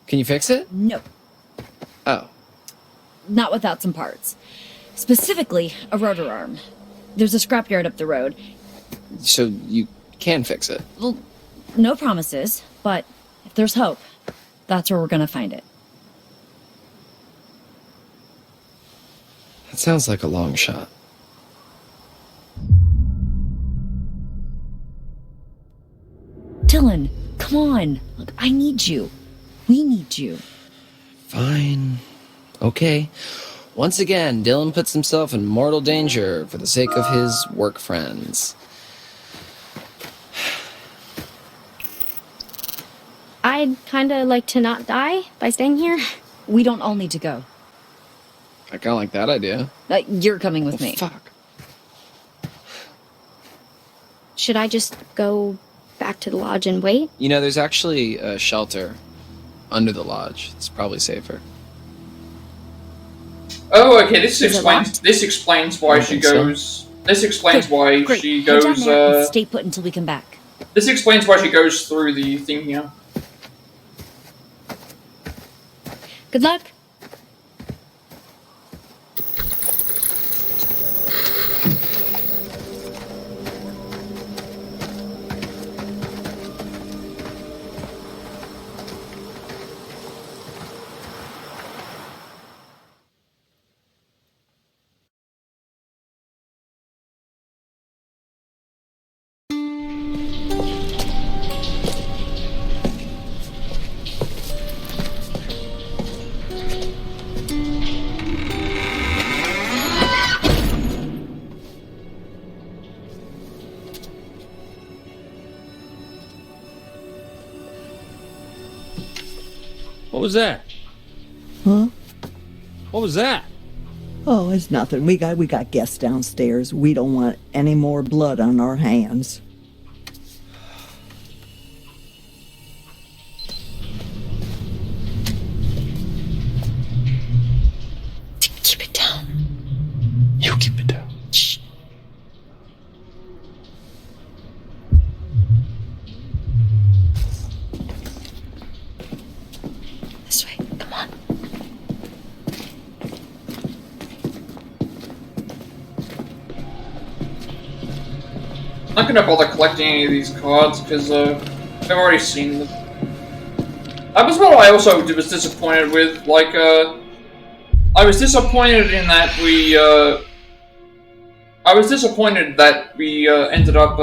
Can you fix it? No. Oh. Not without some parts. Specifically, a rotor arm. There's a scrapyard up the road. So you can fix it? Well, no promises, but if there's hope, that's where we're gonna find it. That sounds like a long shot. Dylan, come on. Look, I need you. We need you. Fine. Okay. Once again, Dylan puts himself in mortal danger for the sake of his work friends. I'd kinda like to not die by staying here. We don't all need to go. I kinda like that idea. You're coming with me. Fuck. Should I just go back to the lodge and wait? You know, there's actually a shelter under the lodge. It's probably safer. Oh, okay. This explains why she goes. This explains why she Head down goes. there and stay put until we come back. This explains why she goes through the thing here. Good luck. What was that? Huh? What was that? Oh, it's nothing. We got guests downstairs. We don't want any more blood on our hands. Keep it down. You keep it down. Shh. This way. Come on. I'm not gonna bother collecting any of these cards because I've already seen them. That was what I also was disappointed with. Like, I was disappointed in that we. I was disappointed that we ended up.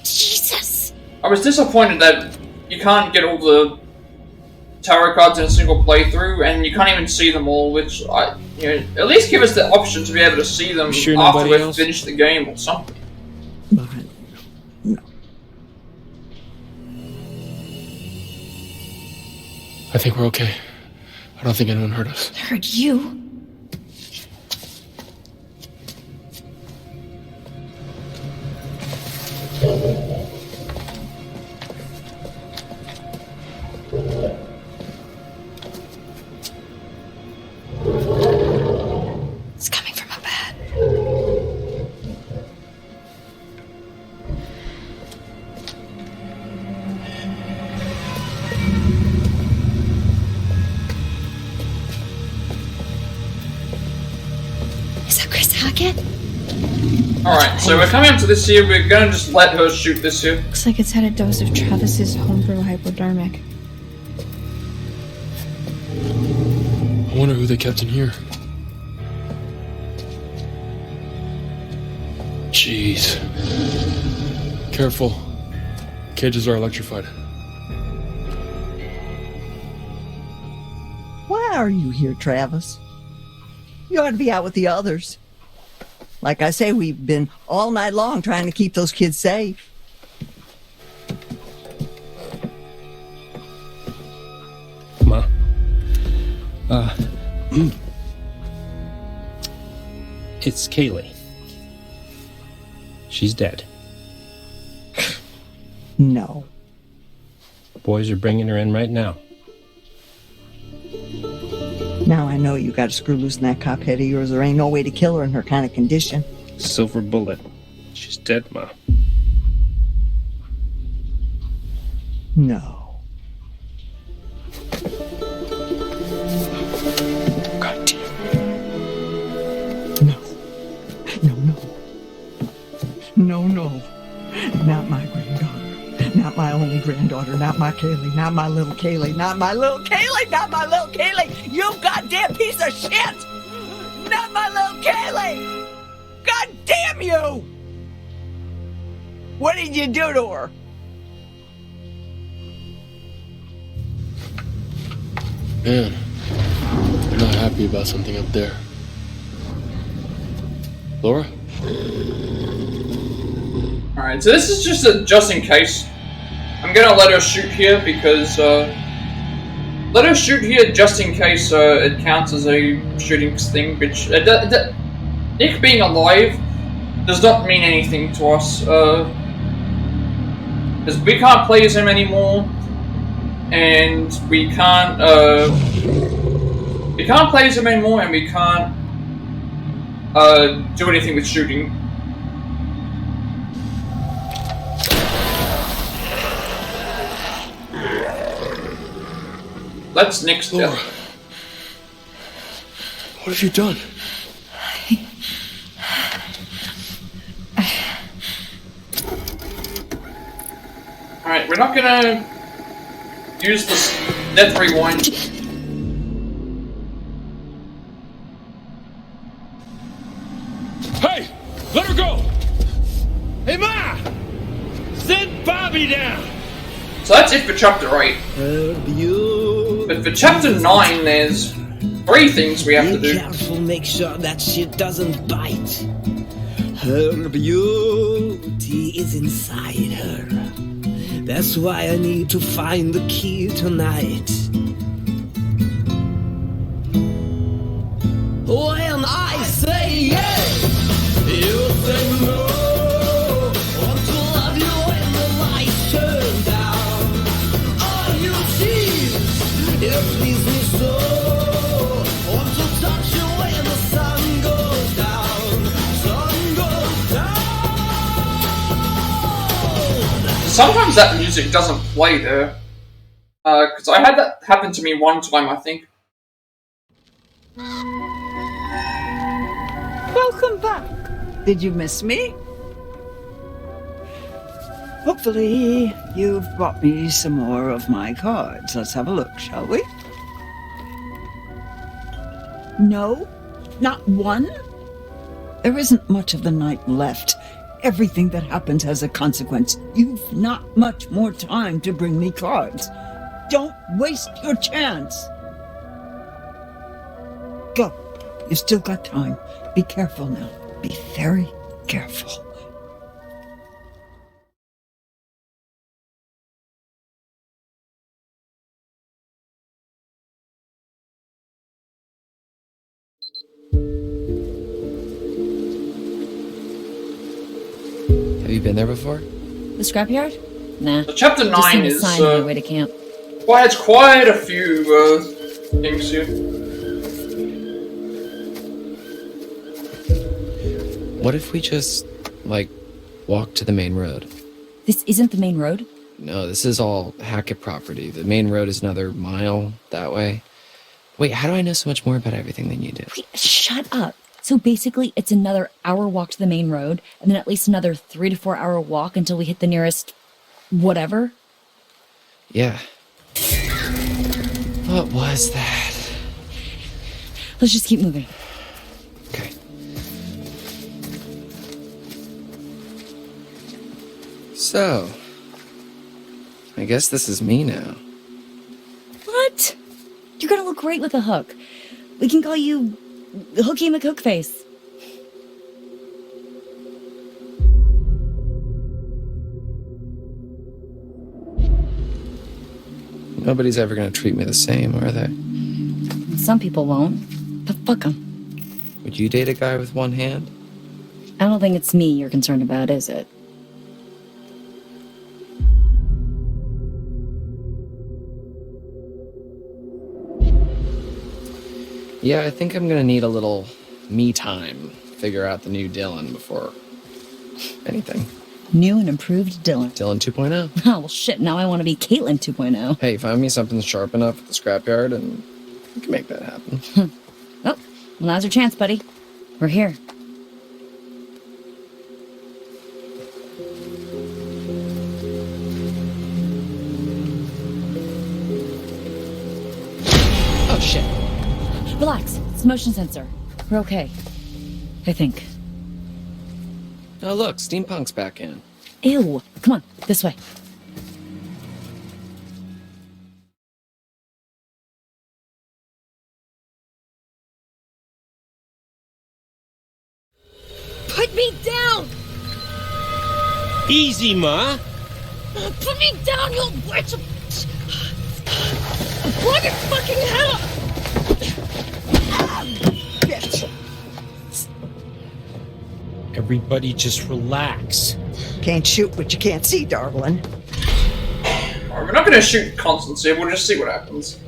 Jesus! I was disappointed that you can't get all the tarot cards in a single playthrough, and you can't even see them all. Which at least give us the option to be able to see them Sure after nobody we've else? finished the game or something. I think we're okay. I don't think anyone hurt us. Heard you. It's coming from up ahead. Is that Chris Hackett? Alright, so we're coming up to this here, we're gonna just let her shoot this here. Looks like it's had a dose of Travis's homebrew hypodermic. I wonder who they kept in here. Jeez. Careful. Cages are electrified. Why are you here, Travis? You ought to be out with the others. Like I say, we've been all night long trying to keep those kids safe. Ma. It's Kaylee. She's dead. No. Boys are bringing her in right now. Now I know you got to screw loose in that cop head of yours. There ain't no way to kill her in her kind of condition. Silver bullet. She's dead, Ma. No. God damn. No. Not my granddaughter. Not my only granddaughter. Not my Kaylee. Not my little Kaylee. Not my little Kaylee. Not my little Kaylee. You goddamn piece of shit. Not my little Kaylee. God damn you. What did you do to her? Man, they're not happy about something up there. Laura? Alright, so this is just a just in case. I'm gonna let her shoot here because, let her shoot here just in case it counts as a shooting thing, which, Nick being alive does not mean anything to us, because we can't play as him anymore, and we can't play as him anymore, and we can't, do anything with shooting. That's Nick's death. What have you done? Alright, we're not gonna use this death rewind. Hey! Let her go! Hey, Ma! Send Bobby down! So that's it for chapter 8. But for chapter 9, there's 3 things we have to do. Be careful, make sure that shit doesn't bite. Her beauty is inside her. That's why I need to find the key tonight. When I say yes, you say no. Want to love you when the lights turn down. All you tease, it please me so. Want to touch you when the sun goes down. Sun goes down. Sometimes that music doesn't play there. Because I had that happen to me one time, I think. Welcome back. Did you miss me? Hopefully, you've brought me some more of my cards. Let's have a look, shall we? No? Not one? There isn't much of the night left. Everything that happens has a consequence. You've not much more time to bring me cards. Don't waste your chance. Go. You still got time. Be careful now. Be very careful. Have you been there before? The scrapyard? Nah. So chapter 9 Just seen a is, sign on my way to camp. well, it's quite a few, things here. What if we just, like, walk to the main road? This isn't the main road? No, this is all Hackett property. The main road is another mile that way. Wait, how do I know so much more about everything than you do? Wait, shut up. So basically, it's another hour walk to the main road, and then at least another 3 to 4 hour walk until we hit the nearest whatever. Yeah. What was that? Let's just keep moving. Okay. So, I guess this is me now. What? You're gonna look great with a hook. We can call you Hooky McHookface. Nobody's ever gonna treat me the same, are they? Some people won't, but fuck them. Would you date a guy with one hand? I don't think it's me you're concerned about, is it? Yeah, I think I'm gonna need a little me time. Figure out the new Dylan before anything. New and improved Dylan. Dylan 2.0. Oh, well, shit, now I want to be Kaitlyn 2.0. Hey, find me something sharp enough at the scrapyard and we can make that happen. Oh, well, now's your chance, buddy. We're here. Oh, shit. Relax. It's a motion sensor. We're okay. I think. Oh, look, steampunk's back in. Ew. Come on, this way. Put me down! Easy, Ma. Put me down, you witch! Put it fucking hell! Bitch. Everybody just relax. Can't shoot what you can't see, darling. Alright, we're not gonna shoot constants here, we'll just see what happens.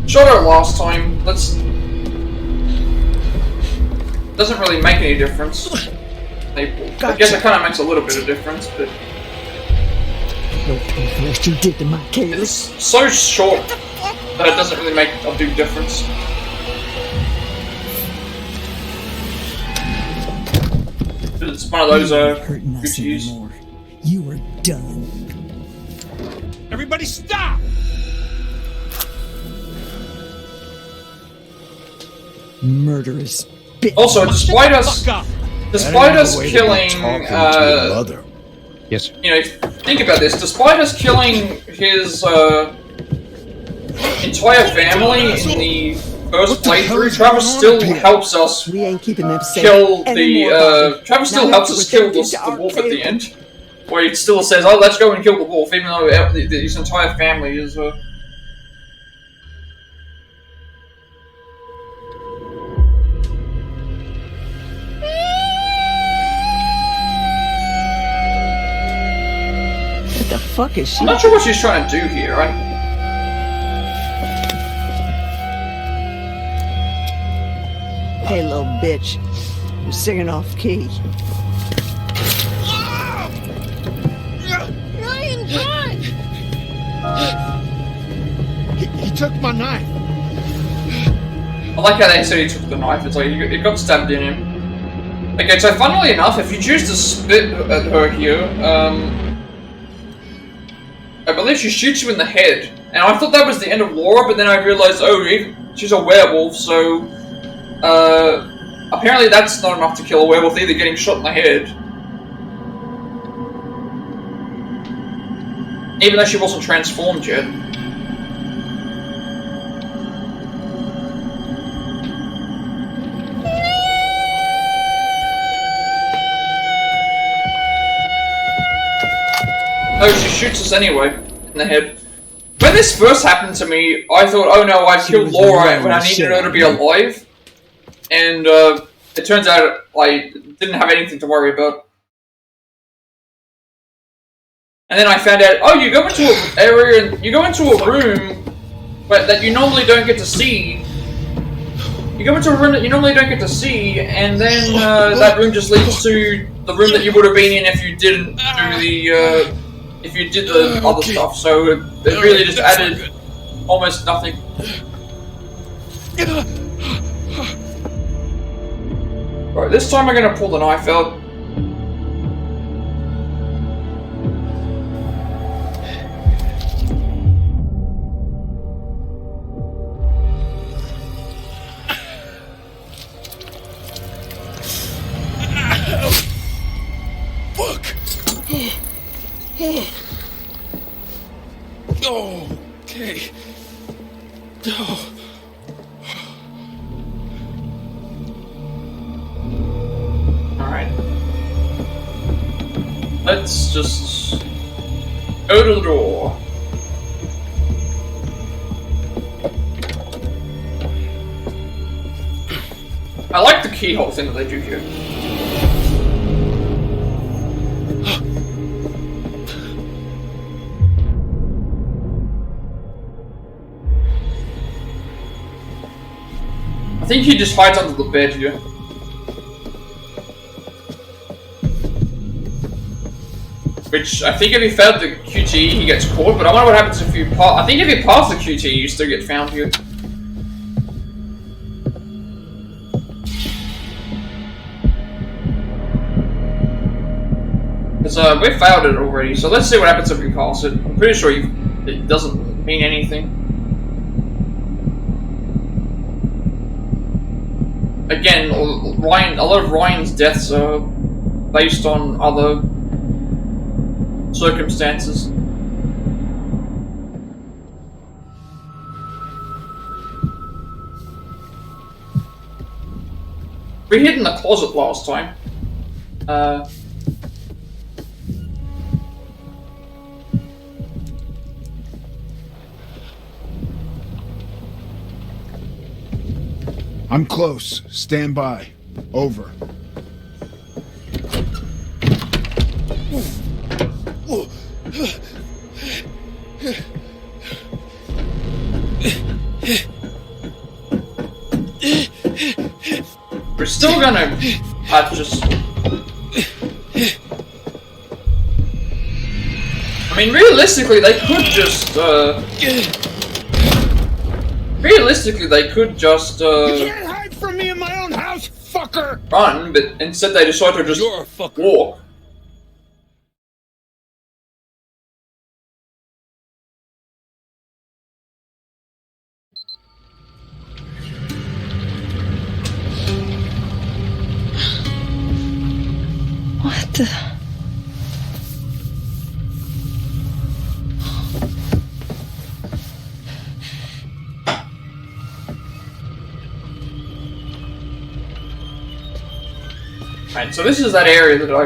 Shot her last time, let's... Doesn't really make any difference. I guess it kinda makes a little bit of difference, but... No, what you did to my Kaylee. It's so short that it doesn't really make a big difference. It's one of those, hurting us issues. anymore. You are done. Everybody stop! Murderous bitch. Also, despite us killing, yes, you know, think about this. Despite us killing his entire family in the first playthrough, Travis still helps us We ain't keeping them safe kill anymore, the. buddy. Travis still Now helps us kill the wolf at the end, where he still says, "Oh, let's go and kill the wolf," even though his entire family is. What the fuck is she? I'm not sure what she's trying to do here. Hey, little bitch. You're singing off key. Ryan, God! He took my knife. I like how they said he took the knife. It's like it got stabbed in him. Okay, so funnily enough, if you choose to spit at her here, I believe she shoots you in the head. And I thought that was the end of Laura, but then I realized, oh, she's a werewolf, so apparently that's not enough to kill a werewolf either, getting shot in the head. Even though she wasn't transformed yet. Oh, she shoots us anyway, in the head. When this first happened to me, I thought, oh no, I killed Laura when I needed her to be alive. And it turns out I didn't have anything to worry about. And then I found out, oh, you go into an area, and you go into a room that you normally don't get to see. You go into a room that you normally don't get to see, and then that room just leads to the room that you would have been in if you didn't do the, if you did the other stuff. So it really just added almost nothing. Right, this time I'm gonna pull the knife out. Fuck! Oh, okay. Oh. Alright. Let's just go to the door. I like the keyhole thing that they do here. I think he just hides under the bed here. Which, I think if he failed the QTE, he gets caught, but I wonder what happens if you pass. I think if you pass the QTE, you still get found here. Because we failed it already, so let's see what happens if you pass it. I'm pretty sure it doesn't mean anything. Again, a lot of Ryan's deaths are based on other circumstances. We hid in the closet last time. I'm close. Stand by. Over. We're still gonna just... I mean, realistically, they could just, realistically, they could just, You can't hide from me in my own house, fucker! Run, but instead they decide to just walk. What the? Right, so this is that area that I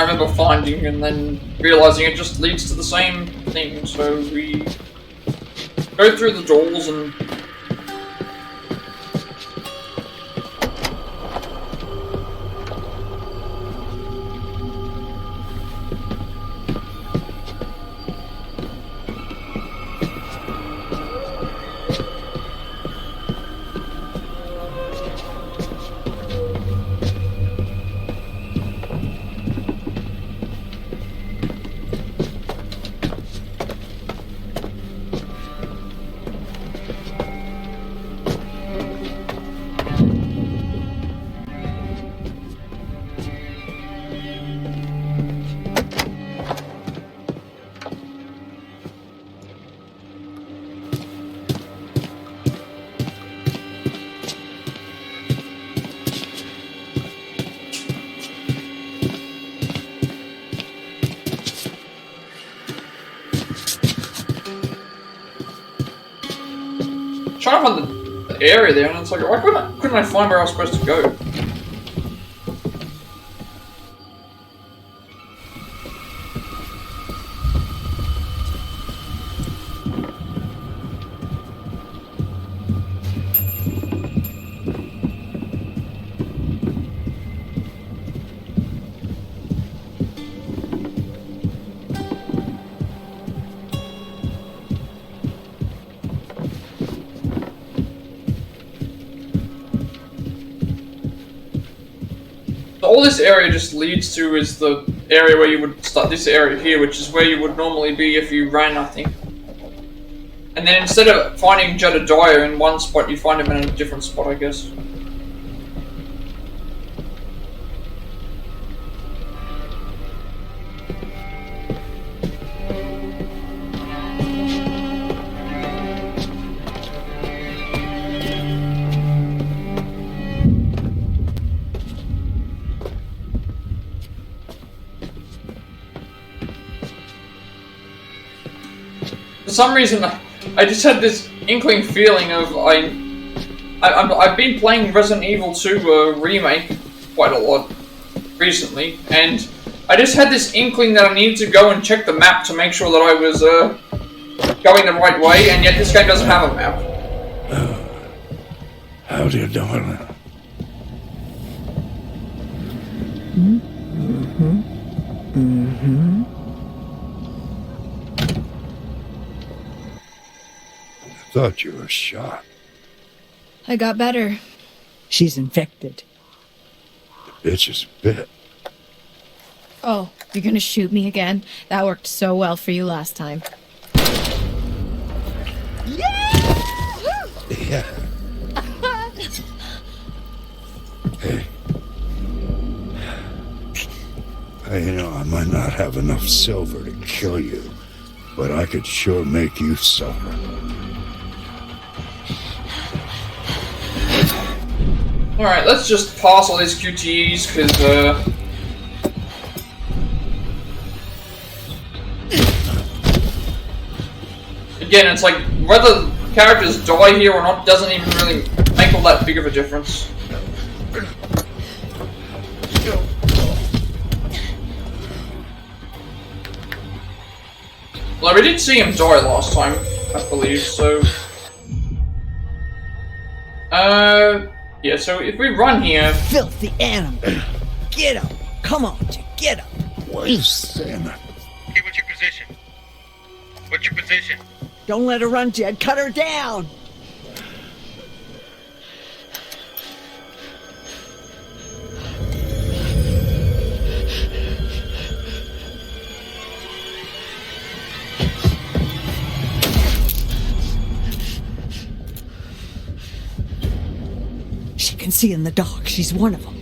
remember finding and then realizing it just leads to the same thing, so we go through the doors and... trying to find the area there, and it's like, why couldn't I find where I was supposed to go? All this area just leads to is the area where you would start, this area here, which is where you would normally be if you ran, I think. And then instead of finding Jedediah in one spot, you find him in a different spot, I guess. For some reason, I just had this inkling feeling of I've been playing Resident Evil 2 remake quite a lot recently, and I just had this inkling that I needed to go and check the map to make sure that I was going the right way, and yet this game doesn't have a map. Howdy, darling. Mm-hmm. I thought you were shot. I got better. She's infected. The bitch is bit. Oh, you're gonna shoot me again? That worked so well for you last time. Yeah. Hey. I might not have enough silver to kill you, but I could sure make you suffer. Alright, let's just pass all these QTEs, because, again, it's like, whether characters die here or not doesn't even really make all that big of a difference. Well, we did see him die last time, I believe, so... yeah, so if we run here... Filthy animal! Get up! Come on, Jake, get up! What is Sam? Okay, what's your position? What's your position? Don't let her run, Jed. Cut her down! She can see in the dark. She's one of them.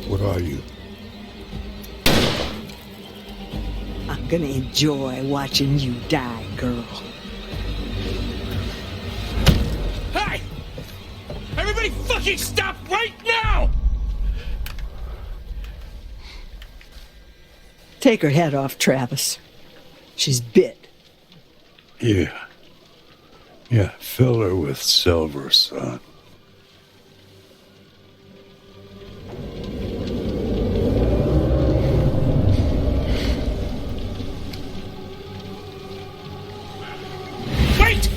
What are you? I'm gonna enjoy watching you die, girl. Hey! Everybody fucking stop right now! Take her head off, Travis. She's bit. Yeah. Yeah, fill her with silver, son. Wait!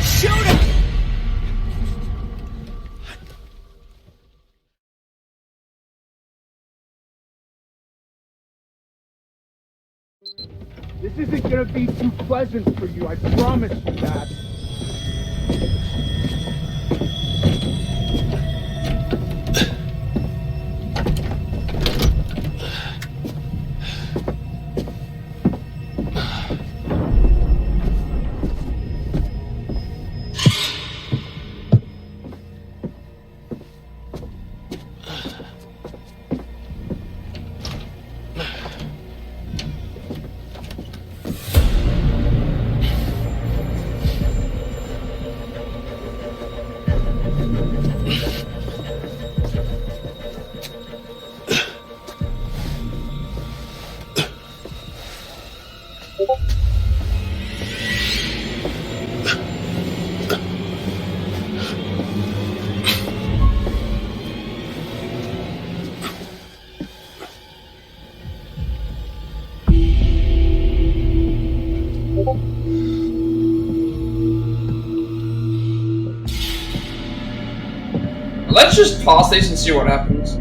Shoot her! This isn't gonna be too pleasant for you, I promise you that. Let's just pass these and see what happens.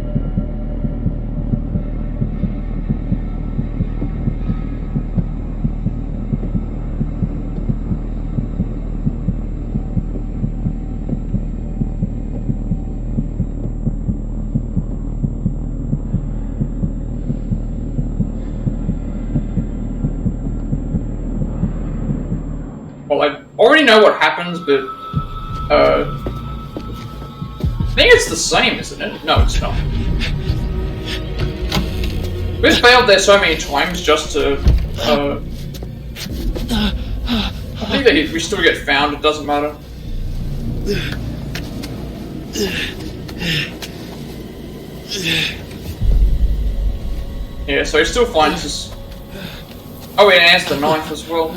Well, I already know what happens, but, I think it's the same, isn't it? No, it's not. We've failed there so many times just to, I think that we still get found, it doesn't matter. Yeah, so he still finds us. Oh, and he has the knife as well.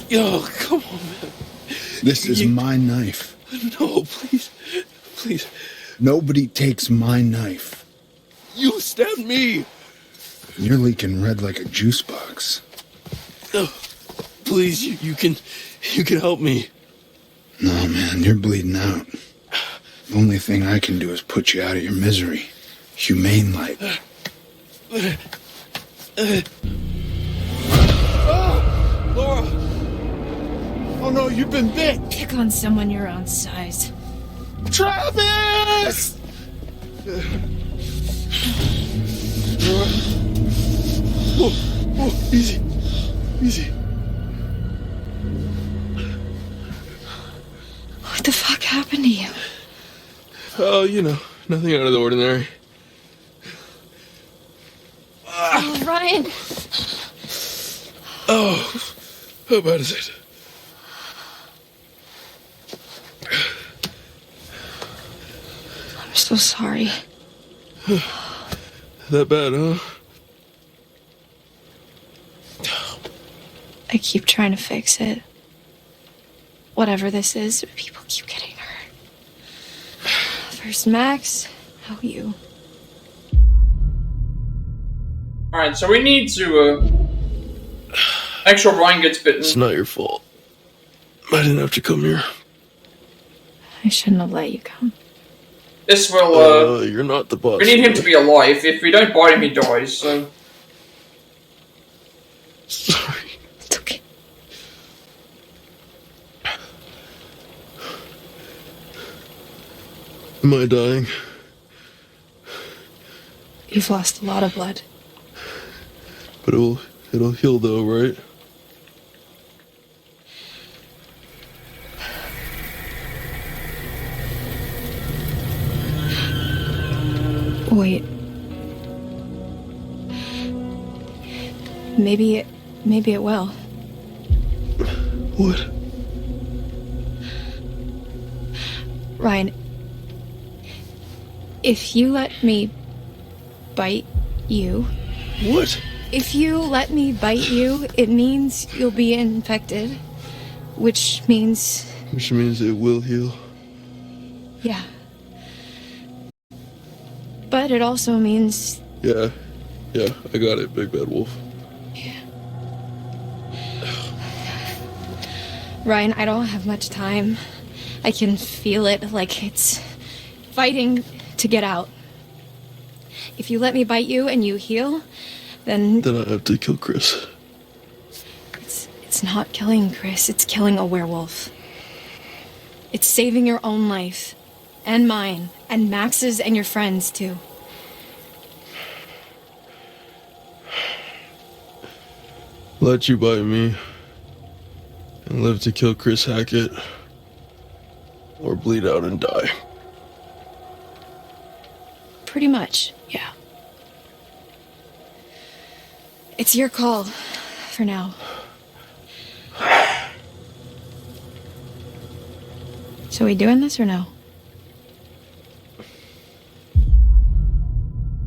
Yo, come on, man. This is my knife. No, please. Please. Nobody takes my knife. You stabbed me. You're leaking red like a juice box. Oh, please, you can help me. No, man, you're bleeding out. The only thing I can do is put you out of your misery. Humane like. Laura! Oh no, you've been bit! Pick on someone your own size. Travis! Laura? Oh, easy. Easy. What the fuck happened to you? Oh, you know, nothing out of the ordinary. Oh, Ryan! Oh, how bad is it? I'm so sorry. That bad, huh? I keep trying to fix it. Whatever this is, people keep getting hurt. First Max, now you. Alright, so we need to, make sure Ryan gets bitten. It's not your fault. I didn't have to come here. I shouldn't have let you come. This will, you're not the boss. we need him to be alive. If we don't bite him, he dies, so... Sorry. It's okay. Am I dying? You've lost a lot of blood. But it'll heal though, right? Wait. Maybe it will. What? Ryan, if you let me bite you... What? If you let me bite you, it means you'll be infected. Which means... Which means it will heal. Yeah. But it also means... Yeah, I got it, Big Bad Wolf. Ryan, I don't have much time. I can feel it like it's fighting to get out. If you let me bite you and you heal, then I have to kill Chris. It's not killing Chris, it's killing a werewolf. It's saving your own life. And mine. And Max's and your friends, too. Let you bite me. And live to kill Chris Hackett. Or bleed out and die. Pretty much, yeah. It's your call, for now. So we doing this or no?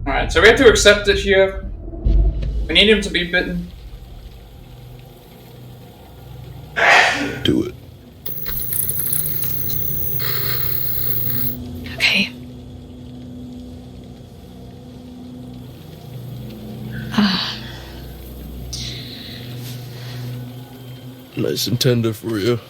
Alright, so we have to accept it here. We need him to be bitten. Do it. Okay. Nice and tender for you.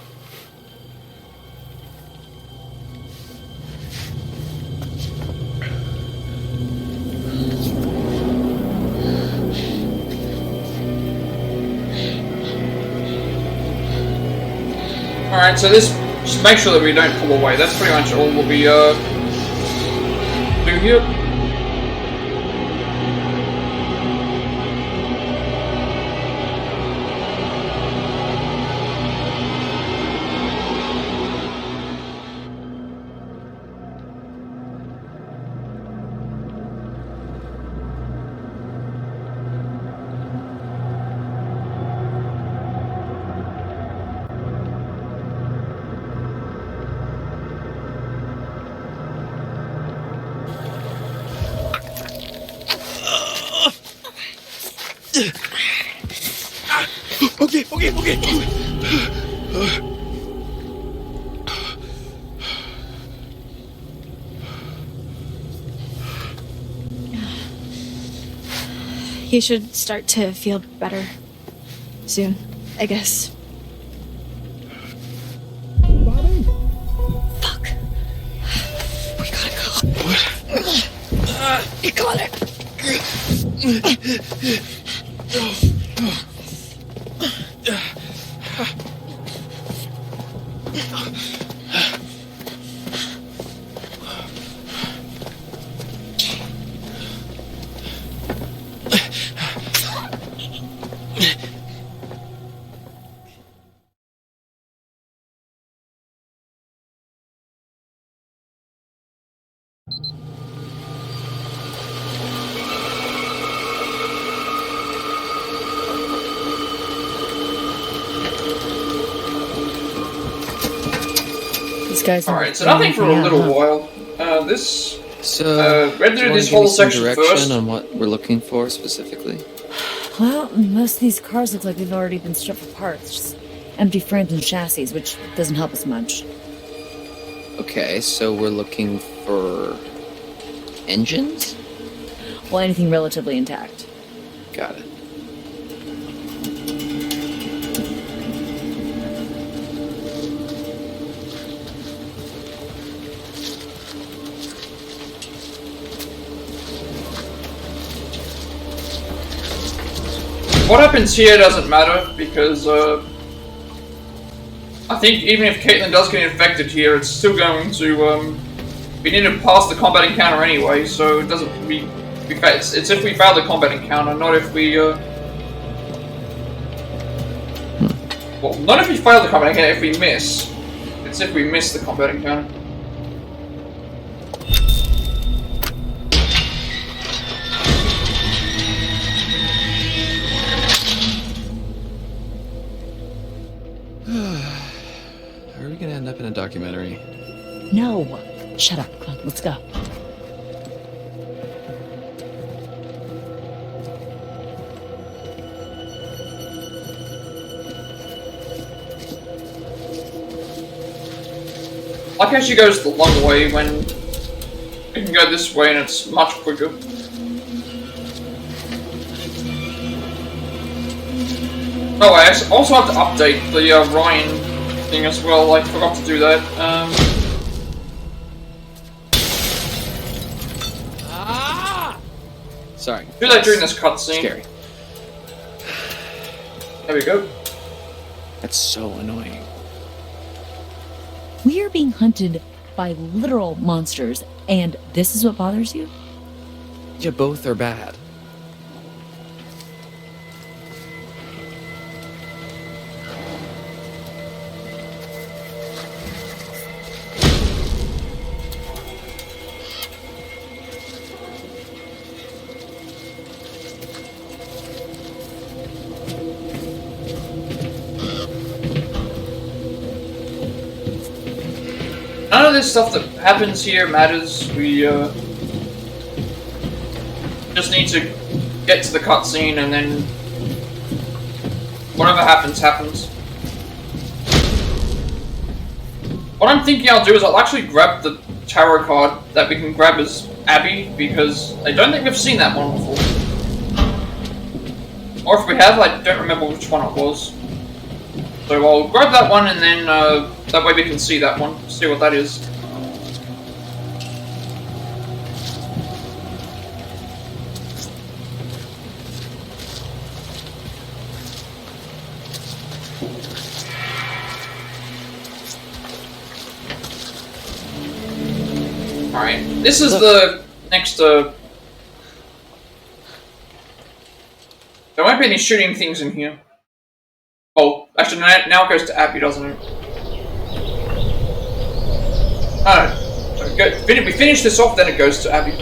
Alright, so this, just make sure that we don't pull away. That's pretty much all we'll be, do here. Okay. You should start to feel better soon, I guess. Bobby? You got it. These guys. Alright, so nothing for a little while. We had to do this whole section first. On what we're looking for specifically. Well, most of these cars look like they've already been stripped for parts. Just empty frames and chassis, which doesn't help us much. Okay, so we're looking for engines? Well, anything relatively intact. Got it. What happens here doesn't matter, because I think even if Kaitlyn does get infected here, it's still going to we need to pass the combat encounter anyway, so it doesn't it's if we fail the combat encounter, not if we well, not if we fail the combat encounter, if we miss. It's if we miss the combat encounter. Are we gonna end up in a documentary? No. Shut up. Come on, let's go. I like how she goes the long way when you can go this way and it's much quicker. Oh, I also have to update the Ryan thing as well. I forgot to do that. Sorry. Do that during this cutscene. Scary. There we go. That's so annoying. We are being hunted by literal monsters, and this is what bothers you? Yeah, both are bad. None of this stuff that happens here matters. We just need to get to the cutscene, and then whatever happens, happens. What I'm thinking I'll do is I'll actually grab the tarot card that we can grab as Abby, because I don't think we've seen that one before. Or if we have, I don't remember which one it was. So I'll grab that one, and then that way we can see that one, see what that is. Alright, this is the next, there won't be any shooting things in here. Oh, actually, now it goes to Abby, doesn't it? We finish this off, then it goes to Abby.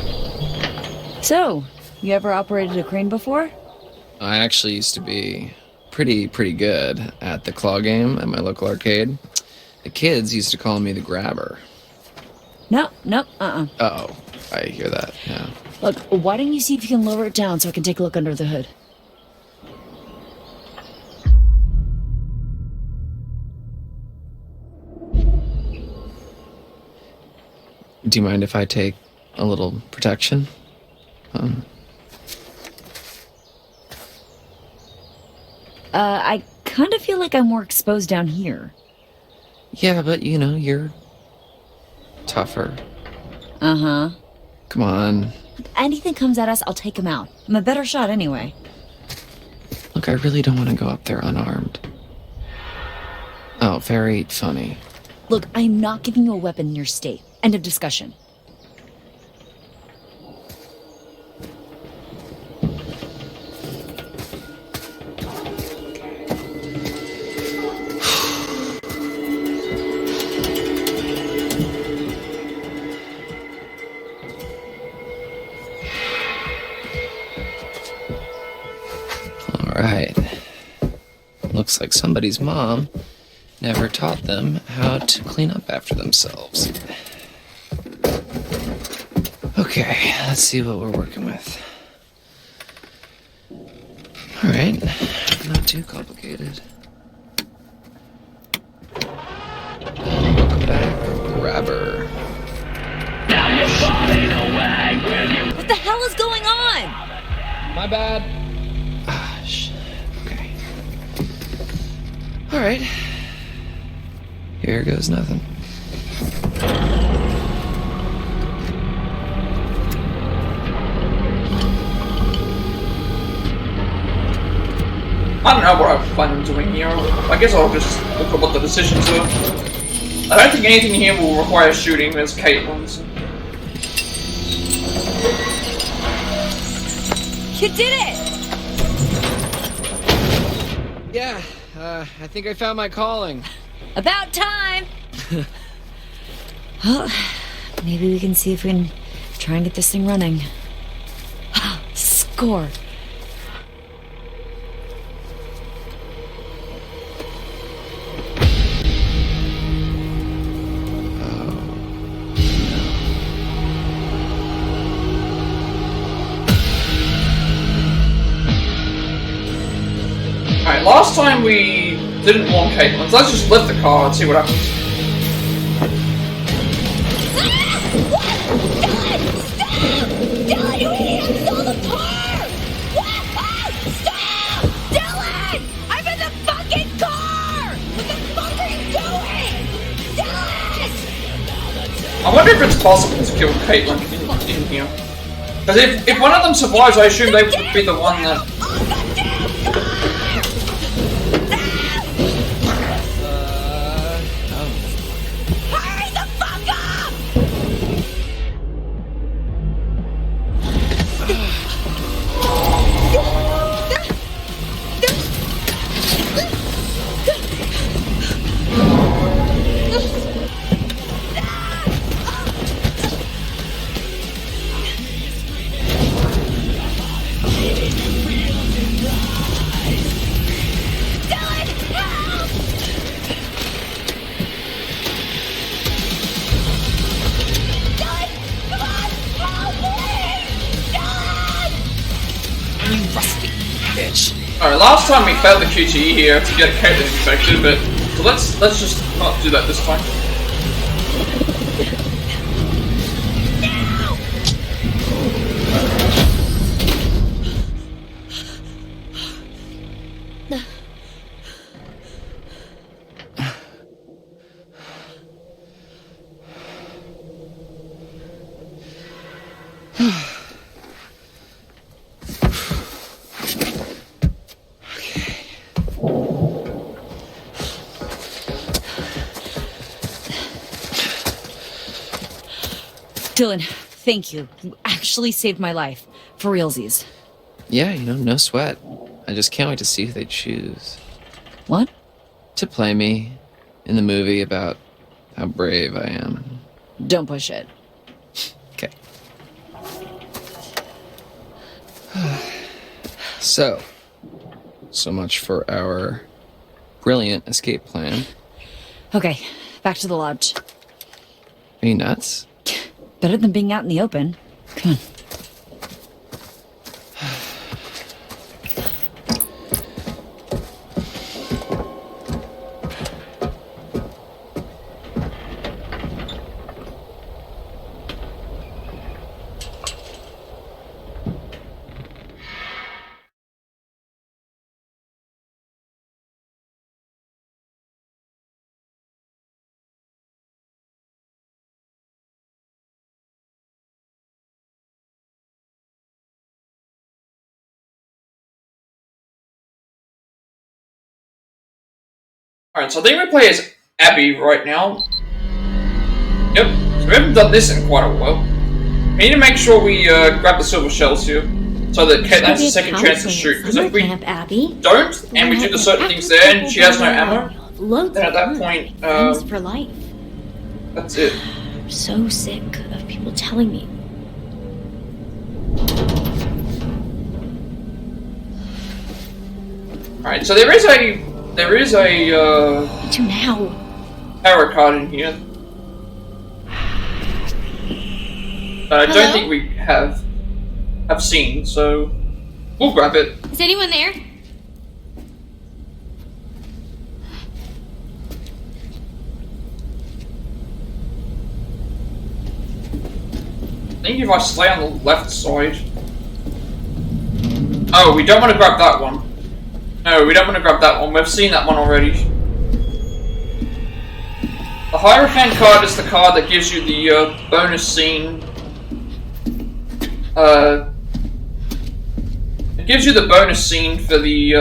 So, you ever operated a crane before? I actually used to be pretty good at the claw game at my local arcade. The kids used to call me the grabber. No, Uh-oh, I hear that, yeah. Look, why don't you see if you can lower it down so I can take a look under the hood? Do you mind if I take a little protection? I kind of feel like I'm more exposed down here. Yeah, but you know, you're tougher. Uh-huh. Come on. If anything comes at us, I'll take him out. I'm a better shot anyway. Look, I really don't want to go up there unarmed. Oh, very funny. Look, I'm not giving you a weapon in your state. End of discussion. Alright. Looks like somebody's mom never taught them how to clean up after themselves. Okay, let's see what we're working with. Alright, not too complicated. Welcome back, grabber. What the hell is going on? My bad. Ah, shit. Okay. Alright. Here goes nothing. I don't know what I plan on doing here. I guess I'll just look at what the decisions are. I don't think anything here will require shooting as Kaitlyn's. You did it! Yeah, I think I found my calling. About time! Well, maybe we can see if we can try and get this thing running. Score! Alright, last time we didn't want Kaitlyn, so let's just lift the car and see what happens. Dylan, you idiot! Stole the car! Stop! Dylan! I'm in the fucking car! What the fuck are you doing? Dylan! I wonder if it's possible to kill Kaitlyn in here. Because if one of them survives, I assume they would be the one that... Hurry the fuck up! Alright, last time we failed the QTE here to get Kaitlyn infected, but so let's just not do that this time. Dylan, thank you. You actually saved my life. For realsies. Yeah, no sweat. I just can't wait to see who they choose. What? To play me in the movie about how brave I am. Don't push it. Okay. So much for our brilliant escape plan. Okay, back to the lodge. Are you nuts? Better than being out in the open. Come on. Alright, so I think we play as Abby right now. Yep, so we haven't done this in quite a while. We need to make sure we grab the silver shells here, so that Kaitlyn has a second chance to shoot. Because if we don't, and we do the certain things there, and she has no ammo, then at that point, for life. That's it. I'm so sick of people telling me. Alright, so there is a to now. tarot card in here. That I don't think we have seen, so we'll grab it. Is anyone there? I think if I stay on the left side. Oh, we don't want to grab that one. No, we don't want to grab that one. We've seen that one already. The Hierophant card is the card that gives you the bonus scene. It gives you the bonus scene for the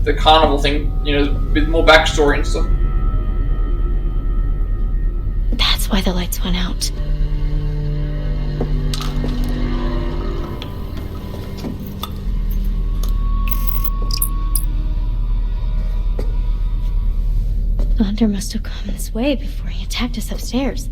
the carnival thing. You know, with more backstory and stuff. That's why the lights went out. The hunter must have come this way before he attacked us upstairs.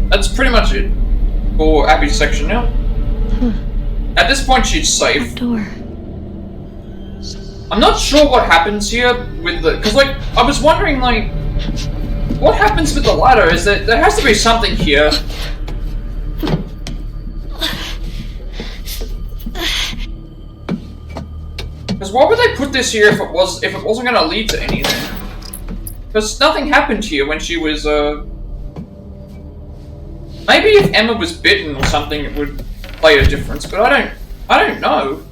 That's pretty much it for Abby's section now. At this point, she's safe. Door. I'm not sure what happens here with the... Because, like, I was wondering, like... What happens with the ladder? Is that there has to be something here. Because why would they put this here if it wasn't going to lead to anything? Because nothing happened here when she was, Maybe if Emma was bitten or something, it would play a difference, but I don't know.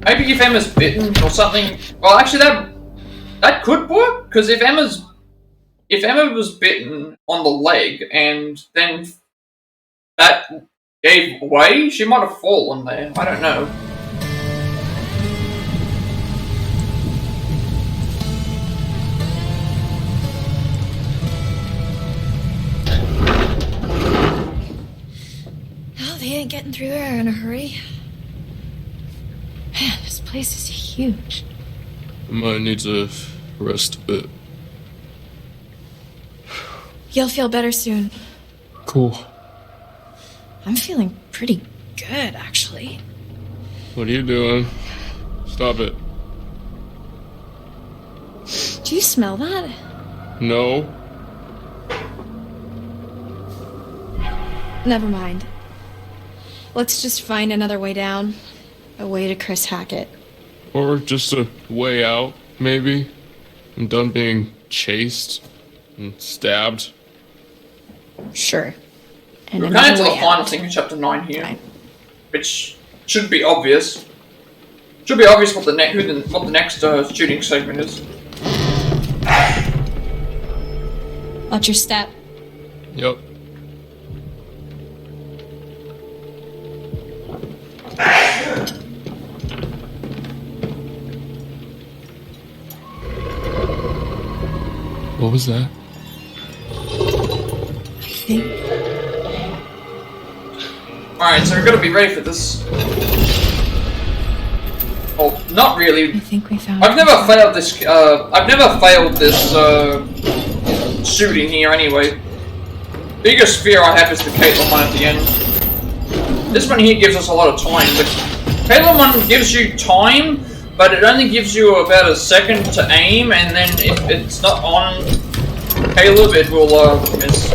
Maybe if Emma's bitten or something. Well, actually, that could work, because if Emma was bitten on the leg and then that gave way, she might have fallen there. I don't know. They ain't getting through there in a hurry. Man, this place is huge. I might need to rest a bit. You'll feel better soon. Cool. I'm feeling pretty good, actually. What are you doing? Stop it. Do you smell that? No. Never mind. Let's just find another way down. A way to Chris Hackett. Or just a way out, maybe. I'm done being chased and stabbed. Sure. And we're kind of to the final thing in chapter 9 here. Right. Which should be obvious. Should be obvious what the next shooting segment is. Watch your step. Yep. What was that? I think. Alright, so we're gonna be ready for this. Oh, not really. I think we found. I've never failed this. I've never failed this shooting here. Anyway, biggest fear I have is the Kaitlyn one at the end. This one here gives us a lot of time. The Kaitlyn one gives you time, but it only gives you about a second to aim, and then if it's not on Caleb, it will miss.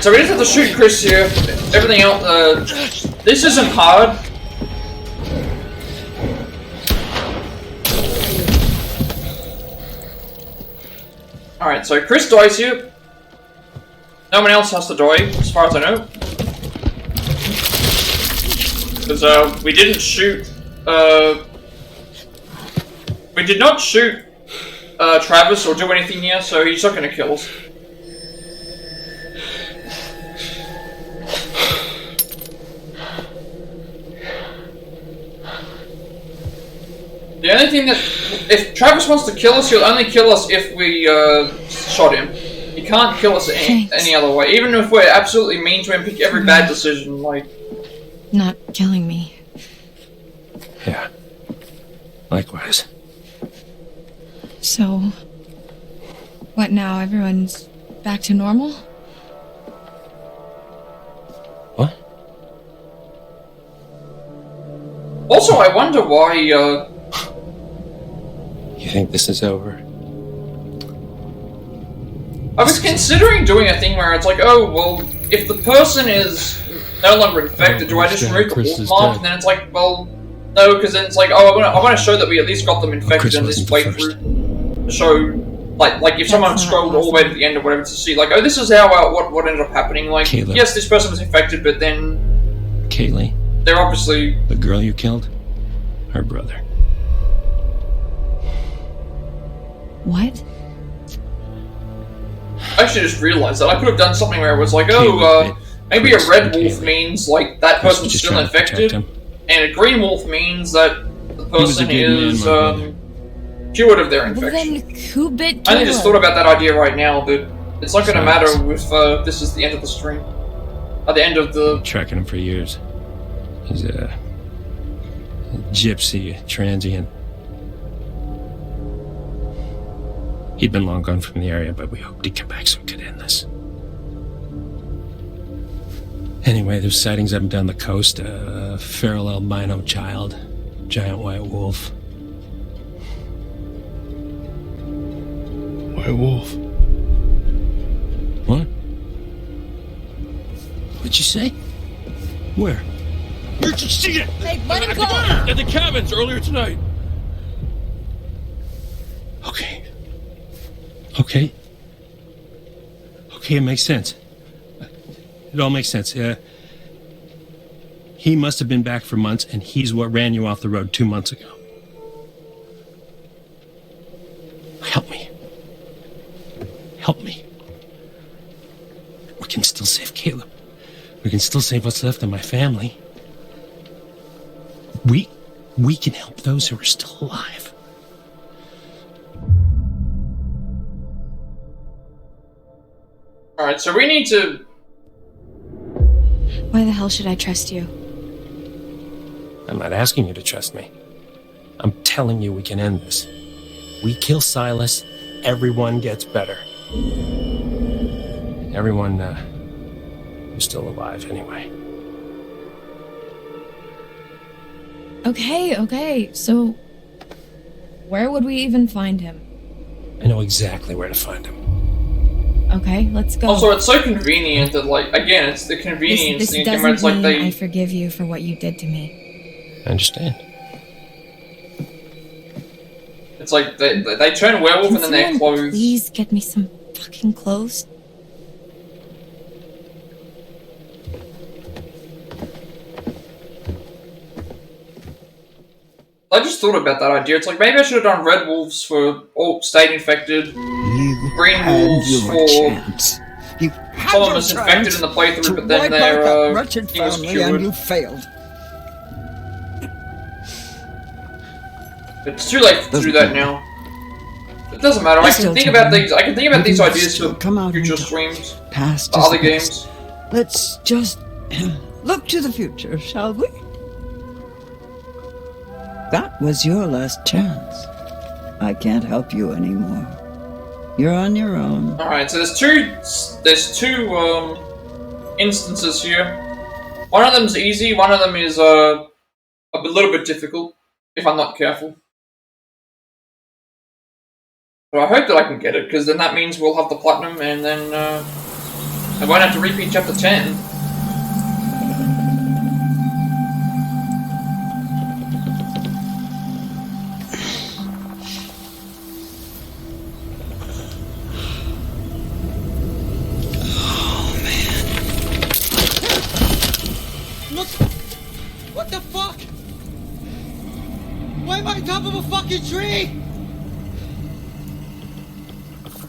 so we just have to shoot Chris here. Everything else, this isn't hard. Alright, so Chris dies here. No one else has to die, as far as I know. Because, we didn't shoot, we did not shoot, Travis or do anything here, so he's not gonna kill us. The only thing that, if Travis wants to kill us, he'll only kill us if we shot him. He can't kill us any other way. Even if we're absolutely mean to him, pick every bad decision, like... Not killing me. Yeah. Likewise. So... what now? Everyone's back to normal? What? Also, I wonder why, You think this is over? I was considering doing a thing where it's like, oh, well, if the person is no longer infected, do I just remove the wolf mark? And then it's like, well, no, because then it's like, oh, I want to show that we at least got them infected in this playthrough. To show, like if someone scrolled all the way to the end or whatever to see, like, oh, this is how, what ended up happening. Like, Kayla. Yes, this person was infected, but then... Kaylee. They're obviously... The girl you killed? Her brother. What? I actually just realized that I could have done something where it was like, oh, maybe a red wolf means, like, that person's still infected, and a green wolf means that the person is, cured of their infection. Well, then who bit I only just Caleb? thought about that idea right now, but it's not gonna matter if, this is the end of the stream. At the end of the... Tracking him for years. He's a gypsy, transient. He'd been long gone from the area, but we hoped he'd come back so we could end this. Anyway, there's sightings up and down the coast. A feral albino child, giant white wolf. White wolf. What? What'd you say? Where? Where'd you see it? Hey, let him go! At the cabins earlier tonight. Okay. Okay, it makes sense. It all makes sense. He must have been back for months, and he's what ran you off the road 2 months ago. Help me. Help me. We can still save Caleb. We can still save what's left of my family. We can help those who are still alive. Alright, so we need to... Why the hell should I trust you? I'm not asking you to trust me. I'm telling you we can end this. We kill Silas, everyone gets better. Everyone, who's still alive anyway. Okay, so... where would we even find him? I know exactly where to find him. Okay, let's go. Also, it's so convenient that, like, again, it's the convenience This thing doesn't where it's like mean I they... forgive you for what you did to me. I understand. It's like they turn werewolf Can and then their someone clothes. please get me some fucking clothes? I just thought about that idea. It's like maybe I should have done red wolves for all state infected, green wolves for someone was infected in the playthrough, but then their wretched he was family and cured. you failed. It's too late to do that now. It doesn't matter. I can think about these. I can think about these ideas for future streams, Past for is other the games. past. Let's just look to the future, shall we? That was your last chance. I can't help you anymore. You're on your own. All right, so there's two instances here. One of them's easy. One of them is a little bit difficult if I'm not careful. But I hope that I can get it, because then that means we'll have the platinum, and then I won't have to repeat chapter 10. Look! What the fuck? Why am I on top of a fucking tree?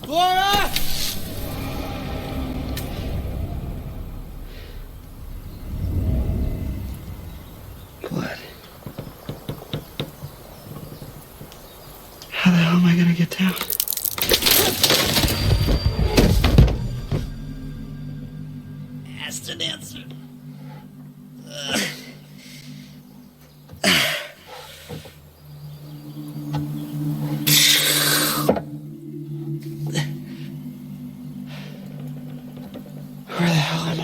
Laura! Plat. How the hell am I gonna get down? Asked an answer. Where the hell am I?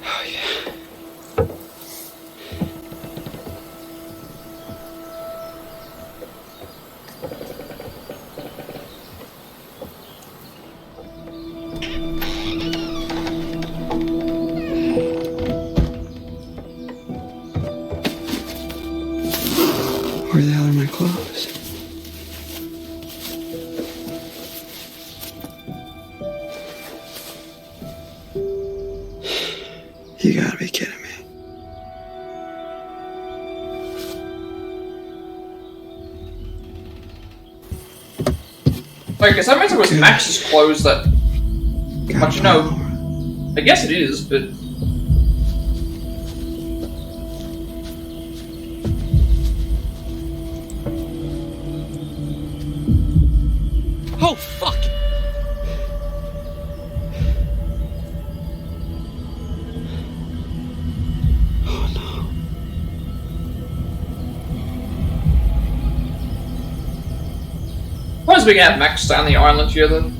Oh, yeah. Where the hell are my clothes? You gotta be kidding me. Okay, so that means it was Max's clothes that... But you know, I guess it is, but... Oh, fuck! Suppose we can have Max stay on the island here then.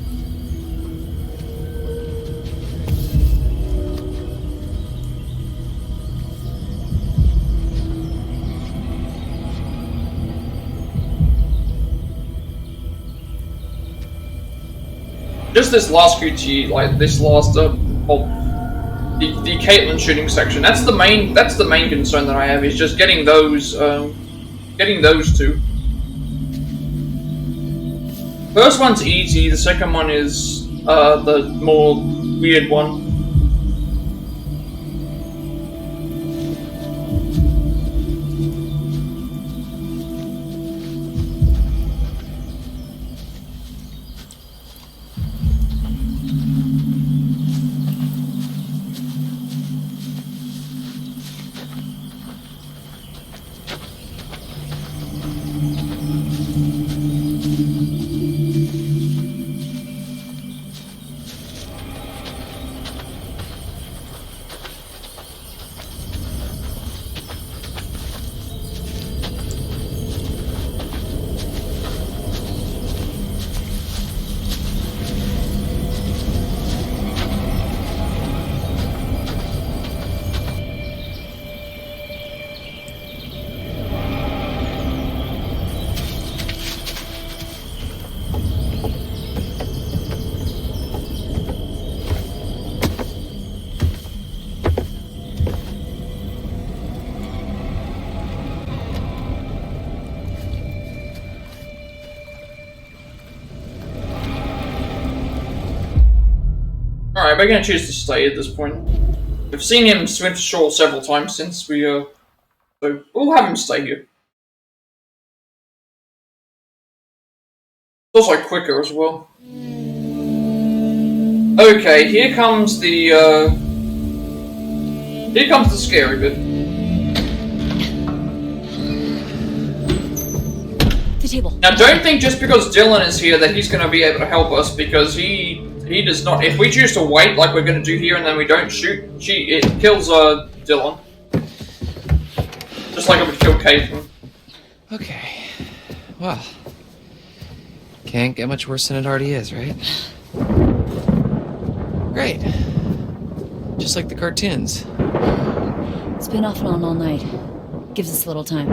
Just this last QT, like this last the Kaitlyn shooting section. That's the main concern that I have, is just getting those two. First one's easy, the second one is the more weird one. Alright, we're gonna choose to stay at this point. We've seen him swim to shore several times since we, so we'll have him stay here. It's also quicker as well. Okay, here comes the scary bit. The table. Now, don't think just because Dylan is here that he's gonna be able to help us, because he does not. If we choose to wait like we're gonna do here and then we don't shoot, it kills Dylan. Just like it would kill Kaitlyn. Okay. Well, can't get much worse than it already is, right? Great. Just like the cartoons. It's been off and on all night. Gives us a little time.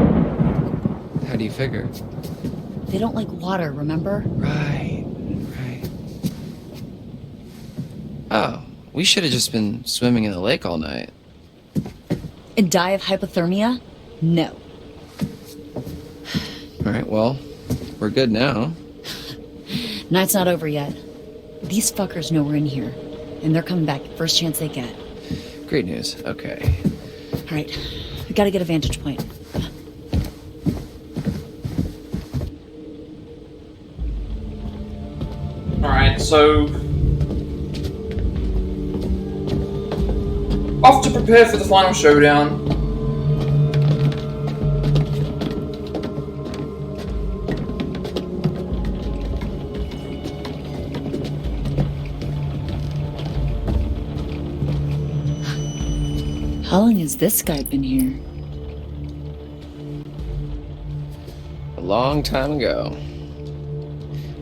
How do you figure? They don't like water, remember? Right. Oh, we should have just been swimming in the lake all night. And die of hypothermia? No. Alright, well, we're good now. Night's not over yet. These fuckers know we're in here, and they're coming back first chance they get. Great news. Okay. Alright, we gotta get a vantage point. Alright, so... off to prepare for the final showdown. How long has this guy been here? A long time ago.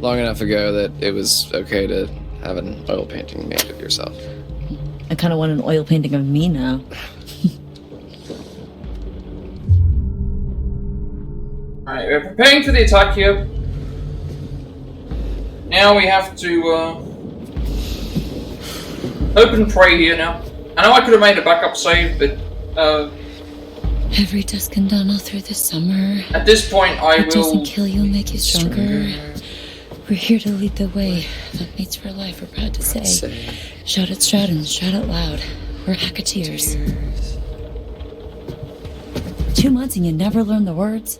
Long enough ago that it was okay to have an oil painting made of yourself. I kind of want an oil painting of me now. Alright, we're preparing for the attack here. Now we have to, hope and pray here now. I know I could have made a backup save, but, Every dusk and dawn all through the summer. at this point I What will... doesn't kill you make you stronger. We're here to lead the way. The mates for life, we're proud to say. Shout it stroud and shout it loud. We're hacketeers. 2 months and you never learn the words?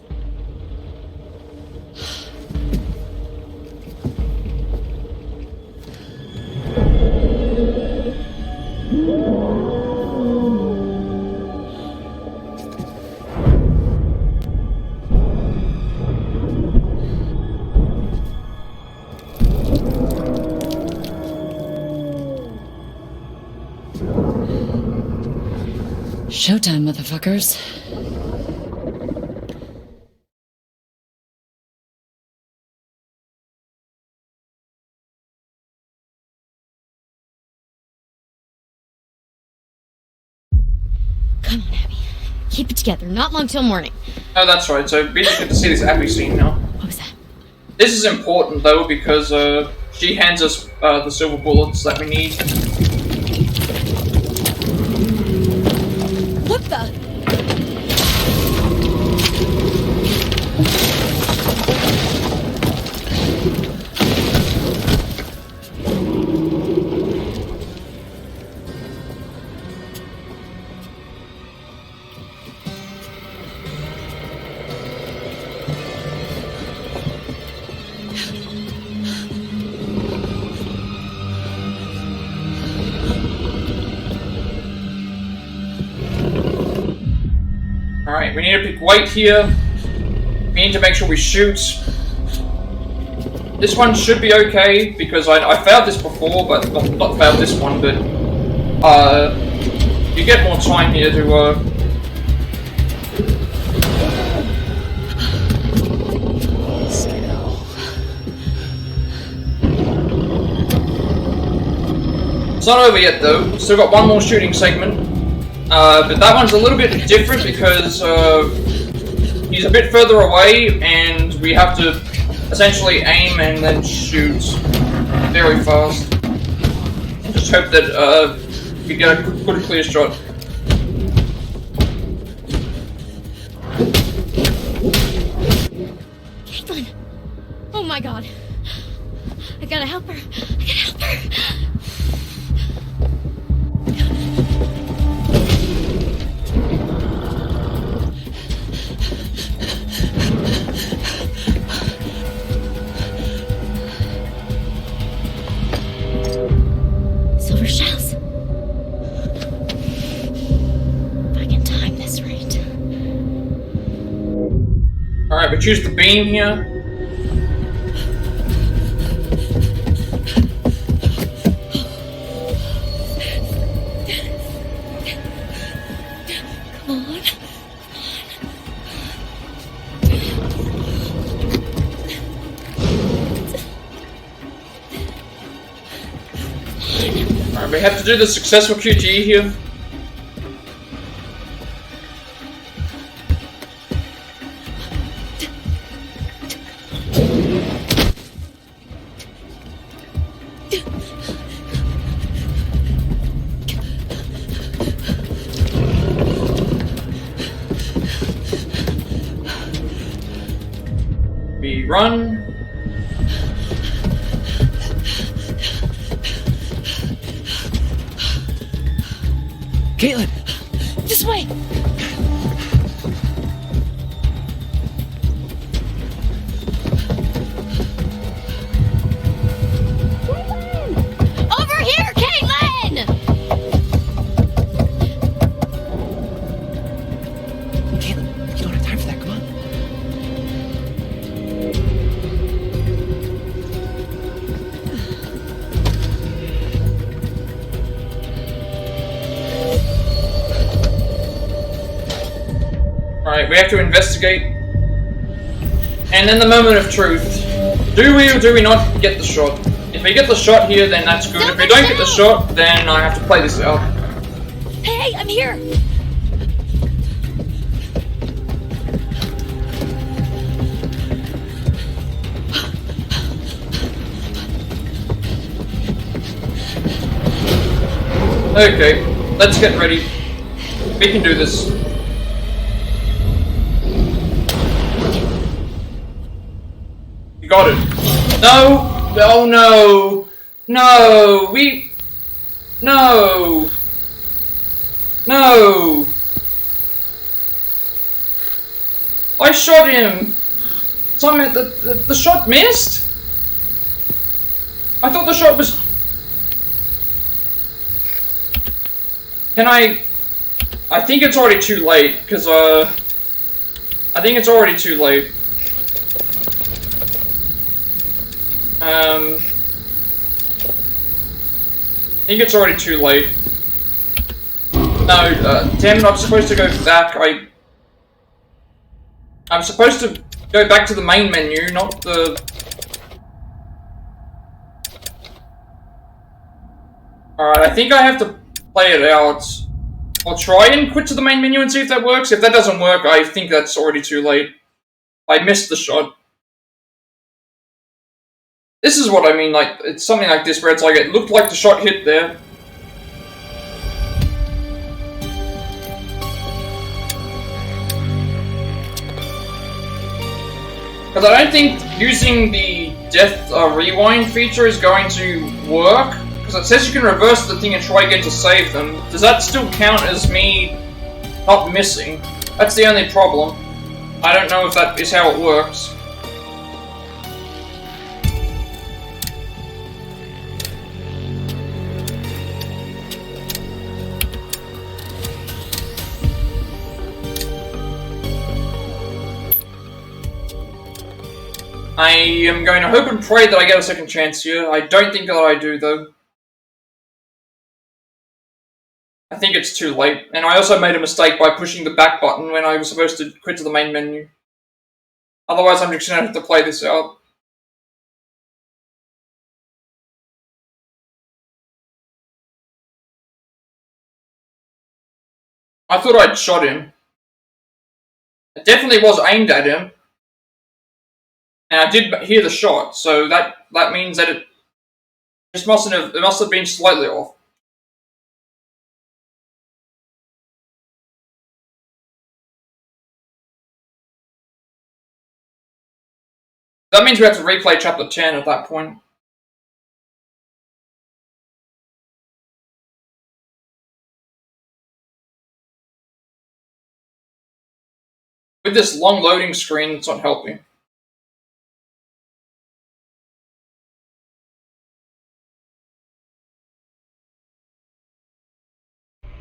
Showtime, motherfuckers. Come on, Abby. Keep it together. Not long till morning. Oh, that's right, so we just get to see this Abby scene now. What was that? This is important, though, because, she hands us, the silver bullets that we need. What the? Alright, we need to pick weight here. We need to make sure we shoot. This one should be okay, because I failed this before, but not failed this one, but you get more time here to It's not over yet though, still got one more shooting segment. But that one's a little bit different because he's a bit further away and we have to essentially aim and then shoot very fast. Just hope that we get a good clear shot. Kaitlyn! Oh my god. I gotta help her. I gotta help her. Silver shells. If I can time this right. Alright, we choose the beam here. Come on. Alright, we have to do the successful QTE here. We run. Kaitlyn! This way! Over here, Kaitlyn! Kaitlyn, you don't have time for that, come on. Alright, we have to investigate. And then the moment of truth. Do we or do we not get the shot? If we get the shot here, then that's good. If we don't get the shot, then I have to play this out. Hey, I'm here! Okay, let's get ready. We can do this. You got it. No! Oh no! No! No! No! I shot him! Somehow the shot missed? I thought the shot was... Can I think it's already too late, because, I think it's already too late. I think it's already too late. No, damn it, I'm supposed to go back. I'm supposed to go back to the main menu, not the... Alright, I think I have to play it out. I'll try and quit to the main menu and see if that works. If that doesn't work, I think that's already too late. I missed the shot. This is what I mean, like, it's something like this where it's like, it looked like the shot hit there. Because I don't think using the death rewind feature is going to work. Because it says you can reverse the thing and try again to save them. Does that still count as me not missing? That's the only problem. I don't know if that is how it works. I am going to hope and pray that I get a second chance here. I don't think that I do, though. I think it's too late. And I also made a mistake by pushing the back button when I was supposed to quit to the main menu. Otherwise, I'm just going to have to play this out. I thought I'd shot him. It definitely was aimed at him. And I did hear the shot, so that means that it must have been slightly off. That means we have to replay chapter 10 at that point. With this long loading screen, it's not helping.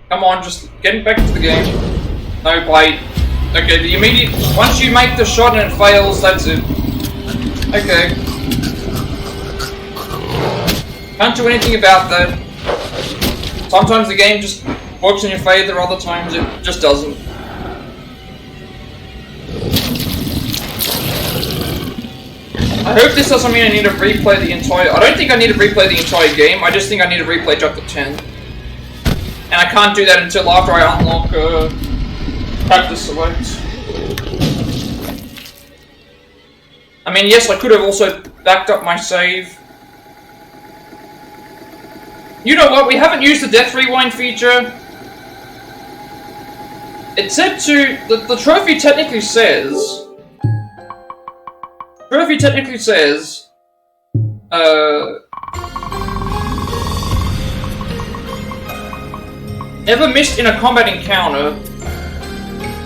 Come on, just get back into the game. No bite. Okay, the immediate... Once you make the shot and it fails, that's it. Okay. Can't do anything about that. Sometimes the game just works in your favor, other times it just doesn't. I hope this doesn't mean I need to replay the entire... I don't think I need to replay the entire game, I just think I need to replay chapter 10. And I can't do that until after I unlock practice select. I mean, yes, I could have also backed up my save. You know what? We haven't used the Death Rewind feature. It said to... The trophy technically says... Never missed in a combat encounter.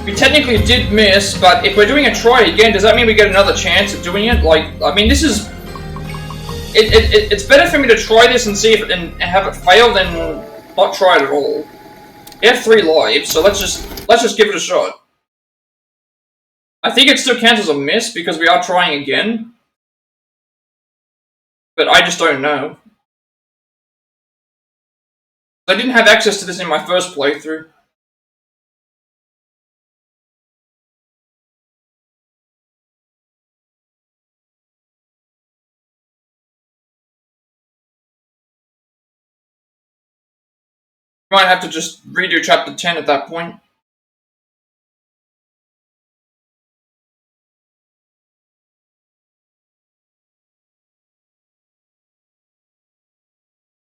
We technically did miss, but if we're doing a try again, does that mean we get another chance at doing it? Like, I mean, this is... It's better for me to try this and see if it, and have it fail than not try it at all. We have 3 lives, so let's just give it a shot. I think it still counts as a miss because we are trying again. But I just don't know. I didn't have access to this in my first playthrough. Might have to just redo chapter 10 at that point.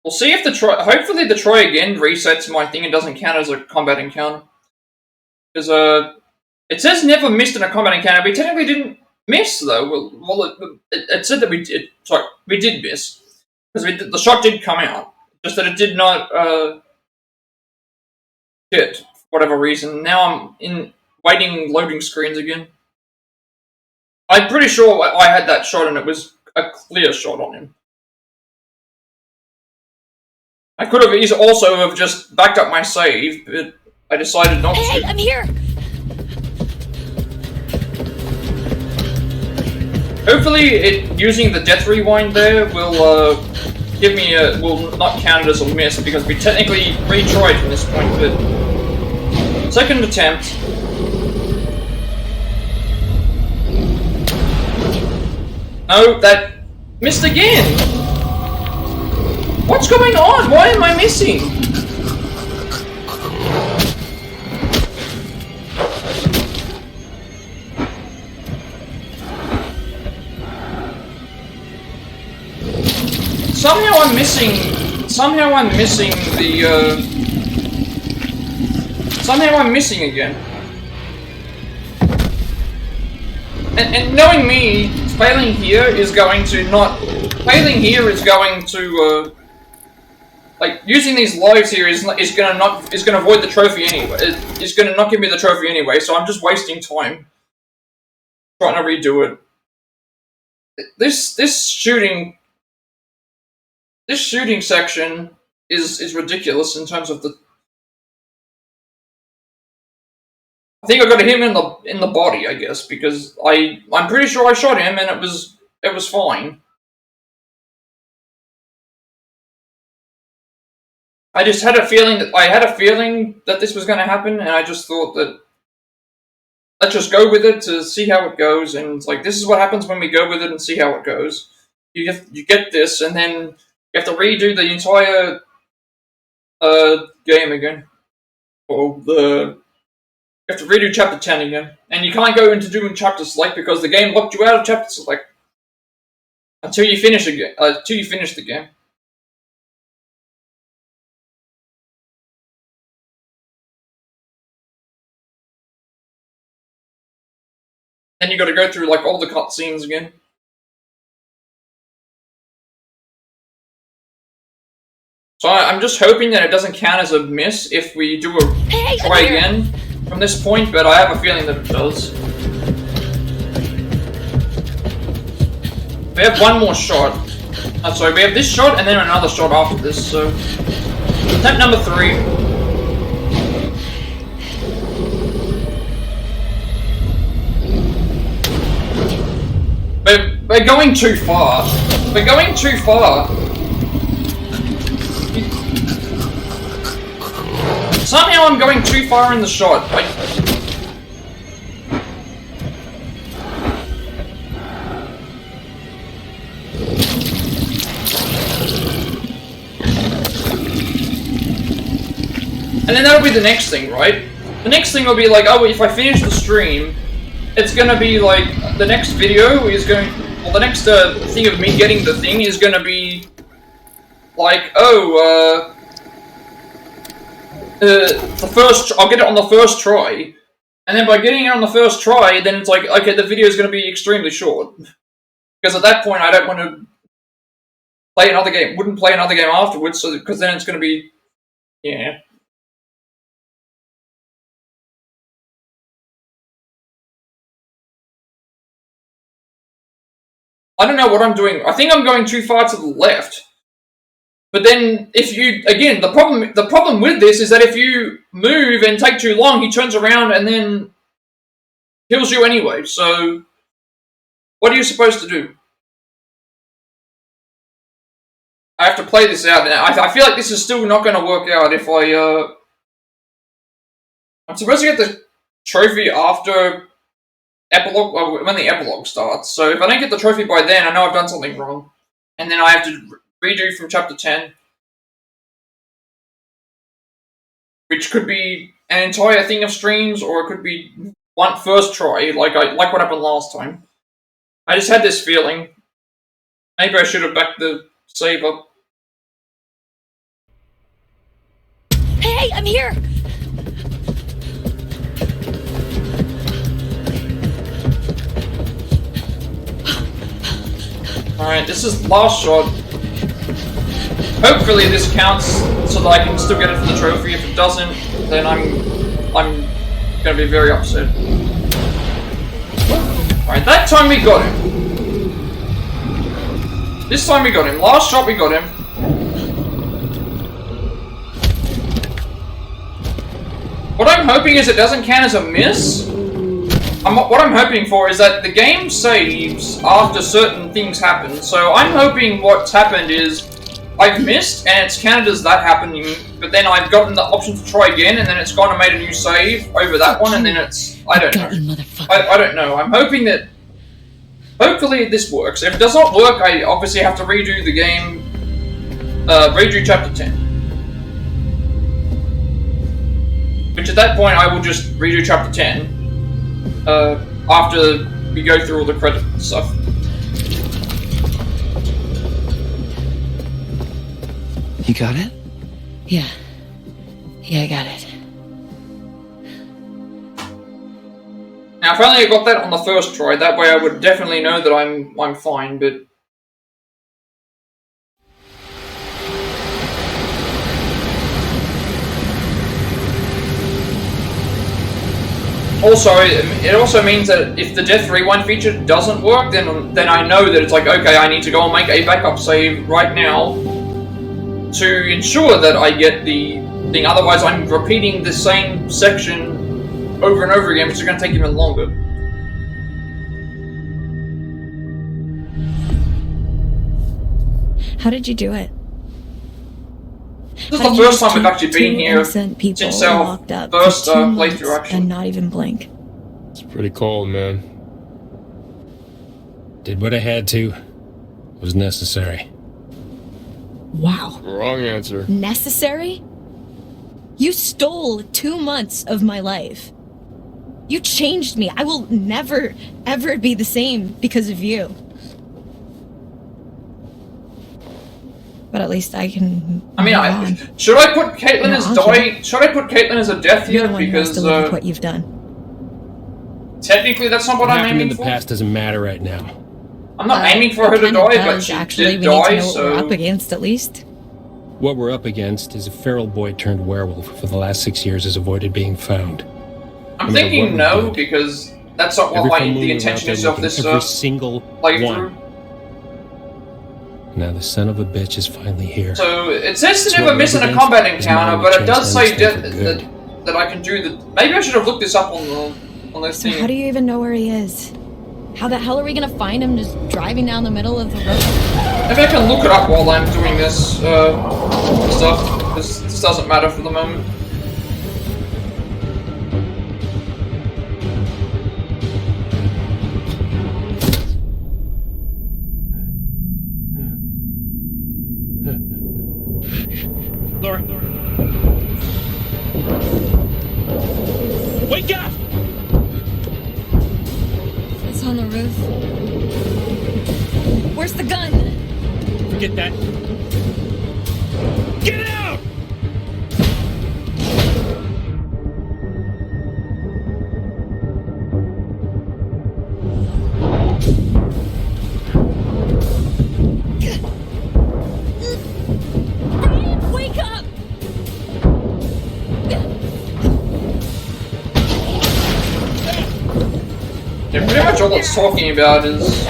We'll see if the try. Hopefully, the try again resets my thing and doesn't count as a combat encounter. Because it says never missed in a combat encounter. We technically didn't miss though. Well, it said that we did. Sorry, we did miss because the shot did come out. Just that it did not hit for whatever reason. Now I'm in waiting loading screens again. I'm pretty sure I had that shot and it was a clear shot on him. I could have also have just backed up my save, but I decided not to. Hey, I'm here! Hopefully, using the Death Rewind there will give me will not count it as a miss because we technically retried from this point. But second attempt. No, that missed again. What's going on? Why am I missing? Somehow I'm missing the, somehow I'm missing again. And knowing me, failing here is going to like, using these lives here is gonna avoid the trophy anyway. It's gonna not give me the trophy anyway, so I'm just wasting time trying to redo it. This shooting section is ridiculous in terms of the. I think I got to hit him in the body, I guess, because I'm pretty sure I shot him and it was fine. I just had a feeling that this was going to happen, and I just thought that let's just go with it to see how it goes. And it's like, this is what happens when we go with it and see how it goes. You get this, and then you have to redo the entire game again. Or you have to redo chapter 10 again, and you can't go into doing chapter select because the game locked you out of chapter select until you finish the game. Then you got to go through like all the cutscenes again. So I'm just hoping that it doesn't count as a miss if we do a try again from this point, but I have a feeling that it does. We have one more shot. Sorry, we have this shot and then another shot after this, so... Attempt number 3. We're going too far. We're going too far. Somehow I'm going too far in the shot. And then that'll be the next thing, right? The next thing will be like, oh, if I finish the stream, it's gonna be like, the next video is going, well, the next thing of me getting the thing is gonna be like, oh, I'll get it on the first try, and then by getting it on the first try, then it's like, okay, the video is going to be extremely short. Because at that point, I don't want to play another game, wouldn't play another game afterwards, so because then it's going to be, yeah. I don't know what I'm doing. I think I'm going too far to the left. But then, if you, again, the problem with this is that if you move and take too long, he turns around and then kills you anyway, so what are you supposed to do? I have to play this out now. I feel like this is still not going to work out if I'm supposed to get the trophy after epilogue, when the epilogue starts, so if I don't get the trophy by then, I know I've done something wrong. And then I have to redo from chapter 10. Which could be an entire thing of streams, or it could be one first try, like what happened last time. I just had this feeling. Maybe I should have backed the save up. Hey, I'm here! Alright, this is last shot. Hopefully this counts so that I can still get it for the trophy. If it doesn't, then I'm gonna be very upset. Alright, that time we got him. This time we got him. Last shot we got him. What I'm hoping is it doesn't count as a miss. What I'm hoping for is that the game saves after certain things happen. So I'm hoping what's happened is I've missed and it's counted as that happening, but then I've gotten the option to try again and then it's gone and made a new save over that one and then it's... I don't know. I don't know. I'm hoping that... Hopefully this works. If it does not work, I obviously have to redo the game. Redo chapter 10. Which at that point I will just redo chapter 10. After we go through all the credit stuff. You got it? Yeah. Yeah, I got it. Now, if only I got that on the first try, that way I would definitely know that I'm fine, but... Also, it also means that if the Death Rewind feature doesn't work, then I know that it's like, okay, I need to go and make a backup save right now to ensure that I get the thing. Otherwise, I'm repeating the same section over and over again, which is going to take even longer. How did you do it? This is the first time we've actually been here since our first playthrough, actually. And not even blink. It's pretty cold, man. Did what I had to. It was necessary. Wow. Wrong answer. Necessary? You stole 2 months of my life. You changed me. I will never, ever be the same because of you. But at least I can. I mean, should I put Kaitlyn as die? Should I put Kaitlyn as a death here? Because what you've done. Technically, that's not what I'm aiming in the for. past doesn't matter right now. I'm not aiming for her to die, but she did die. So what we're up against, at least. What we're up against is a feral boy turned werewolf who for the last 6 years has avoided being found. I'm thinking no, because that's not what the intention is of this every single playthrough. one. Now the son of a bitch is finally here. So it says to never miss in a combat encounter, but it does say that I can do the. Maybe I should have looked this up on this thing. How do you even know where he is? How the hell are we gonna find him just driving down the middle of the road? Maybe I can look it up while I'm doing this stuff. This doesn't matter for the moment. Laura. Wake up! It's on the roof. Where's the gun? Forget that. much all it's talking about is...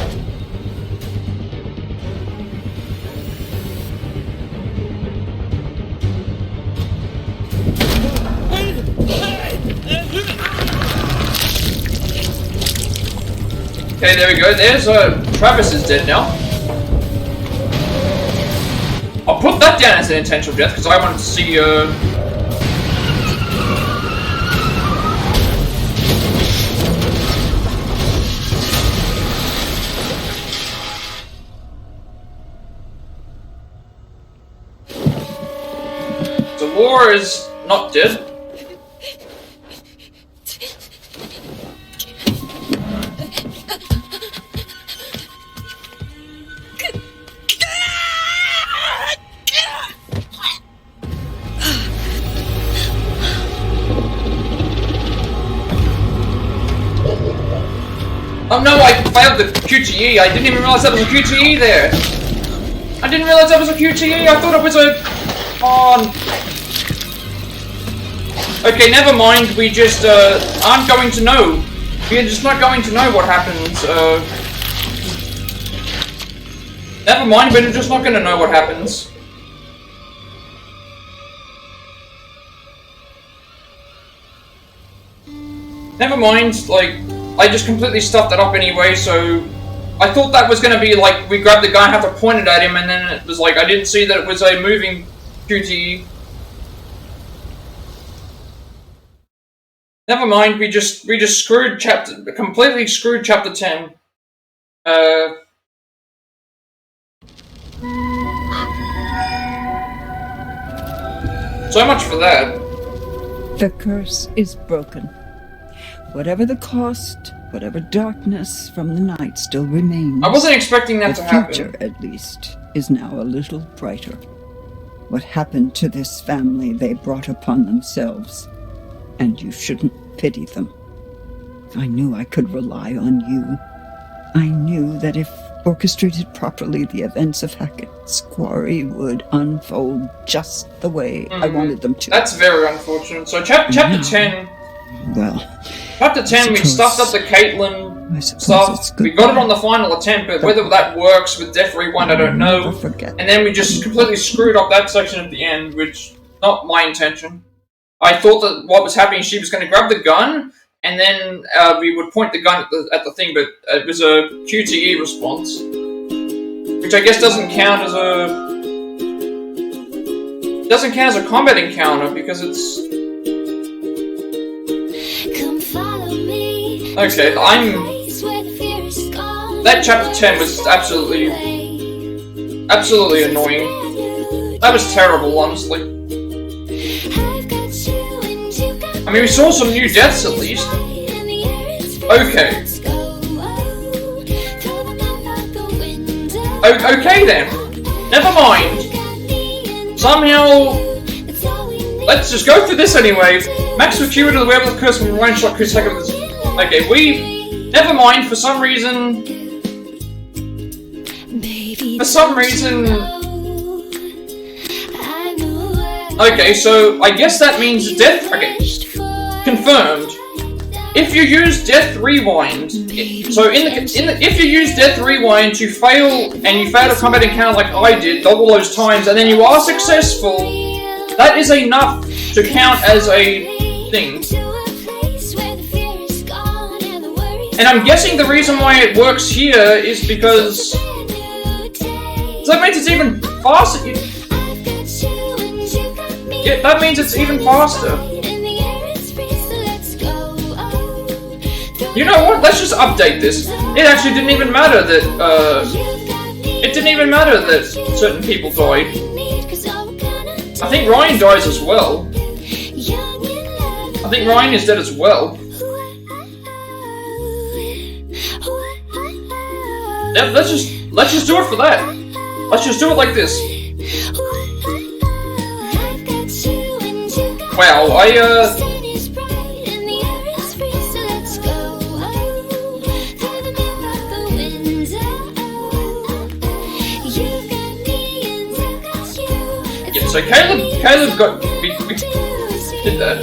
Okay, there we go. There's Travis is dead now. I'll put that down as an intentional death because I wanted to see Laura is not dead. Oh no, I failed the QTE. I didn't even realize that was a QTE there. I didn't realize that was a QTE. I thought it was a... Oh. Okay, never mind. We just aren't going to know. We're just not going to know what happens. Never mind. We're just not going to know what happens. Never mind. Like, I just completely stuffed that up anyway. So I thought that was going to be like we grabbed the guy and have to point it at him, and then it was like I didn't see that it was a moving QTE. Never mind, we just screwed completely screwed chapter 10. So much for that. The curse is broken. Whatever the cost, whatever darkness from the night still remains. I wasn't expecting that to happen. The future, at least, is now a little brighter. What happened to this family they brought upon themselves. And you shouldn't pity them. I knew I could rely on you. I knew that if orchestrated properly, the events of Hackett's Quarry would unfold just the way I wanted them to. That's very unfortunate. So chapter 10... Well... Chapter 10, we stuffed up the Kaitlyn stuff. We got it on the final attempt, but whether that works with Death Rewind, I don't know. And then we just completely screwed up that section at the end, which not my intention. I thought that what was happening, she was going to grab the gun, and then we would point the gun at the thing, but it was a QTE response, which I guess doesn't count as a combat encounter because it's. Okay, that chapter 10 was absolutely annoying. That was terrible, honestly. I mean, we saw some new deaths at least. Okay. Okay then. Never mind. Somehow... Let's just go through this anyway. Max will cure to the werewolf curse from one shot whose second was... Okay, we... Never mind, for some reason... Okay, so I guess that means death... Okay. Confirmed. If you use Death Rewind... if you use Death Rewind to fail, and you fail a combat encounter like I did, double those times, and then you are successful, that is enough to count as a thing. And I'm guessing the reason why it works here is because... So that means it's even faster. Yeah, that means it's even faster. You know what? Let's just update this. It actually didn't even matter that, it didn't even matter that certain people died. I think Ryan dies as well. I think Ryan is dead as well. Yeah, let's just do it for that. Let's just do it like this. Wow, yeah, so Caleb got... We did that.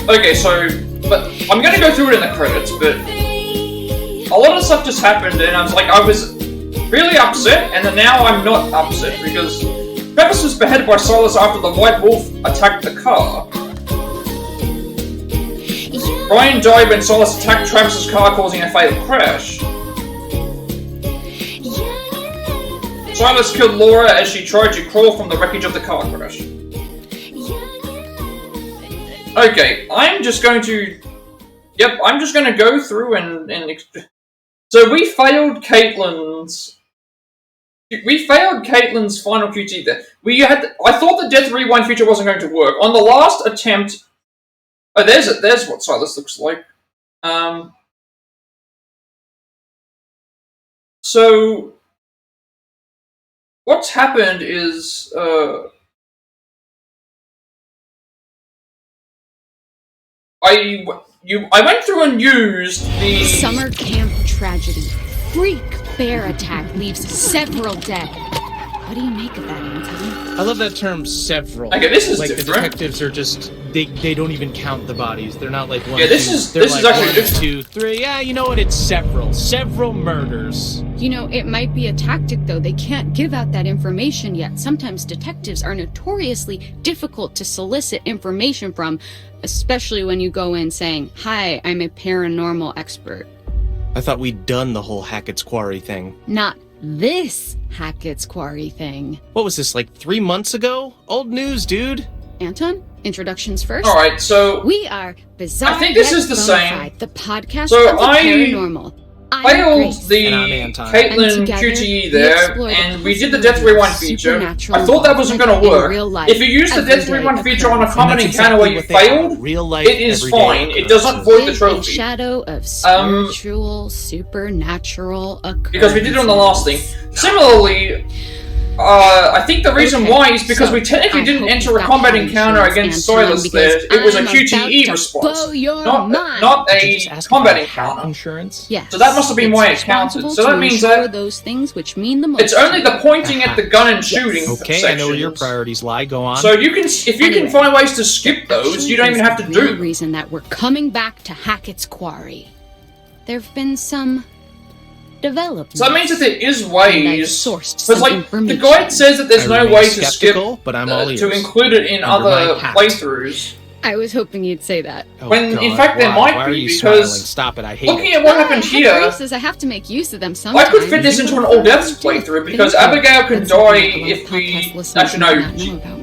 Okay, so, but I'm gonna go through it in the credits, but a lot of stuff just happened, and I was really upset, and then now I'm not upset, because Travis was beheaded by Silas after the White Wolf attacked the car. Ryan died when Silas attacked Travis's car, causing a fatal crash. Silas killed Laura as she tried to crawl from the wreckage of the car crash. Okay, I'm just going to... Yep, I'm just going to go through and so we failed Kaitlyn's final QT there. I thought the Death Rewind feature wasn't going to work. On the last attempt... Oh, there's what Silas looks like. So... What's happened is... I went through and used the... Summer camp tragedy. Freak bear attack leaves several dead. What do you make of that, Anthony? I love that term, several. Okay, this is like different. The detectives are just they don't even count the bodies. They're not like one. Yeah, this is actually 1, 2, 3. Yeah, you know what? It's several murders. You know, it might be a tactic though. They can't give out that information yet. Sometimes detectives are notoriously difficult to solicit information from, especially when you go in saying, "Hi, I'm a paranormal expert." I thought we'd done the whole Hackett's Quarry thing. Not this Hackett's Quarry thing. What was this, like 3 months ago? Old news, dude. Anton, introductions first. Alright, so... We are Bizarre I think this Yet is the same. Bonafide, the podcast So of the paranormal. failed the Kaitlyn QTE there, and we did the Death Rewind feature. I thought that wasn't going to work. If you use the Death Rewind feature on a common encounter where you failed, it is fine. It does not void the trophy. Shadow of spiritual, supernatural occurrence. Because we did it on the last thing. Similarly, I think the reason why is because we technically didn't enter a combat encounter against Silas there. It was a QTE response, not a combat encounter. Insurance? Yes. So that must have been why it counted. So that means that those things which mean the most. it's only the pointing at the gun and shooting Okay, I know where your priorities lie. Go on. So you can, if you can find ways to skip those, you don't even have to do. The reason that we're coming back to Hackett's Quarry. There've been some development. So that means that there is ways. Because like the guide says that there's no way to skip, but I'm all ears. to include it in other playthroughs. I was hoping you'd say that. When in fact there might be, because stop it, I hate looking at what happened here, I have to make use of them sometimes. I could fit this into an all deaths playthrough because Abigail can die if we actually no.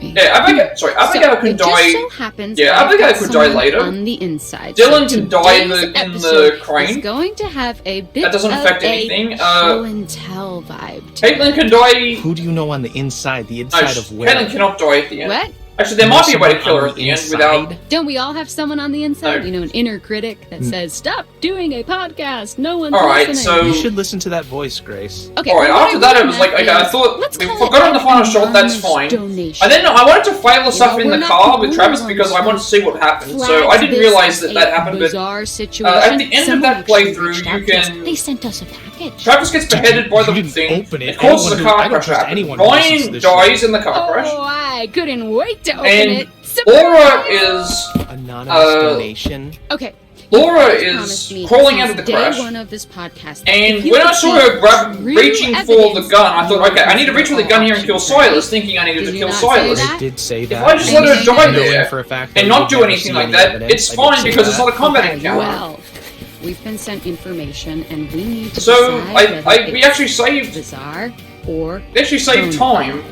Yeah, Abigail can die. Yeah, Abigail could die later. On the inside, Dylan can die in the crane. Going to have a bit that doesn't affect anything. Show and tell vibe. Caitlyn can die. Who do you know on the inside? The inside of where? Caitlyn cannot die at the end. What? Actually, there might be a way to kill her at the end without... Don't we all have someone on the inside? No. You know, an inner critic that says, "Stop doing a podcast, no one's Alright, listening." so... You should listen to that voice, Grace. Okay, Alright, after that it was like, okay, I thought we forgot on the final shot, that's fine. And then I wanted to fail the stuff in the car with Travis because I wanted to see what happened. So I didn't realise that happened, but at the end of that playthrough, you can... They sent us a package. Travis gets beheaded by the thing. It causes a car crash happen. Ryan dies in the car crash. Oh, I couldn't wait to open And it. Laura is... Anonymous donation. Okay. Laura is crawling out of the crash, one of this podcast, and when I saw her reaching for the gun, I thought, okay, I need to reach for the gun here and kill Silas, thinking I needed to kill Silas. I did say that. If I just let her die there and not do anything like that, it's fine because it's not a combat encounter. Well, we've been sent information, and we need to So decide we actually saved bizarre or we actually saved time.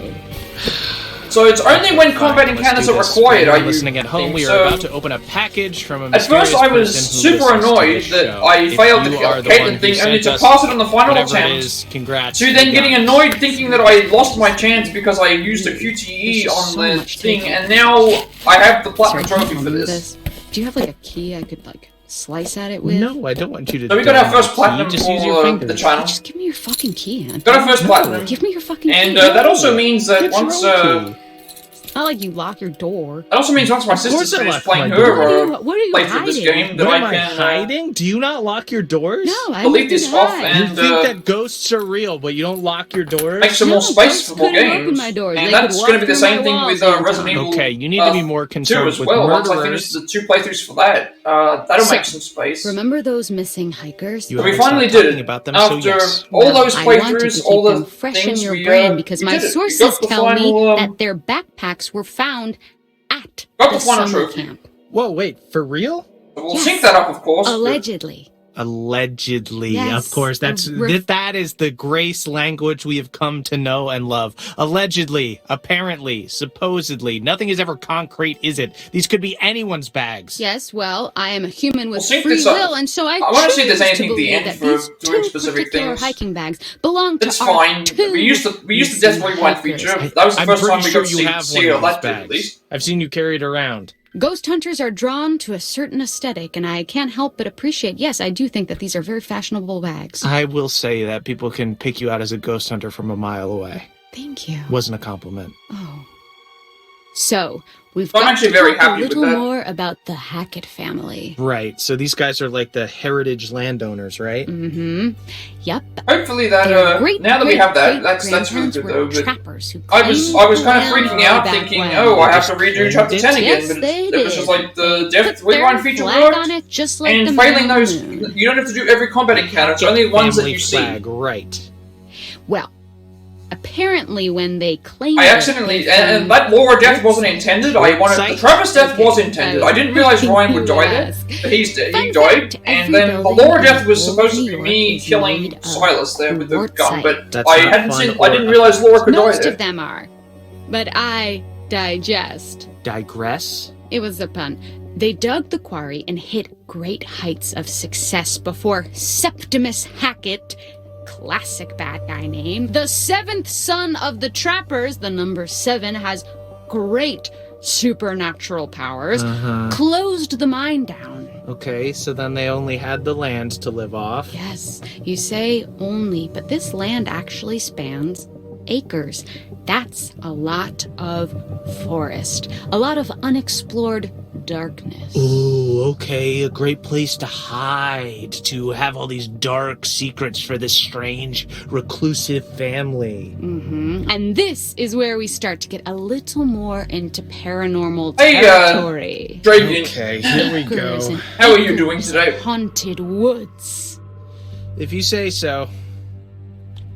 So it's only when combat encounters are required are you listening at home. We are about to open a package from a At first I was super annoyed that I failed the Kaitlyn thing only to pass it on the final attempt, to then getting annoyed thinking that I lost my chance because I used a QTE on the thing, and now I have the platinum trophy for this. Do you have like a key I could like slice at it with? No, I don't want you to. So we got our first platinum just use your for fingers. the channel. Just give me your fucking key, Anton. Got our first platinum. Give me your fucking key. And that also means that once not like you lock your door. It also means once my sister's finished playing her playthrough this game, that What I am I can hiding? Do you not lock your doors? No, I delete this off You and think that ghosts are real, but you don't lock your doors? make some more space for more couldn't open games. my doors. And They that's could going to walk be the through same my thing walls with anytime. Resident Evil. Okay, you need to be more 2 concerned as with well. murderers. Once I finish the 2 playthroughs for that, that'll So, make some space. Remember those missing hikers? You But we haven't finally stopped did talking it. about them, After so yes. all those I wanted to playthroughs, keep all the them fresh things in your we, brain because we my did it. We sources got the tell final, me that their backpacks were found at got the the final summer trophy. camp. Whoa, wait, for real? We'll sync that up, of course. but- Allegedly. Allegedly, Yes, of course. That is the grace language we have come to know and love. Allegedly, apparently, supposedly. Nothing is ever concrete, is it? These could be anyone's bags. Yes, well, I am a human with We'll sync free this up. will, and so I want to see if choose there's anything to at the believe end that for these doing two specific particular things. hiking bags belong to It's our fine. two We used the Death Rewind feature. That was the I'm first pretty time we sure got to you have see one how of that these did, at bags. least. I've seen you carry it around. Ghost hunters are drawn to a certain aesthetic, and I can't help but appreciate, yes, I do think that these are very fashionable bags. I will say that people can pick you out as a ghost hunter from a mile away. Thank you. Wasn't a compliment. Oh. So, we've I'm got actually to very talk happy a with little that. more about the Hackett family. Right, so these guys are like the heritage landowners, right? Mm-hmm. Yep. Hopefully that now that we have that, that's really good though. But trappers who I was kind of claimed freaking out, that thinking, way. oh, I have to redo chapter 10 again. Yes, But they it was just did. like the Death Put their Rewind feature flag worked. on it, just like And the failing moon. those, you don't have to do every combat encounter. It's only the ones that Family you flag, see. right. Well, apparently when they claimed I it, accidentally, they and found that Laura death wasn't intended. I wanted the Travis death was intended. I didn't realize Ryan would die there. But he died, and then the Laura death was supposed to be me killing Silas there with the gun. But That's I not hadn't fun seen. or I didn't realize Laura could die Most there. of them are. But I digest. Digress? It was a pun. They dug the quarry and hit great heights of success before Septimus Hackett, classic bad guy name, the 7th son of the trappers, the number 7 has great supernatural powers, closed the mine down. Okay, so then they only had the land to live off. Yes, you say only, but this land actually spans acres. That's a lot of forest, a lot of unexplored darkness. Ooh, okay, a great place to hide, to have all these dark secrets for this strange, reclusive family. Mm-hmm. And this is where we start to get a little more into paranormal Hey, territory. Dragon. Okay, here we go. Acres and How are you acres doing of today? Haunted woods. If you say so.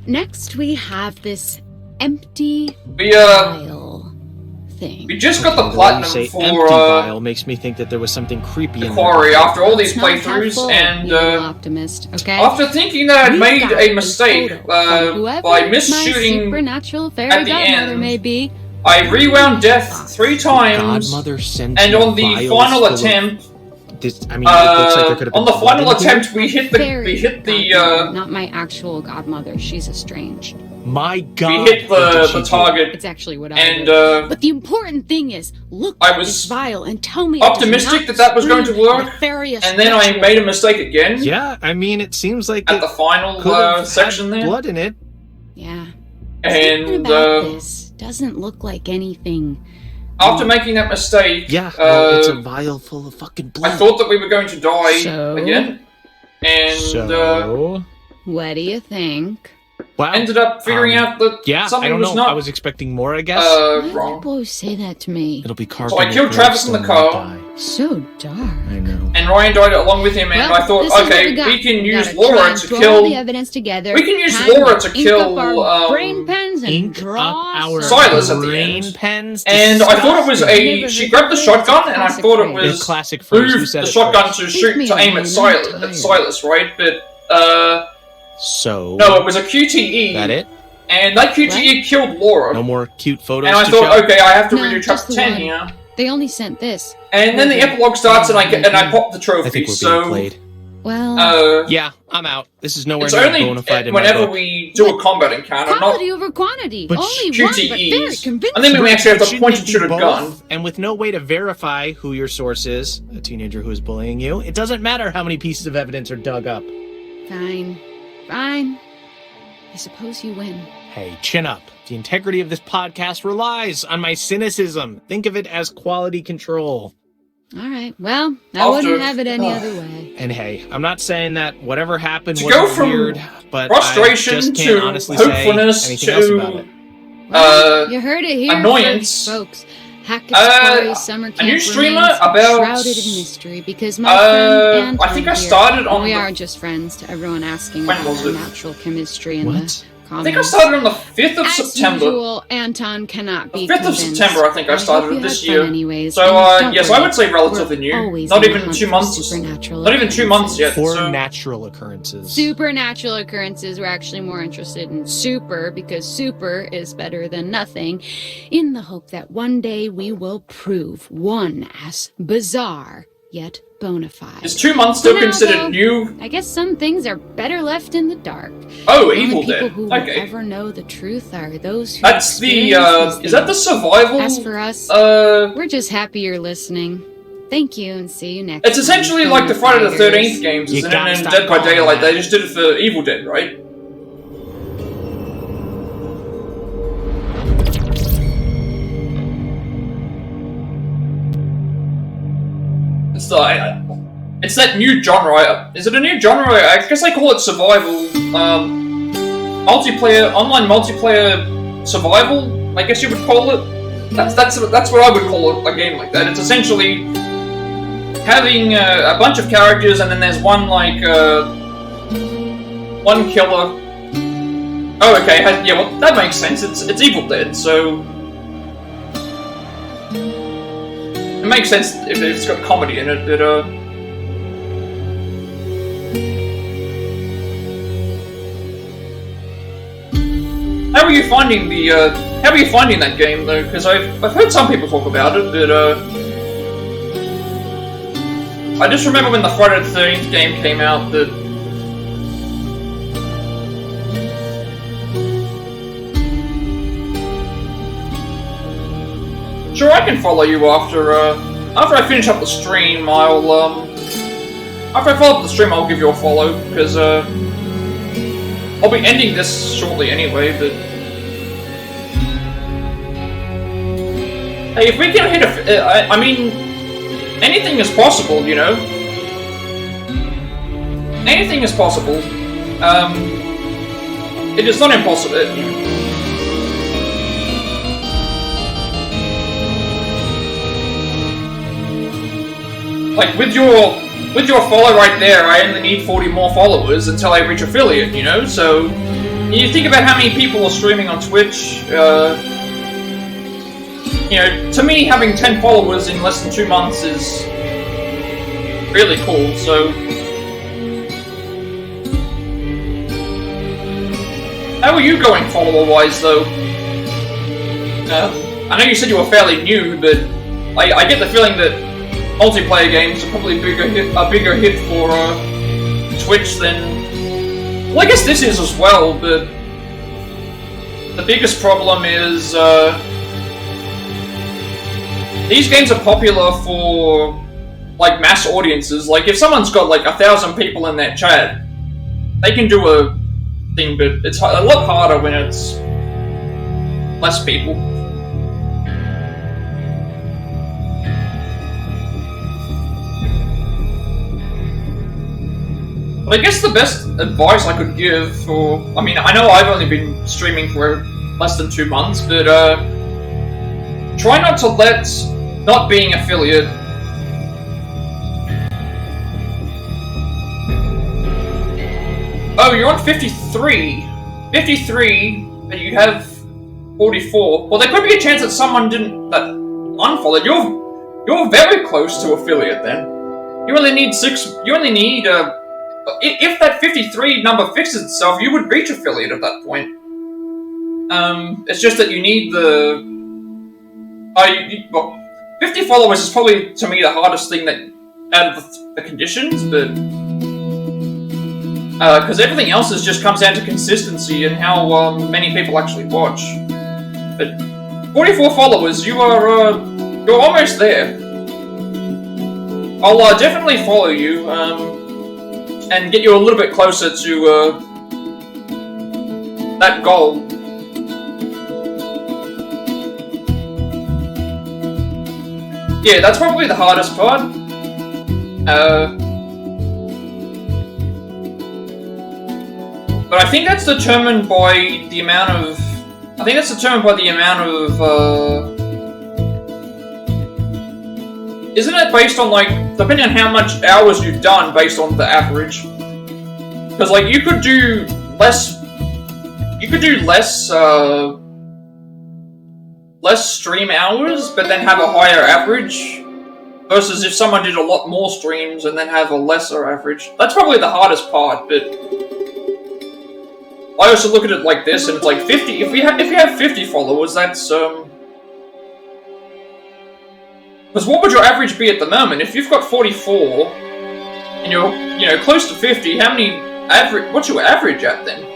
Next, we have this empty We vial thing. we just got the The way you platinum say for empty vial makes me think that there was something creepy in Quarry there. after all these Not half playthroughs, full, and you little optimist, okay? after thinking that I'd We've made got a mistake photo from whoever by my misshooting supernatural fairy at the godmother end, may be. I rewound death 3 times, Godmother sent and you on the vials final full of- attempt, This, I mean, it looks like there could have been on the blood final in here. attempt, we hit the Not my actual godmother. She's estranged. My we God, hit the target, It's actually what I and did. But the important thing is, look I at was this vial and tell me it does optimistic not that was going to scream work, nefarious and then I ritual. made a mistake again. Yeah, I mean, it seems like at the final could have section had there. blood in it. Yeah. And Something about this doesn't look like anything. after making that mistake, Yeah, well, it's a vial full of fucking blood. I thought that we were going to die So? again, and So, What do you think? wow. ended up figuring out that Yeah, something I don't was know. not I was expecting more, I guess. Why do wrong. people always say that to me? It'll be carved. So I in killed your Travis in the gravestone when car. you die. So dark. I know. And Ryan died along with him, and Well, I thought, this is what okay, we got. we can We use gotta try Laura and to throw kill. all the evidence together. We can use Time Laura to to ink kill up our brain pens and Ink draw up our Silas at the brain end. pens. And I thought it was Disgusting. she grabbed the shotgun, and I thought it was It's classic phrase. You moved said the it shotgun first. to shoot me to aim a at minute, Silas, right? But So. no, it was a QTE. That it? And that QTE killed Laura. No more cute photos. And I to thought, show? okay, I have to No, redo just chapter the 10 one. here. They only sent this. And then the epilogue starts, and I pop the I trophy. think we're being So played. Well, Yeah, I'm out. This is nowhere it's near only bona fide in my whenever book. we do a combat encounter, not quality over quantity. But Only QTEs. one, but very convincing. And then we actually have to Shouldn't point it and be shoot a both? gun. And with no way to verify who your source is, a teenager who is bullying you, it doesn't matter how many pieces of evidence are dug up. Fine. Fine. I suppose you win. Hey, chin up. The integrity of this podcast relies on my cynicism. Think of it as quality control. All right. Well, I wouldn't have it any other way. And hey, I'm not saying that whatever happened To was go from weird, but frustration I just to can't honestly say hopefulness anything else about to it. Well, you heard it here annoyance. first, folks. Hackett's Quarry summer camp a new streamer remains about shrouded in mystery because my friend Anton I think I here, started on we the- are just friends to everyone asking When about was our it? natural chemistry and the I think I started on the 5th of As September. usual, Anton cannot be 5th of convinced. September, I think I started hope you this had year. fun anyways, So, and don't yes, I worry, would say relatively we're new. always Not on the even hunt 2 for months. supernatural Not even 2 months yet. For so- natural occurrences. Supernatural occurrences, we're actually more interested in super because super is better than nothing, in the hope that one day we will prove one as bizarre yet bona fide. Is 2 months still For now, considered though, new? I guess some things are better left in the dark. Oh, The only Evil people Dead. who will Okay. ever know the truth are those who That's the, experience these is that the things. survival? As for us, we're just happy you're listening. Thank you, and see you next It's time. essentially like the Friday the 13th games, You isn't it? gotta And stop Dead by calling Daylight, that. they just did it for Evil Dead, right? It's that new genre. Is it a new genre? I guess they call it survival. Online multiplayer survival. I guess you would call it. That's what I would call a game like that. It's essentially having a bunch of characters, and then there's one one killer. Oh, okay. Yeah, well, that makes sense. It's Evil Dead, so it makes sense if it's got comedy in it. How are you finding how are you finding that game though? Because I've heard some people talk about it, but I just remember when the Friday the 13th game came out that sure, I can follow you after I finish up the stream. After I follow up the stream, I'll give you a follow because I'll be ending this shortly anyway. But hey, if we can hit I mean, anything is possible, you know. Anything is possible. It is not impossible. Like with your follow right there, I only need 40 more followers until I reach affiliate, you know? So, you think about how many people are streaming on Twitch, you know, to me, having 10 followers in less than 2 months is really cool, so... How are you going follower-wise, though? I know you said you were fairly new, but I get the feeling that multiplayer games are probably a bigger hit for Twitch than... Well, I guess this is as well, but the biggest problem is these games are popular for like mass audiences. Like if someone's got like 1,000 people in their chat, they can do a thing, but it's a lot harder when it's less people. But I guess the best advice I could give for... I mean, I know I've only been streaming for less than 2 months, but try not to let not being affiliate Oh, you're on 53. 53, but you have 44. Well, there could be a chance that someone didn't... that unfollowed. You're very close to affiliate then. You only need 6... You only need... if that 53 number fixes itself, you would reach affiliate at that point. It's just that you need the... well, 50 followers is probably, to me, the hardest thing that out of the conditions, but... because everything else just comes down to consistency and how many people actually watch. But 44 followers, you're almost there. I'll definitely follow you and get you a little bit closer to that goal. Yeah, that's probably the hardest part. But I think that's determined by the amount of... Isn't it based on, like, depending on how much hours you've done based on the average? Because, like, you could do less... less stream hours, but then have a higher average, versus if someone did a lot more streams and then have a lesser average. That's probably the hardest part, but I also look at it like this, and it's like 50. If you have 50 followers, that's because what would your average be at the moment? If you've got 44 and you're close to 50, how many average? What's your average at then?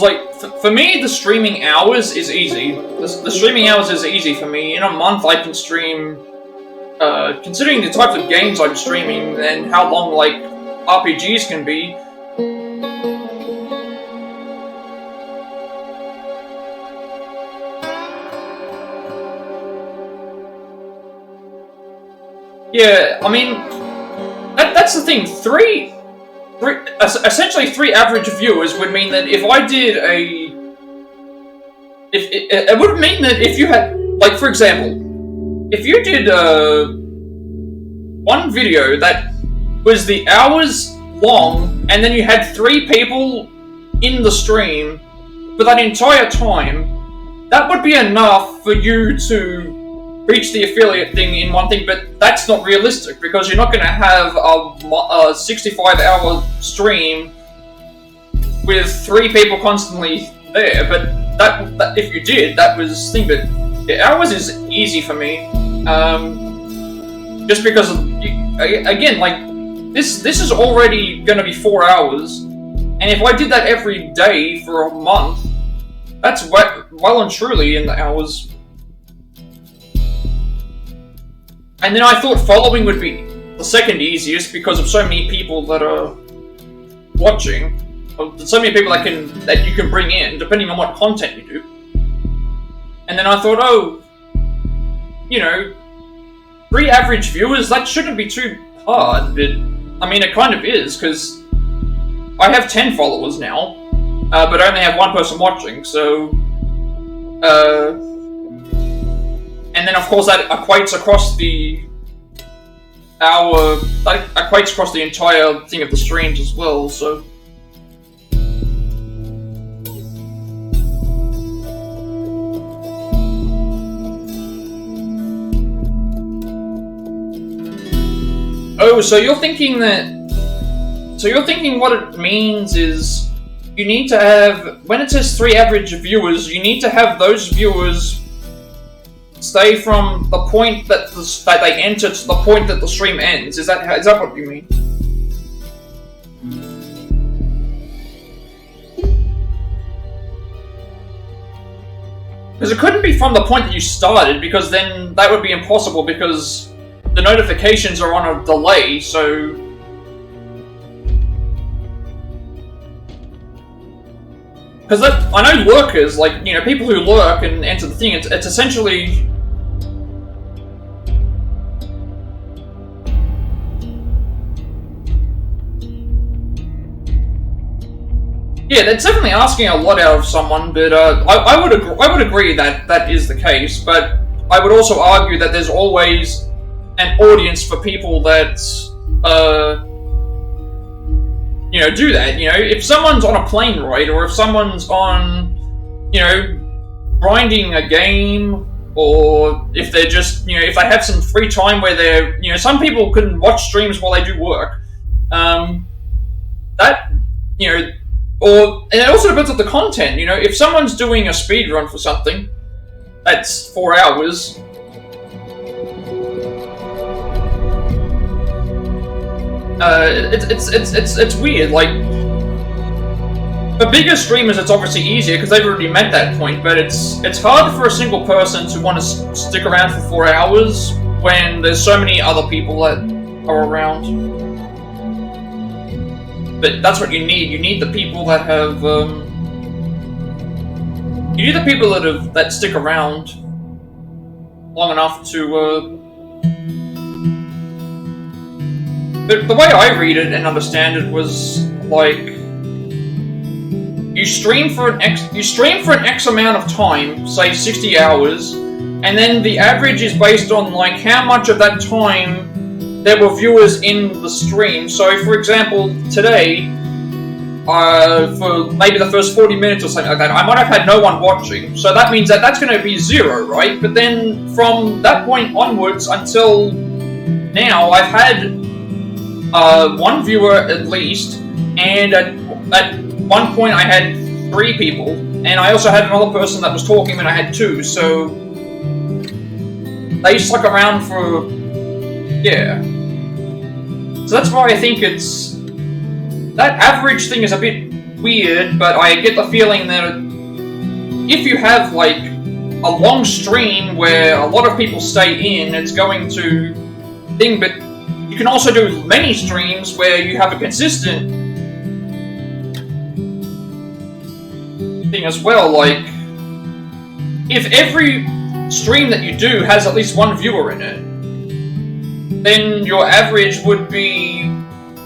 Like, for me, the streaming hours is easy. The streaming hours is easy for me. In a month, I can stream, considering the types of games I'm streaming and how long, like, RPGs can be. Yeah, I mean, that's the thing. Essentially, 3 average viewers would mean that if I did it would mean that if you had, like, for example, if you did one video that was the hours long, and then you had 3 people in the stream for that entire time, that would be enough for you to reach the affiliate thing in one thing, but that's not realistic, because you're not going to have a 65-hour stream with 3 people constantly there, but that if you did, that was thing, but hours is easy for me, just because, again, like, this is already going to be 4 hours, and if I did that every day for a month, that's well and truly in the hours. And then I thought following would be the second easiest because of so many people that are watching. So many people that you can bring in, depending on what content you do. And then I thought, 3 average viewers, that shouldn't be too hard. But, I mean, it kind of is, because I have 10 followers now, but I only have 1 person watching, so... And then, of course, that equates across the entire thing of the streams as well, so... Oh, so you're thinking what it means is you need to have, when it says 3 average viewers, you need to have those viewers stay from the point that they enter to the point that the stream ends. Is that what you mean? Because it couldn't be from the point that you started, because then that would be impossible, because the notifications are on a delay, so... Because I know lurkers, like, people who lurk and enter the thing, it's essentially... Yeah, that's definitely asking a lot out of someone, but I would agree that that is the case, but I would also argue that there's always an audience for people that, do that. If someone's on a plane ride, or if someone's on, grinding a game, or if they're just, if they have some free time where they're, some people can watch streams while they do work. And it also depends on the content, if someone's doing a speedrun for something, that's 4 hours. it's weird. Like, for bigger streamers, it's obviously easier because they've already met that point. But it's hard for a single person to want to stick around for 4 hours when there's so many other people that are around. But that's what you need. You need the people that have. You need the people that stick around long enough to. But the way I read it and understand it was like you stream for an X amount of time, say 60 hours, and then the average is based on like how much of that time there were viewers in the stream. So, for example, today, for maybe the first 40 minutes or something like that, I might have had no one watching. So that means that that's going to be 0, right? But then from that point onwards until now, I've had 1 viewer at least, and at one point I had 3 people, and I also had another person that was talking when I had 2, so they stuck around for, yeah. So that's why I think that average thing is a bit weird, but I get the feeling that if you have like a long stream where a lot of people stay in, it's going to thing, but you can also do many streams where you have a consistent thing as well. Like, if every stream that you do has at least 1 viewer in it, then your average would be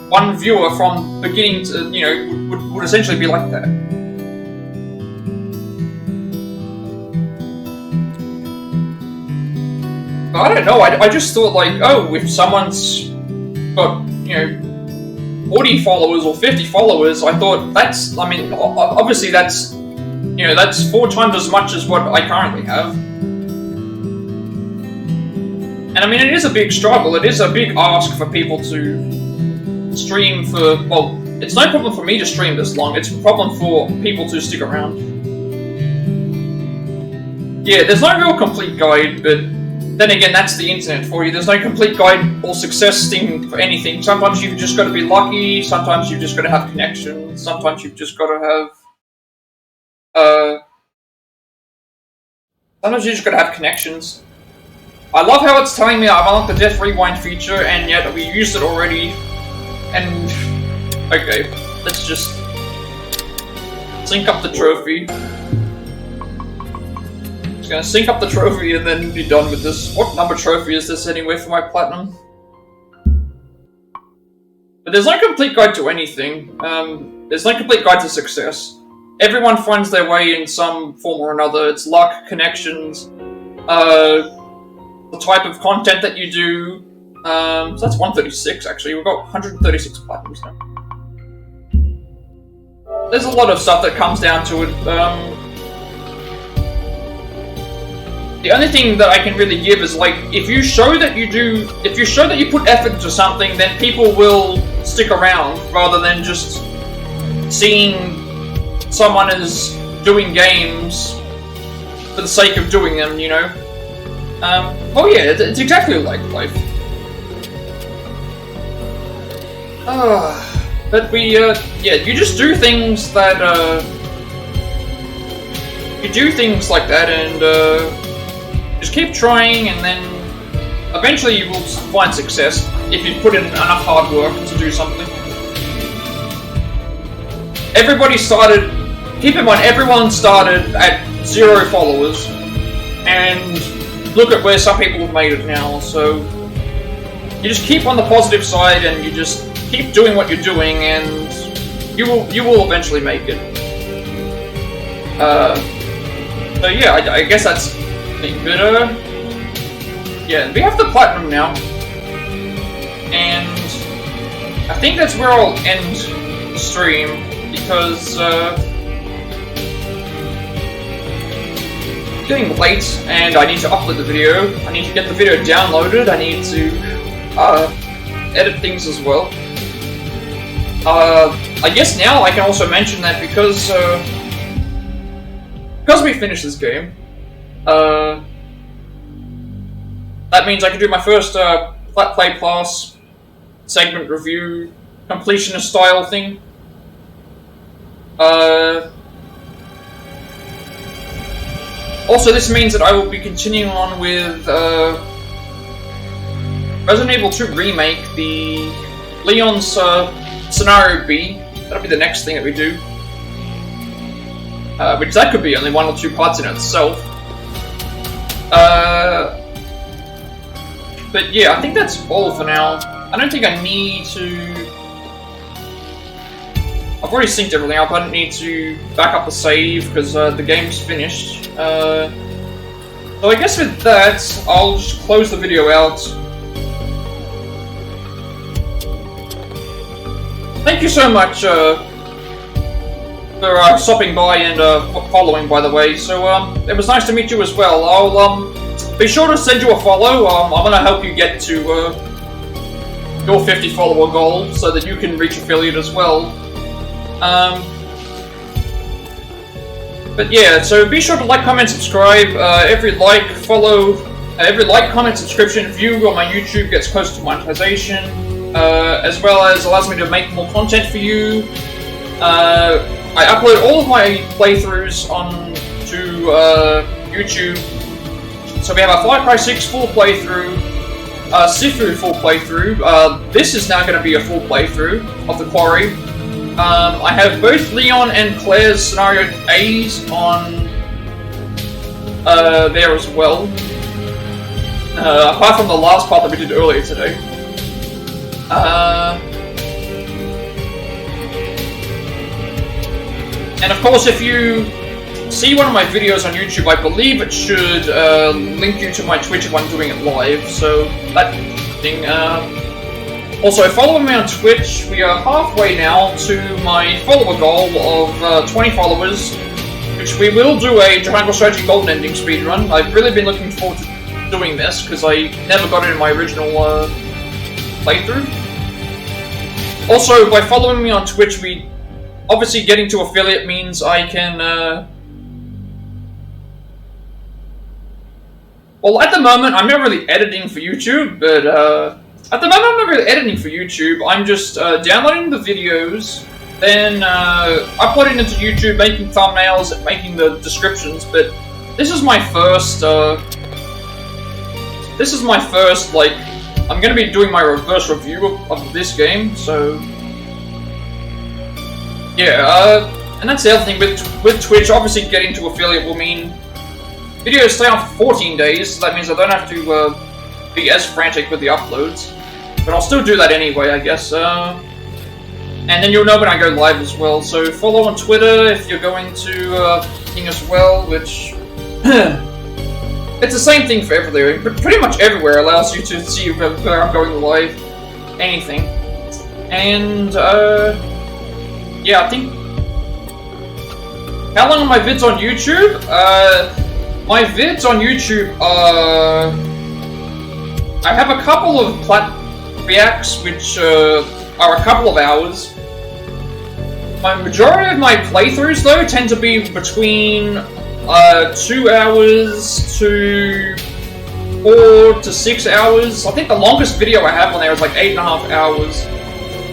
1 viewer from beginning to, would essentially be like that. But I don't know, I just thought like, oh, if someone's got, 40 followers or 50 followers, I thought obviously that's, that's 4 times as much as what I currently have. And I mean, it is a big struggle, it is a big ask for people to stream for, well, it's no problem for me to stream this long, it's a problem for people to stick around. Yeah, there's no real complete guide, but then again, that's the internet for you. There's no complete guide or success thing for anything. Sometimes you've just got to be lucky, sometimes you've just got to have connections, sometimes you've just got to have connections. I love how it's telling me I've unlocked the Death Rewind feature, and yet we used it already. And okay, let's just sync up the trophy. Just gonna sync up the trophy and then be done with this. What number trophy is this anyway for my platinum? But there's no complete guide to anything. There's no complete guide to success. Everyone finds their way in some form or another. It's luck, connections, the type of content that you do. So that's 136 actually. We've got 136 platinums now. There's a lot of stuff that comes down to it. The only thing that I can really give is like, if you show that you put effort into something, then people will stick around rather than just seeing someone is doing games for the sake of doing them, Oh yeah, it's exactly like life. But you just do things that, you do things like that and, just keep trying and then eventually you will find success if you put in enough hard work to do something. Keep in mind, everyone started at 0 followers, and look at where some people have made it now, so you just keep on the positive side and you just keep doing what you're doing and you will eventually make it. So yeah, I guess that's being better. Yeah, we have the platinum now. And I think that's where I'll end the stream because it's getting late and I need to upload the video. I need to get the video downloaded. I need to edit things as well. I guess now I can also mention that because we finished this game, that means I can do my first Plat Play Plus segment review completionist style thing. Also, this means that I will be continuing on with Resident Evil 2 Remake, the Leon's Scenario B. That'll be the next thing that we do. Which that could be only 1 or 2 parts in itself. But yeah, I think that's all for now. I don't think I need to... I've already synced everything up. I don't need to back up the save because the game's finished. So I guess with that, I'll just close the video out. Thank you so much for stopping by and following, by the way. So it was nice to meet you as well. I'll be sure to send you a follow. I'm gonna help you get to your 50 follower goal so that you can reach affiliate as well. But yeah, so be sure to like, comment, subscribe. Every like, comment, subscription, view on my YouTube gets close to monetization, as well as allows me to make more content for you. I upload all of my playthroughs onto YouTube. So we have a Far Cry 6 full playthrough, Sifu full playthrough. This is now going to be a full playthrough of the Quarry. I have both Leon and Claire's Scenario A's on there as well. Apart from the last part that we did earlier today. And of course, if you see one of my videos on YouTube, I believe it should link you to my Twitch if I'm doing it live, so that thing. Also, follow me on Twitch. We are halfway now to my follower goal of 20 followers, which we will do a Triangle Strategy Golden Ending speedrun. I've really been looking forward to doing this, because I never got it in my original playthrough. Also, by following me on Twitch, obviously getting to affiliate means I can... Well, at the moment, I'm not really editing for YouTube, but at the moment I'm not really editing for YouTube. I'm just downloading the videos, then uploading them to YouTube, making thumbnails, making the descriptions, but this is my first, like, I'm going to be doing my reverse review of this game, so... Yeah, and that's the other thing with Twitch. Obviously, getting to affiliate will mean videos stay on for 14 days, so that means I don't have to be as frantic with the uploads. But I'll still do that anyway, I guess. And then you'll know when I go live as well. So follow on Twitter if you're going to thing as well, which it's the same thing for everywhere. But pretty much everywhere allows you to see where I'm going live, anything. And yeah, I think... How long are my vids on YouTube? My vids on YouTube are... I have a couple of Plat reacts, which are a couple of hours. My majority of my playthroughs, though, tend to be between 2 hours to 4 to 6 hours. I think the longest video I have on there is like 8.5 hours.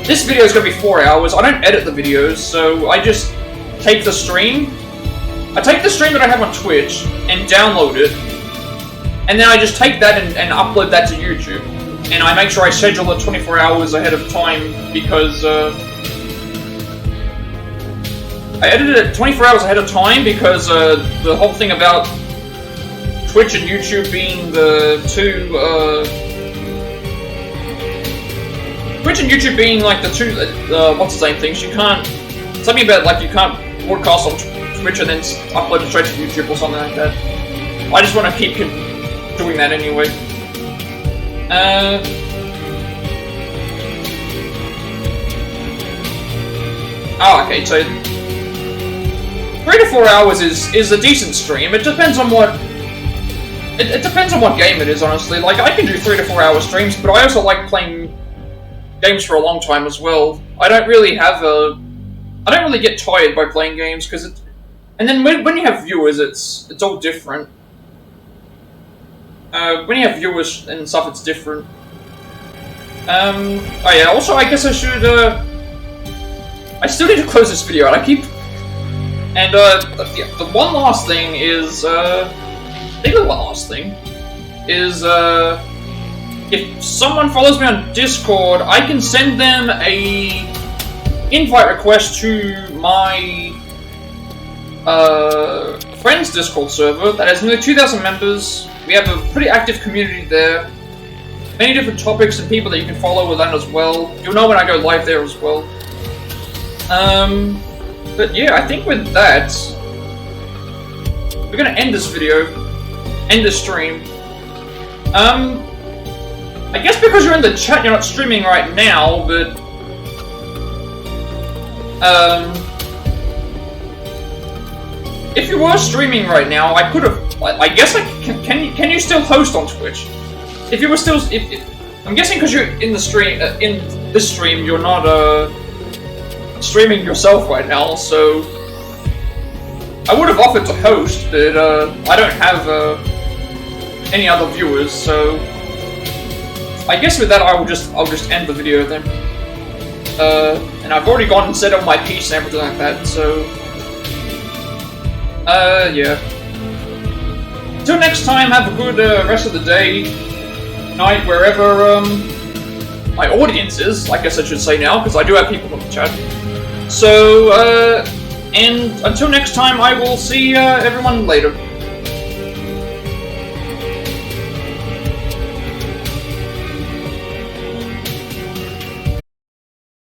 This video is going to be 4 hours. I don't edit the videos, so I just take the stream. I take the stream that I have on Twitch and download it, and then I just take that and upload that to YouTube. And I make sure I schedule it 24 hours ahead of time because I edited it 24 hours ahead of time because the whole thing about Twitch and YouTube being the two Twitch and YouTube being like the two, what's the same things? You can't, something about like you can't broadcast on Twitch and then upload it straight to YouTube or something like that. I just want to keep doing that anyway. Oh, okay, so 3 to 4 hours is a decent stream. It depends on what. It depends on what game it is, honestly. Like, I can do 3 to 4 hour streams, but I also like playing games for a long time as well. I don't really get tired by playing games, because it... And then when you have viewers, it's all different. When you have viewers and stuff, it's different. Oh yeah, also I guess I should, I still need to close this video out, and, the one last thing is, I think the one last thing is, if someone follows me on Discord, I can send them a invite request to my, friend's Discord server that has nearly 2,000 members. We have a pretty active community there. Many different topics and people that you can follow with that as well. You'll know when I go live there as well. But yeah, I think with that, we're gonna end this video, end this stream. I guess because you're in the chat, you're not streaming right now, but if you were streaming right now, I could have. I guess can you still host on Twitch? If you were still, I'm guessing because you're in the stream, in this stream, you're not streaming yourself right now. So I would have offered to host, but I don't have any other viewers. So I guess with that, I'll just end the video then. And I've already gone and said all my piece and everything like that. So yeah. Until next time, have a good rest of the day, night, wherever my audience is, I guess I should say now, because I do have people in the chat. So, and until next time, I will see everyone later.